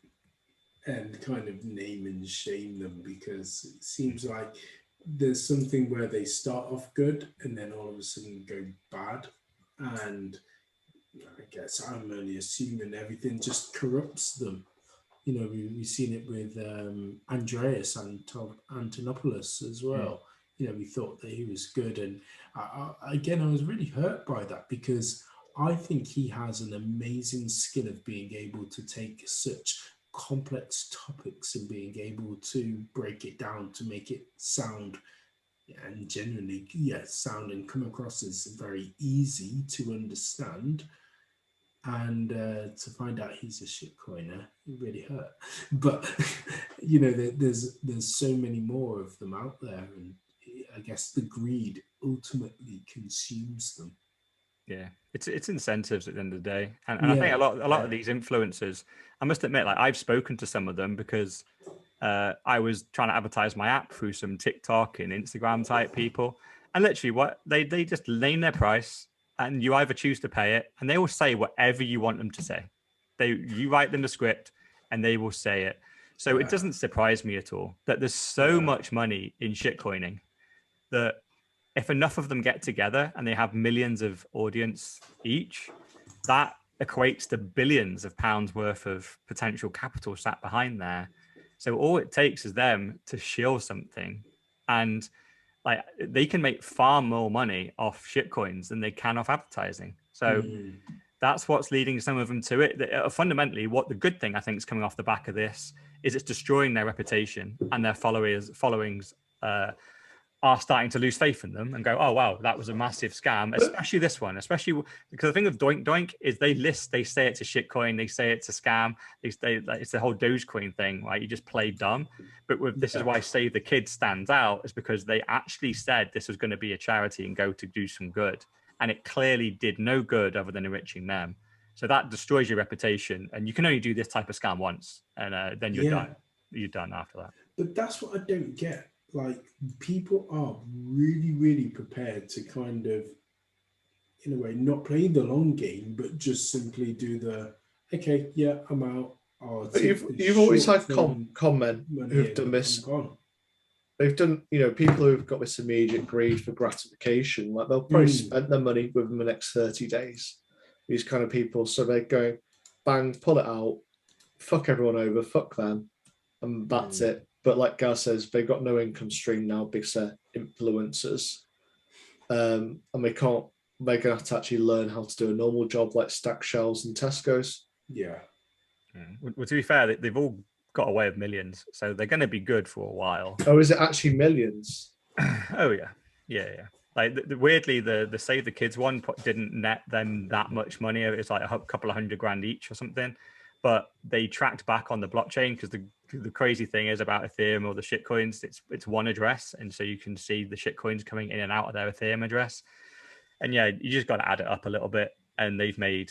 and kind of name and shame them, because it seems like there's something where they start off good and then all of a sudden go bad. And I guess I'm only assuming everything just corrupts them. You know, we've seen it with Andreas Antonopoulos as well. You know, we thought that he was good. And I was really hurt by that, because I think he has an amazing skill of being able to take such complex topics and being able to break it down to make it sound and genuinely sound and come across as very easy to understand. And to find out he's a shitcoiner, it really hurt. But you know, there's so many more of them out there, and I guess the greed ultimately consumes them. Yeah, it's incentives at the end of the day, and I think a lot of these influencers, I must admit, like, I've spoken to some of them because I was trying to advertise my app through some TikTok and Instagram type people, and literally what they just name their price, and you either choose to pay it, and they will say whatever you want them to say. You write them the script, and they will say it. So it doesn't surprise me at all that there's so much money in shitcoining that if enough of them get together and they have millions of audience each, that equates to billions of pounds worth of potential capital sat behind there. So all it takes is them to shill something, and like, they can make far more money off shitcoins than they can off advertising. So that's what's leading some of them to it. Fundamentally, what the good thing I think is coming off the back of this is it's destroying their reputation, and their followings are starting to lose faith in them and go, oh, wow, that was a massive scam, especially this one, especially because the thing of Doink is they say it's a shitcoin, they say it's a scam, it's the whole Dogecoin thing, right? You just play dumb. But this is why Save the Kids stands out, is because they actually said this was going to be a charity and go to do some good. And it clearly did no good other than enriching them. So that destroys your reputation. And you can only do this type of scam once, and then you're done. You're done after that. But that's what I don't get. Like, people are really, really prepared to kind of, in a way, not play the long game, but just simply do the, okay, yeah, I'm out. But you've always had con men who've done this. They've done, you know, people who've got this immediate greed for gratification. Like, they'll probably spend their money within the next 30 days. these kind of people. So they're going, bang, pull it out, fuck everyone over, fuck them, and that's it. But like Gaz says, they've got no income stream now because they're influencers. And they're going to have to actually learn how to do a normal job like stack shelves in Tesco's. Yeah. Well, to be fair, they've all got away with millions, so they're going to be good for a while. Oh, is it actually millions? Oh yeah. Like weirdly, the Save the Kids one didn't net them that much money. It's like a couple of $100,000 each or something. But they tracked back on the blockchain because the crazy thing is about Ethereum or the shitcoins, it's one address, and so you can see the shitcoins coming in and out of their Ethereum address. And yeah, you just got to add it up a little bit. And they've made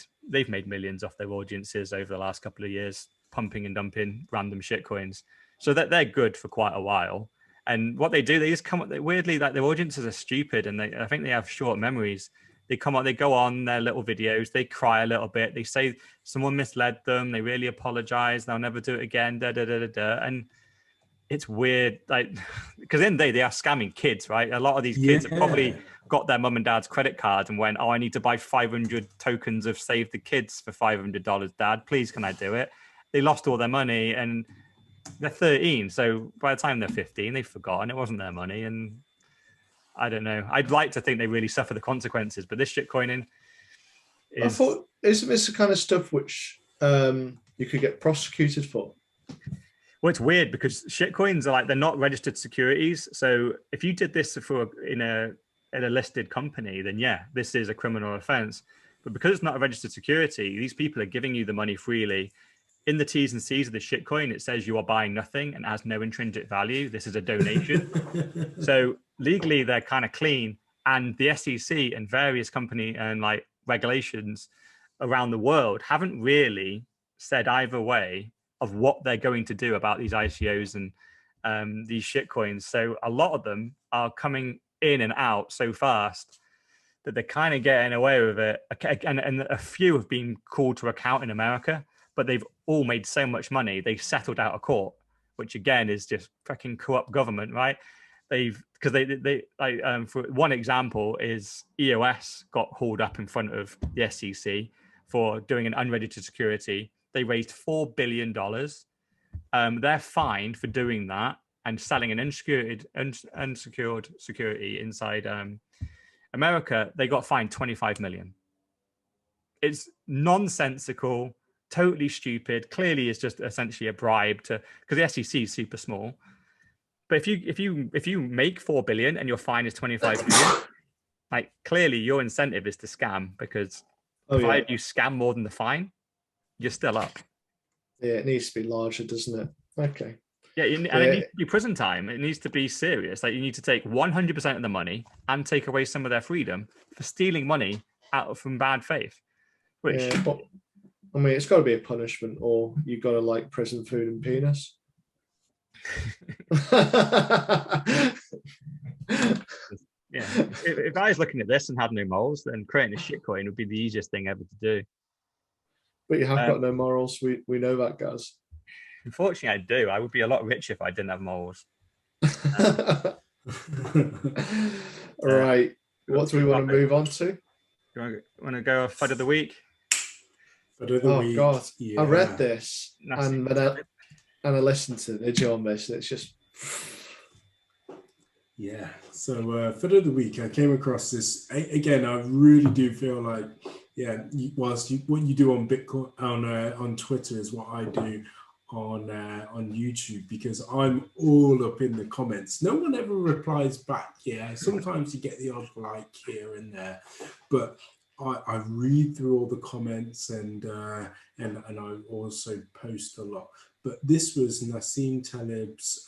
millions off their audiences over the last couple of years, pumping and dumping random shitcoins. So that they're good for quite a while. And what they do, they just come up weirdly, like their audiences are stupid, and I think they have short memories. They come on, they go on their little videos, they cry a little bit, they say someone misled them, they really apologize, they'll never do it again, and it's weird, like because in the day they are scamming kids, right? A lot of these kids have probably got their mum and dad's credit card and went, oh, I need to buy 500 tokens of Save the Kids for $500, Dad, please can I do it? They lost all their money, and they're 13, so by the time they're 15 they've forgotten it wasn't their money. And I don't know, I'd like to think they really suffer the consequences, but this shitcoining is... I thought, isn't this the kind of stuff which you could get prosecuted for? Well, it's weird because shitcoins are like, they're not registered securities. So if you did this in a listed company, then yeah, this is a criminal offense. But because it's not a registered security, these people are giving you the money freely. In the T's and C's of the shitcoin, it says you are buying nothing and has no intrinsic value. This is a donation. So legally, they're kind of clean. And the SEC and various company and like regulations around the world haven't really said either way of what they're going to do about these ICOs and these shitcoins. So a lot of them are coming in and out so fast that they're kind of getting away with it. And a few have been called to account in America, but they've all made so much money, they settled out of court, which again is just fucking corrupt government, right? Because they for one example is EOS got hauled up in front of the SEC for doing an unregistered security. They raised $4 billion. They're fined for doing that and selling an unsecured security inside America. They got fined $25 million. It's nonsensical, totally stupid. Clearly, it's just essentially a bribe to, because the SEC is super small. But if you make $4 billion and your fine is $25 million, like clearly your incentive is to scam, because provided you scam more than the fine, you're still up. Yeah, it needs to be larger, doesn't it? Okay. Yeah, and it needs to be prison time. It needs to be serious. Like you need to take 100% of the money and take away some of their freedom for stealing money from bad faith. Which, yeah, but, I mean, it's got to be a punishment, or you got to like prison food and penis. yeah, if I was looking at this and had no morals, then creating a shitcoin would be the easiest thing ever to do. But you have got no morals. We know that, guys. Unfortunately, I do. I would be a lot richer if I didn't have morals. All right. What do we want to move on to? You want to go FUD of the week? FUD of the week. God. Yeah. I read this and I listened to the video on this, and it's just... Yeah. So FUD of the week, I came across this. Again, I really do feel like, yeah, what you do on Bitcoin on Twitter is what I do on YouTube, because I'm all up in the comments. No one ever replies back. Yeah, sometimes you get the odd like here and there, but I read through all the comments and I also post a lot. But this was Nassim Taleb's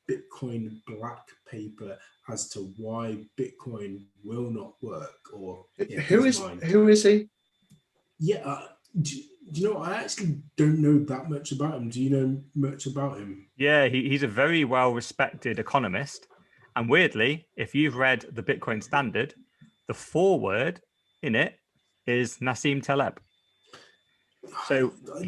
Bitcoin black paper as to why Bitcoin will not work. Or who is he? Yeah, do you know? I actually don't know that much about him. Do you know much about him? Yeah, he's a very well-respected economist. And weirdly, if you've read the Bitcoin Standard, the foreword in it is Nassim Taleb. So I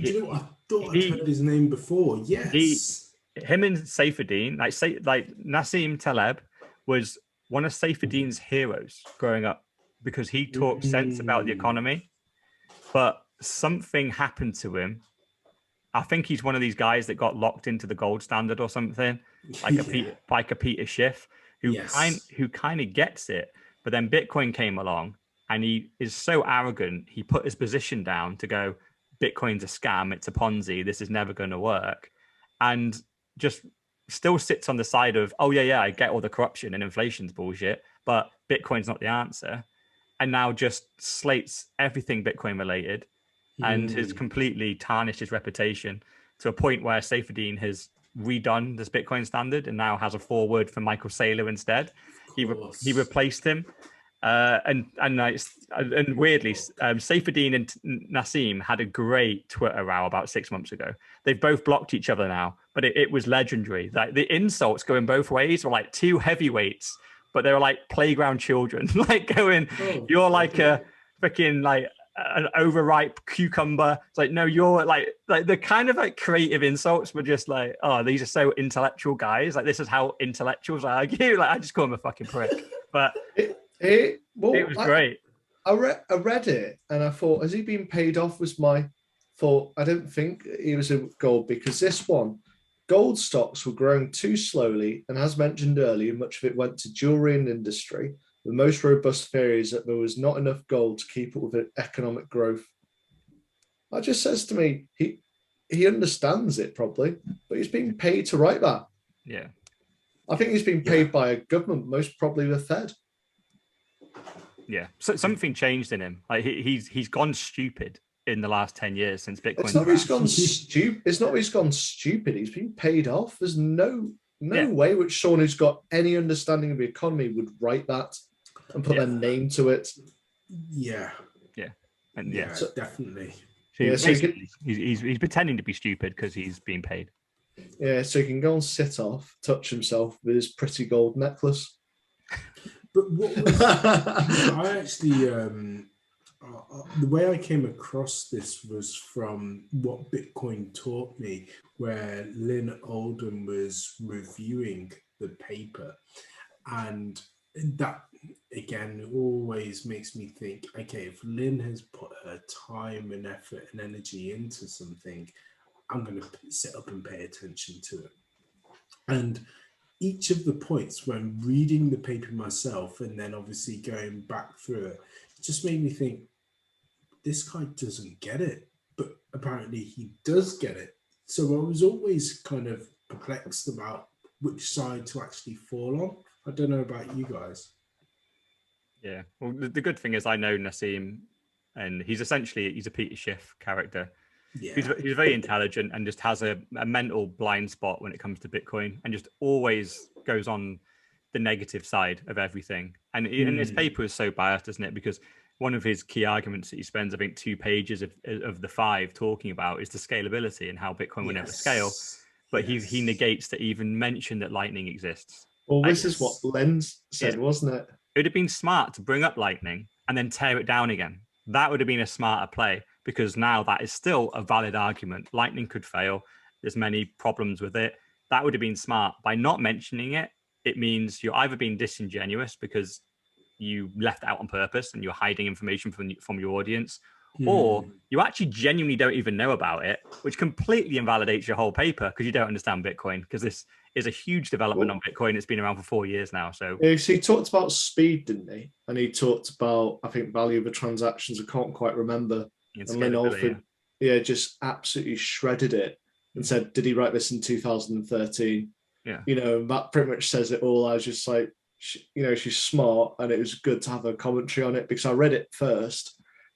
thought I'd heard his name before. Yes. Him and Saifedean, like Nassim Taleb was one of Saifedean's heroes growing up, because he talked sense about the economy. but something happened to him. I think he's one of these guys that got locked into the gold standard or something, like a Peter Schiff, who kind of gets it. But then Bitcoin came along, and he is so arrogant. He put his position down to go, Bitcoin's a scam. It's a Ponzi. This is never going to work, and just still sits on the side of, oh yeah, I get all the corruption and inflation's bullshit, but Bitcoin's not the answer. And now just slates everything Bitcoin related, and has completely tarnished his reputation to a point where Saifedean has redone this Bitcoin standard and now has a forward for Michael Saylor instead. He replaced him, and weirdly, Saifedean and Nassim had a great Twitter row about 6 months ago. They've both blocked each other now, but it was legendary. Like the insults going both ways were like two heavyweights, but they were like playground children, like going, "You're like a freaking like an overripe cucumber." It's like, no, you're like the kind of like creative insults were just like, oh, these are so intellectual guys. Like this is how intellectuals argue. Like I just call him a fucking prick, but it was great. I read it and I thought, has he been paid off? Was my thought. I don't think he was in gold, because this one, gold stocks were growing too slowly, and as mentioned earlier, much of it went to jewelry and industry. The most robust theory is that there was not enough gold to keep up with economic growth. That just says to me, he understands it probably, but he's being paid to write that. Yeah. I think he's being paid by a government, most probably the Fed. Yeah. So something changed in him. Like he's gone stupid in the last 10 years since Bitcoin. It's not that he's gone stupid. It's not that he's gone stupid. He's been paid off. There's no way which someone who's got any understanding of the economy would write that and put their name to it. Yeah. Yeah. And definitely. So he's pretending to be stupid because he's being paid. Yeah, so he can go and sit off, touch himself with his pretty gold necklace. But what was I actually the way I came across this was from what Bitcoin taught me, where Lynn Oldham was reviewing the paper, and that again always makes me think, okay, if Lynn has put her time and effort and energy into something, I'm going to sit up and pay attention to it. And each of the points when reading the paper myself and then obviously going back through it, it just made me think, this guy doesn't get it, but apparently he does get it. So I was always kind of perplexed about which side to actually fall on. I don't know about you guys. Yeah. Well, the good thing is I know Nassim, and he's a Peter Schiff character. Yeah. He's very intelligent and just has a mental blind spot when it comes to Bitcoin, and just always goes on the negative side of everything. And his paper is so biased, isn't it? Because one of his key arguments that he spends, I think, 2 pages of the 5 talking about is the scalability and how Bitcoin will never scale. But he negates to even mention that Lightning exists. Well, this is what Lenz said, wasn't it? It would have been smart to bring up Lightning and then tear it down again. That would have been a smarter play, because now that is still a valid argument. Lightning could fail. There's many problems with it. That would have been smart. By not mentioning it, it means you're either being disingenuous because you left it out on purpose and you're hiding information from your audience, or you actually genuinely don't even know about it, which completely invalidates your whole paper because you don't understand Bitcoin, because this is a huge development on Bitcoin. It's been around for 4 years now. So he talked about speed, didn't he? And he talked about, I think, value of the transactions. I can't quite remember. And Lynn Oldham, just absolutely shredded it and said, did he write this in 2013? Yeah. That pretty much says it all. I was just like, she's smart, and it was good to have a commentary on it, because I read it first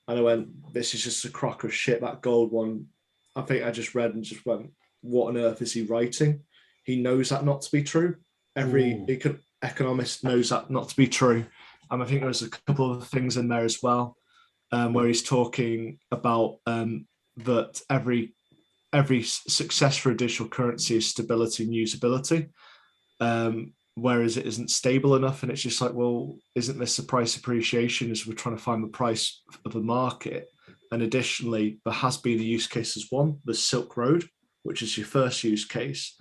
and I went, this is just a crock of shit. That gold one, I think I just read and just went, what on earth is he writing? He knows that not to be true. Every economist knows that not to be true. And I think there's a couple of things in there as well, where he's talking about that every success for a digital currency is stability and usability, whereas it isn't stable enough. And it's just like, well, isn't this a price appreciation as we're trying to find the price of the market? And additionally, there has been a use case as one, the Silk Road, which is your first use case.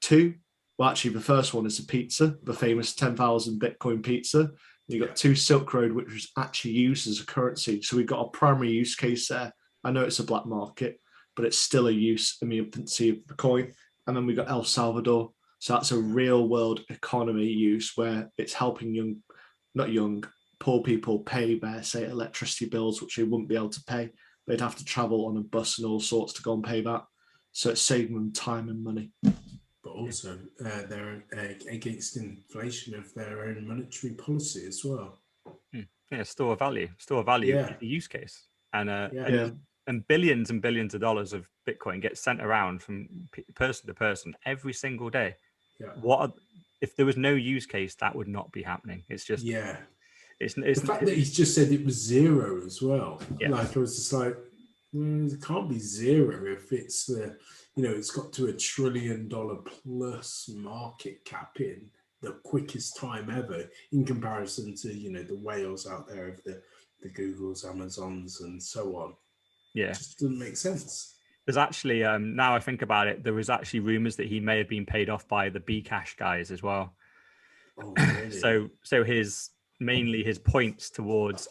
2, well, actually, the first one is a pizza, the famous 10,000 Bitcoin pizza. You got two Silk Road, which was actually used as a currency. So we've got a primary use case there. I know it's a black market, but it's still a use in the infancy of the coin. And then we've got El Salvador. So that's a real world economy use where it's helping poor people pay their, say, electricity bills, which they wouldn't be able to pay. They'd have to travel on a bus and all sorts to go and pay that. So it's saving them time and money. But also, they're against inflation of their own monetary policy as well. Yeah, store of value. Store of value is the use case. And billions and billions of dollars of Bitcoin get sent around from person to person every single day. Yeah. If there was no use case, that would not be happening. It's just It's the fact that he's just said it was zero as well. Yeah. Like I was just like, it can't be zero if it's it's got to $1 trillion plus market cap in the quickest time ever in comparison to the whales out there of the Googles, Amazons, and so on. Yeah, it just doesn't make sense. There's actually now I think about it, there was actually rumors that he may have been paid off by the Bcash guys as well. Oh, really? So his points towards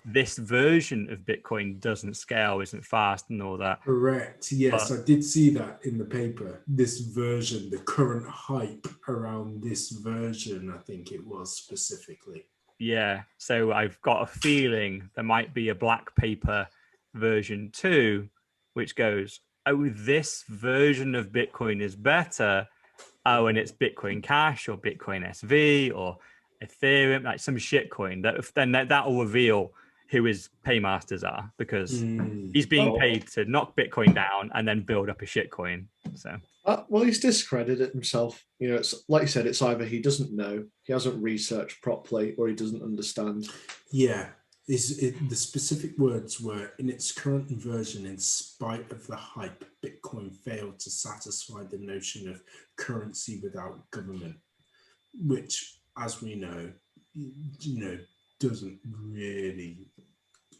this version of Bitcoin doesn't scale, isn't fast, and all that. Correct. Yes, I did see that in the paper. This version, the current hype around this version, I think it was specifically. Yeah. So I've got a feeling there might be a black paper version 2, which goes, this version of Bitcoin is better. And it's Bitcoin Cash or Bitcoin SV or Ethereum, like some shit coin. That will reveal who his paymasters are, because he's being paid to knock Bitcoin down and then build up a shit coin. So well, he's discredited himself. It's like you said, it's either he doesn't know, he hasn't researched properly, or he doesn't understand. Yeah. The specific words were, in its current version, in spite of the hype, Bitcoin failed to satisfy the notion of currency without government, which, as we know, doesn't really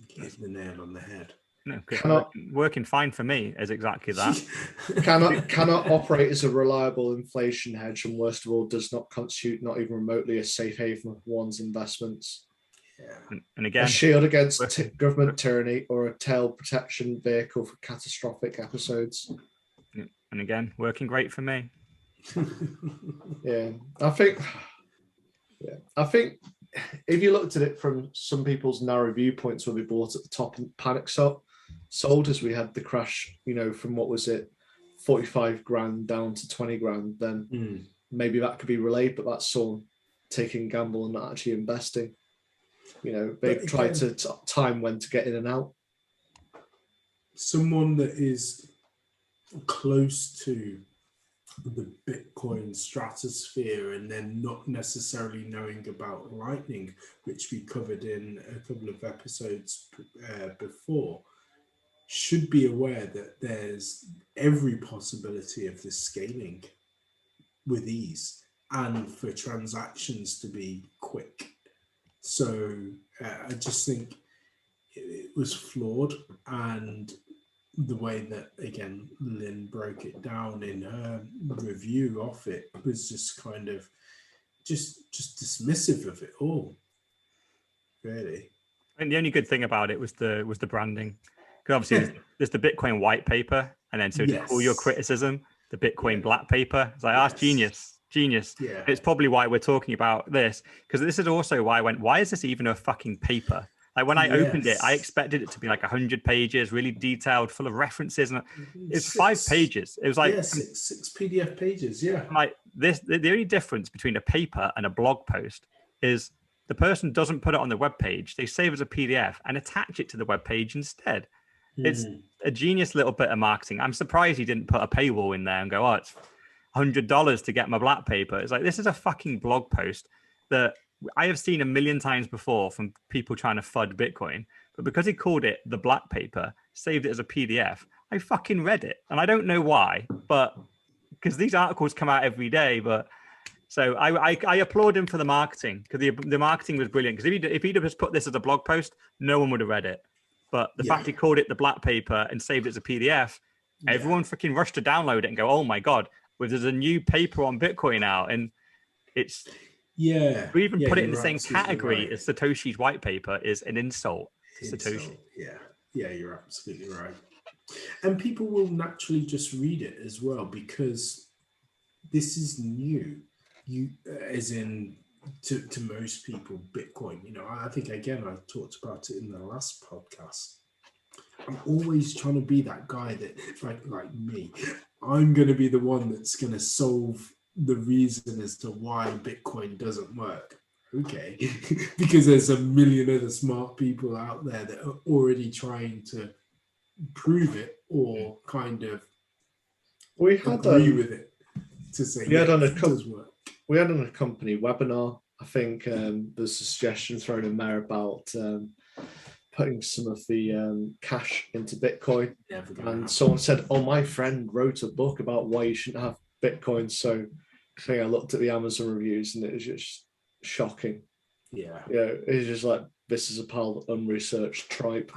hit the nail on the head. No, working fine for me is exactly that. cannot operate as a reliable inflation hedge, and worst of all, does not constitute not even remotely a safe haven for one's investments. Yeah. And again, a shield against government tyranny, or a tail protection vehicle for catastrophic episodes. And again, working great for me. Yeah, I think if you looked at it from some people's narrow viewpoints, where we bought at the top and panic sold as we had the crash, from what was it, 45 grand down to 20 grand, then maybe that could be relayed, but that's someone taking a gamble and not actually investing. They've tried to time when to get in and out. Someone that is close to the Bitcoin stratosphere and then not necessarily knowing about Lightning, which we covered in a couple of episodes before, should be aware that there's every possibility of this scaling with ease and for transactions to be quick. So I just think it was flawed, and the way that, again, Lynn broke it down in her review of it was just kind of just dismissive of it all, really. And the only good thing about it was the branding, because obviously there's the Bitcoin white paper, and then to call your criticism the Bitcoin black paper, it's like, that's genius. Yeah. It's probably why we're talking about this, because this is also why I went, why is this even a fucking paper? Like when I opened it, I expected it to be like 100 pages, really detailed, full of references, and it's 5 pages. It was like six PDF pages. Yeah, like this. The only difference between a paper and a blog post is the person doesn't put it on the web page; they save it as a PDF and attach it to the web page instead. It's a genius little bit of marketing. I'm surprised he didn't put a paywall in there and go, it's $100 to get my black paper. It's like, this is a fucking blog post that I have seen a million times before from people trying to FUD Bitcoin, but because he called it the black paper, saved it as a PDF, I fucking read it. And I don't know why, but because these articles come out every day. But so I applaud him for the marketing, because the marketing was brilliant. Because if he'd have just put this as a blog post, no one would have read it. But the fact he called it the black paper and saved it as a PDF, everyone freaking rushed to download it and go, oh my God, there's a new paper on Bitcoin out. And it's Yeah. To even put it in the you're same absolutely category right. as Satoshi's white paper is an insult to Insult. Satoshi. Yeah, you're absolutely right. And people will naturally just read it as well because this is new. As in to most people, Bitcoin. I think again I talked about it in the last podcast. I'm always trying to be that guy that, like me, I'm going to be the one that's going to solve the reason as to why Bitcoin doesn't work. Okay, because there's a million other smart people out there that are already trying to prove it or kind of We had agree with it to say it does work. We had on a company webinar. I think there's a suggestion thrown in there about putting some of the cash into Bitcoin. And someone said, "Oh, my friend wrote a book about why you shouldn't have Bitcoin." So I think I looked at the Amazon reviews and it was just shocking. Yeah, it's just like, this is a pile of unresearched tripe.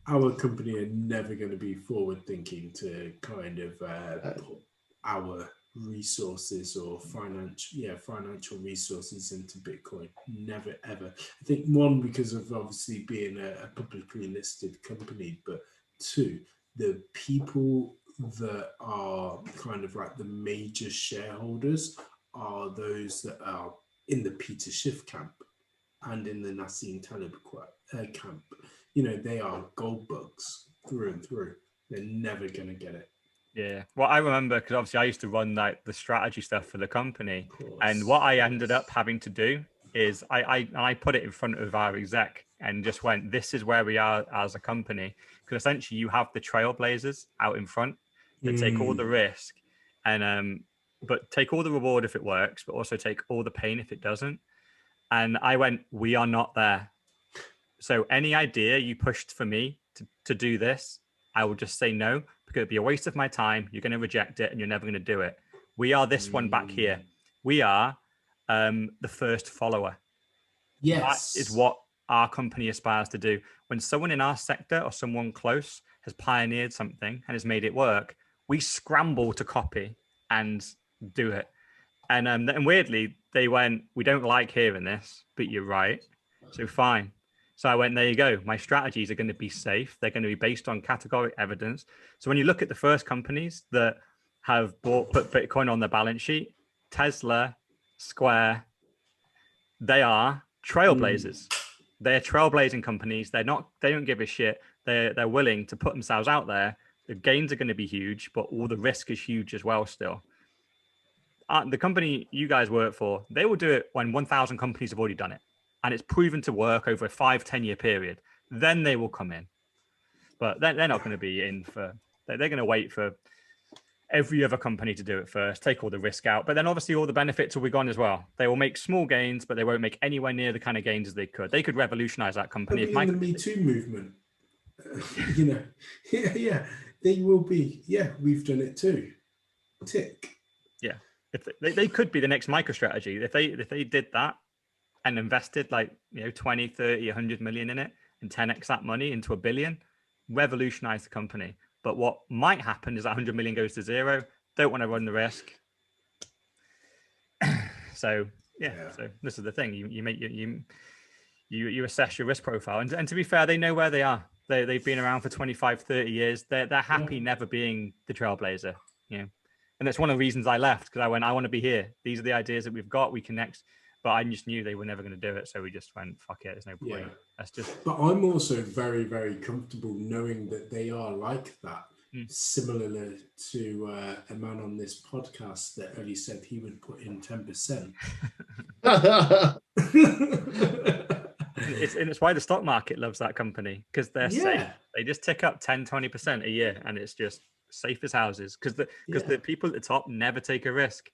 Our company are never going to be forward thinking to kind of put our resources or financial resources into Bitcoin. Never ever. I think one, because of obviously being a publicly listed company, but two, the people that are kind of like the major shareholders are those that are in the Peter Schiff camp and in the Nassim Taleb camp. They are gold bugs through and through. They're never going to get it. Yeah. Well, I remember because obviously I used to run like the strategy stuff for the company, and what I ended up having to do is I put it in front of our exec and just went, "This is where we are as a company," because essentially you have the trailblazers out in front that take all the risk and but take all the reward if it works, but also take all the pain if it doesn't. And I went, "We are not there. So any idea you pushed for me to do this, I will just say no, because it'd be a waste of my time. You're going to reject it and you're never going to do it. We are this one back here. We are the first follower." Yes. That is what our company aspires to do. When someone in our sector or someone close has pioneered something and has made it work, we scramble to copy and do it. And weirdly, they went, "We don't like hearing this, but you're right. So fine." So I went, "There you go. My strategies are going to be safe. They're going to be based on categorical evidence." So when you look at the first companies that have put Bitcoin on their balance sheet, Tesla, Square, they are trailblazers. They're trailblazing companies. They don't give a shit. They're willing to put themselves out there. The gains are going to be huge, but all the risk is huge as well still. The company you guys work for, they will do it when 1,000 companies have already done it. And it's proven to work over a 5-10 year period. Then they will come in. But they're not going to be in they're going to wait for every other company to do it first, take all the risk out. But then obviously all the benefits will be gone as well. They will make small gains, but they won't make anywhere near the kind of gains as they could. They could revolutionize that company. If in the Me Too movement, yeah, they will be. Yeah, we've done it too. Tick. Yeah, if they could be the next MicroStrategy. If they did that and invested 20, 30, 100 million in it and 10x that money into $1 billion, revolutionize the company. But what might happen is that 100 million goes to zero. Don't want to run the risk. So this is the thing. You assess your risk profile, and to be fair, they know where they are. They've been around for 25, 30 years. They're happy never being the trailblazer, and that's one of the reasons I left, because I want to be here. These are the ideas that we've got. We connect. But I just knew they were never going to do it. So we just went, fuck it, there's no point. Yeah. That's just. But I'm also very, very comfortable knowing that they are like that. Similar to a man on this podcast that only said he would put in 10%. It's why the stock market loves that company, because they're safe. They just tick up 10, 20% a year, and it's just safe as houses, because the people at the top never take a risk.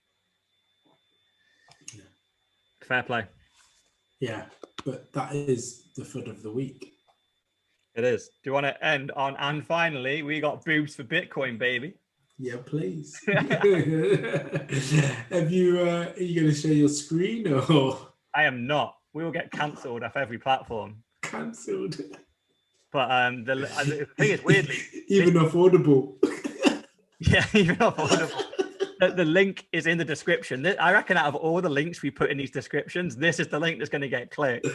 Fair play. Yeah, but that is the FUD of the week. It is. Do you want to end on, and finally, we got boobs for Bitcoin, baby? Yeah, please. Are you going to share your screen or? I am not. We will get cancelled off every platform. Cancelled. But the thing is, weirdly, even off Audible. Yeah, even off Audible. The link is in the description. I reckon out of all the links we put in these descriptions, this is the link that's going to get clicked.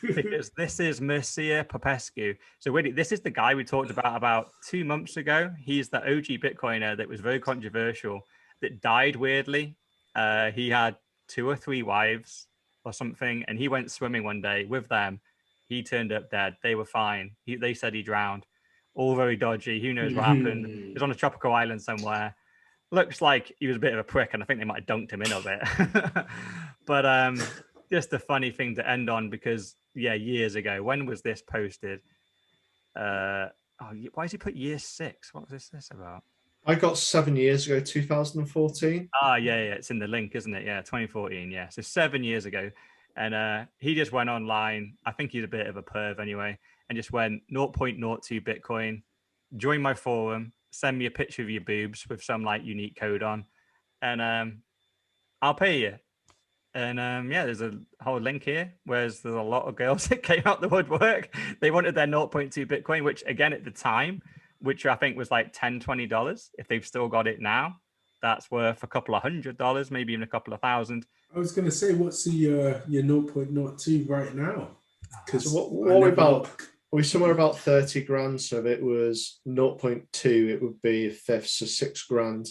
Because this is Mircea Popescu. So really, this is the guy we talked about 2 months ago. He's the OG Bitcoiner that was very controversial, that died weirdly. He had 2 or 3 wives or something, and he went swimming one day with them. He turned up dead. They were fine. They said he drowned. All very dodgy. Who knows what happened? He was on a tropical island somewhere. Looks like he was a bit of a prick, and I think they might have dunked him in a bit. But just a funny thing to end on, because years ago, when was this posted? Why has he put year 6? What was this about? I got 7 years ago, 2014. Yeah, it's in the link, isn't it? Yeah, 2014. Yeah, so 7 years ago, and he just went online. I think he's a bit of a perv anyway, and just went 0.02 Bitcoin. Join my forum. Send me a picture of your boobs with some like unique code on, and I'll pay you. And there's a whole link here, whereas there's a lot of girls that came out the woodwork. They wanted their 0.2 Bitcoin, which again at the time, which I think was like $10-20. If they've still got it now, that's worth a couple of $100, maybe even a couple of thousand. I was going to say, what's your 0.02 right now? Because what we about? We're somewhere about 30 grand. So if it was 0.2, it would be a fifth, so £6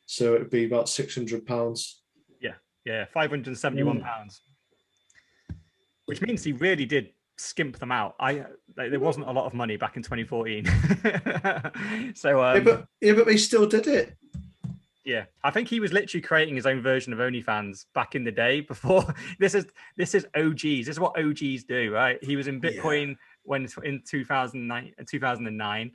So it would be about £600. Yeah, £571, which means he really did skimp them out. There wasn't a lot of money back in 2014. So but they still did it. Yeah, I think he was literally creating his own version of OnlyFans back in the day. Before this is OGs. This is what OGs do, right? He was in Bitcoin when in 2009.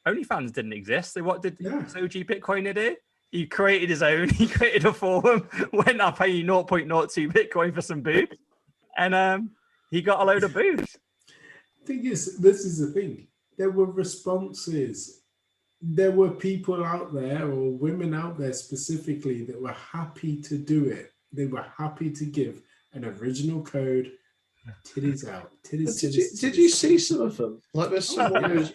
OnlyFans didn't exist. So what did OG Bitcoiner do? He created his own. He created a forum. Went up paying 0.02 Bitcoin for some boobs, and he got a load of boobs. Thing is, this is the thing. There were responses. There were people out there, or women out there specifically, that were happy to do it. They were happy to give an original code. Titties out. Titties. Did you see some of them? Like there's someone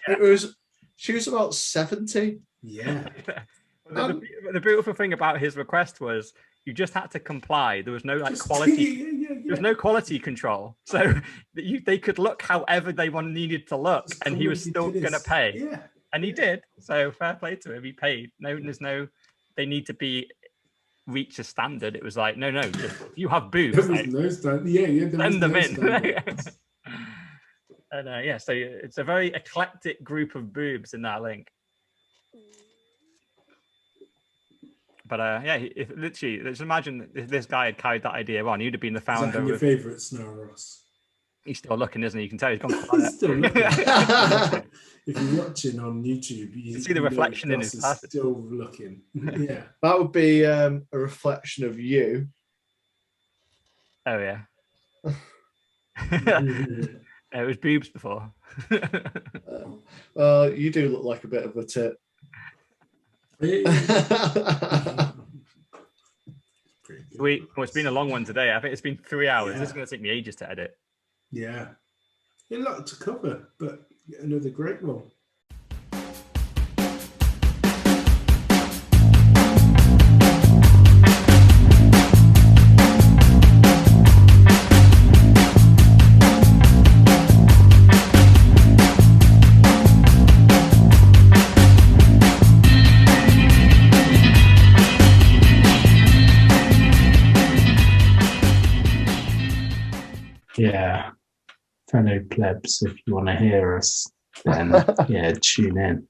she was about 70. Yeah. The beautiful thing about his request was you just had to comply. There was no quality. There was no quality control, so they could look however they needed to look, and he was still going to pay. Yeah, and he did. So fair play to him. He paid. They need to reach a standard. It was like no. Just, you have boobs. There was no standard. Send them in. And so it's a very eclectic group of boobs in that link. But if literally, let's imagine if this guy had carried that idea on, he'd have been the founder. Is that your favourites now, Ross? He's still looking, isn't he? You can tell he's gone quiet. Still looking. If you're watching on YouTube, you can see the reflection in his glasses. Still looking. Yeah, that would be a reflection of you. Oh yeah. It was boobs before. Well, you do look like a bit of a tit. Sweet. Well, it's been a long one today. I think it's been 3 hours. This is going to take me ages to edit. Yeah. A lot to cover, but another great one. Yeah, fellow plebs, if you want to hear us, then tune in.